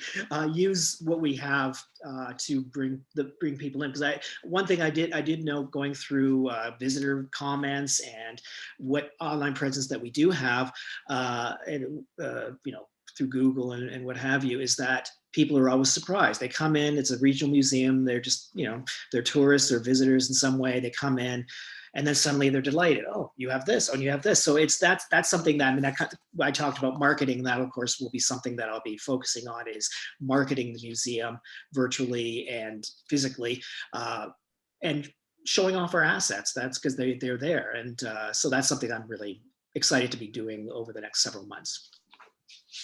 use what we have to bring people in. Because one thing I did know going through visitor comments and what online presence that we do have, and through Google and what have you, is that people are always surprised. They come in, it's a regional museum, they're just they're tourists or visitors in some way. They come in, and then suddenly they're delighted. Oh, you have this. Oh, you have this. So that's something that I talked about marketing. That of course will be something that I'll be focusing on, is marketing the museum virtually and physically, and showing off our assets. That's because they're there, and so that's something I'm really excited to be doing over the next several months.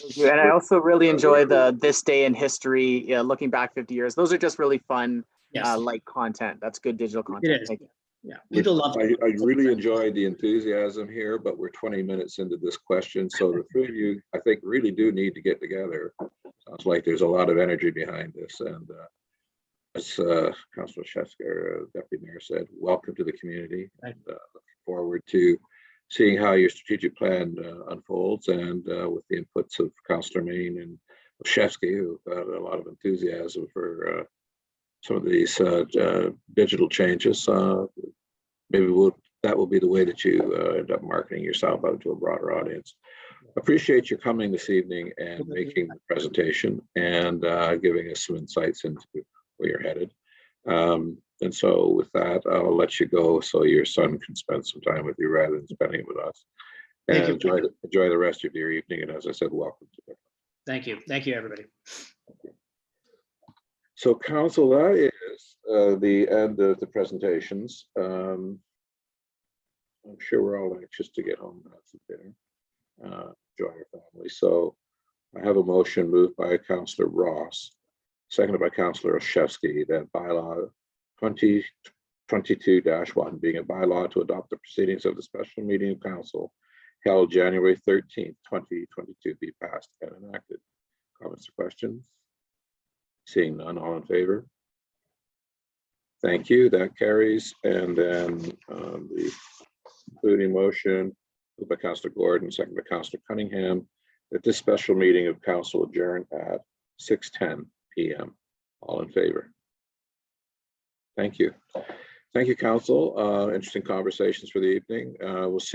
Thank you. And I also really enjoy this day in history, looking back 50 years. Those are just really fun, light content. That's good digital content. It is. Thank you. Yeah, people love it. I really enjoyed the enthusiasm here, but we're 20 minutes into this question. So the 3 of you, I think, really do need to get together. Sounds like there's a lot of energy behind this. And as Councillor Shefsky, Deputy Mayor, said, welcome to the community. And look forward to seeing how your strategic plan unfolds, and with the inputs of Councillor Main and Shefsky, who've got a lot of enthusiasm for some of these digital changes. Maybe that will be the way that you end up marketing yourself out to a broader audience. Appreciate your coming this evening and making the presentation and giving us some insights into where you're headed. And so with that, I'll let you go so your son can spend some time with you rather than spending it with us. And enjoy the rest of your evening. And as I said, welcome to it. Thank you. Thank you, everybody. So council, that is the end of the presentations. I'm sure we're all anxious to get home and have some dinner, enjoy our family. So I have a motion moved by Councillor Ross, seconded by Councillor Olszewski, that bylaw 2022-1 being a bylaw to adopt the proceedings of the special meeting of council held January 13th, 2022 be passed and enacted. Comments or questions? Seeing none, all in favor? Thank you, that carries. And then the concluding motion moved by Councillor Gordon, second by Councillor Cunningham, that this special meeting of council adjourn at 6:10 p.m. All in favor? Thank you. Thank you, council. Interesting conversations for the evening. We'll see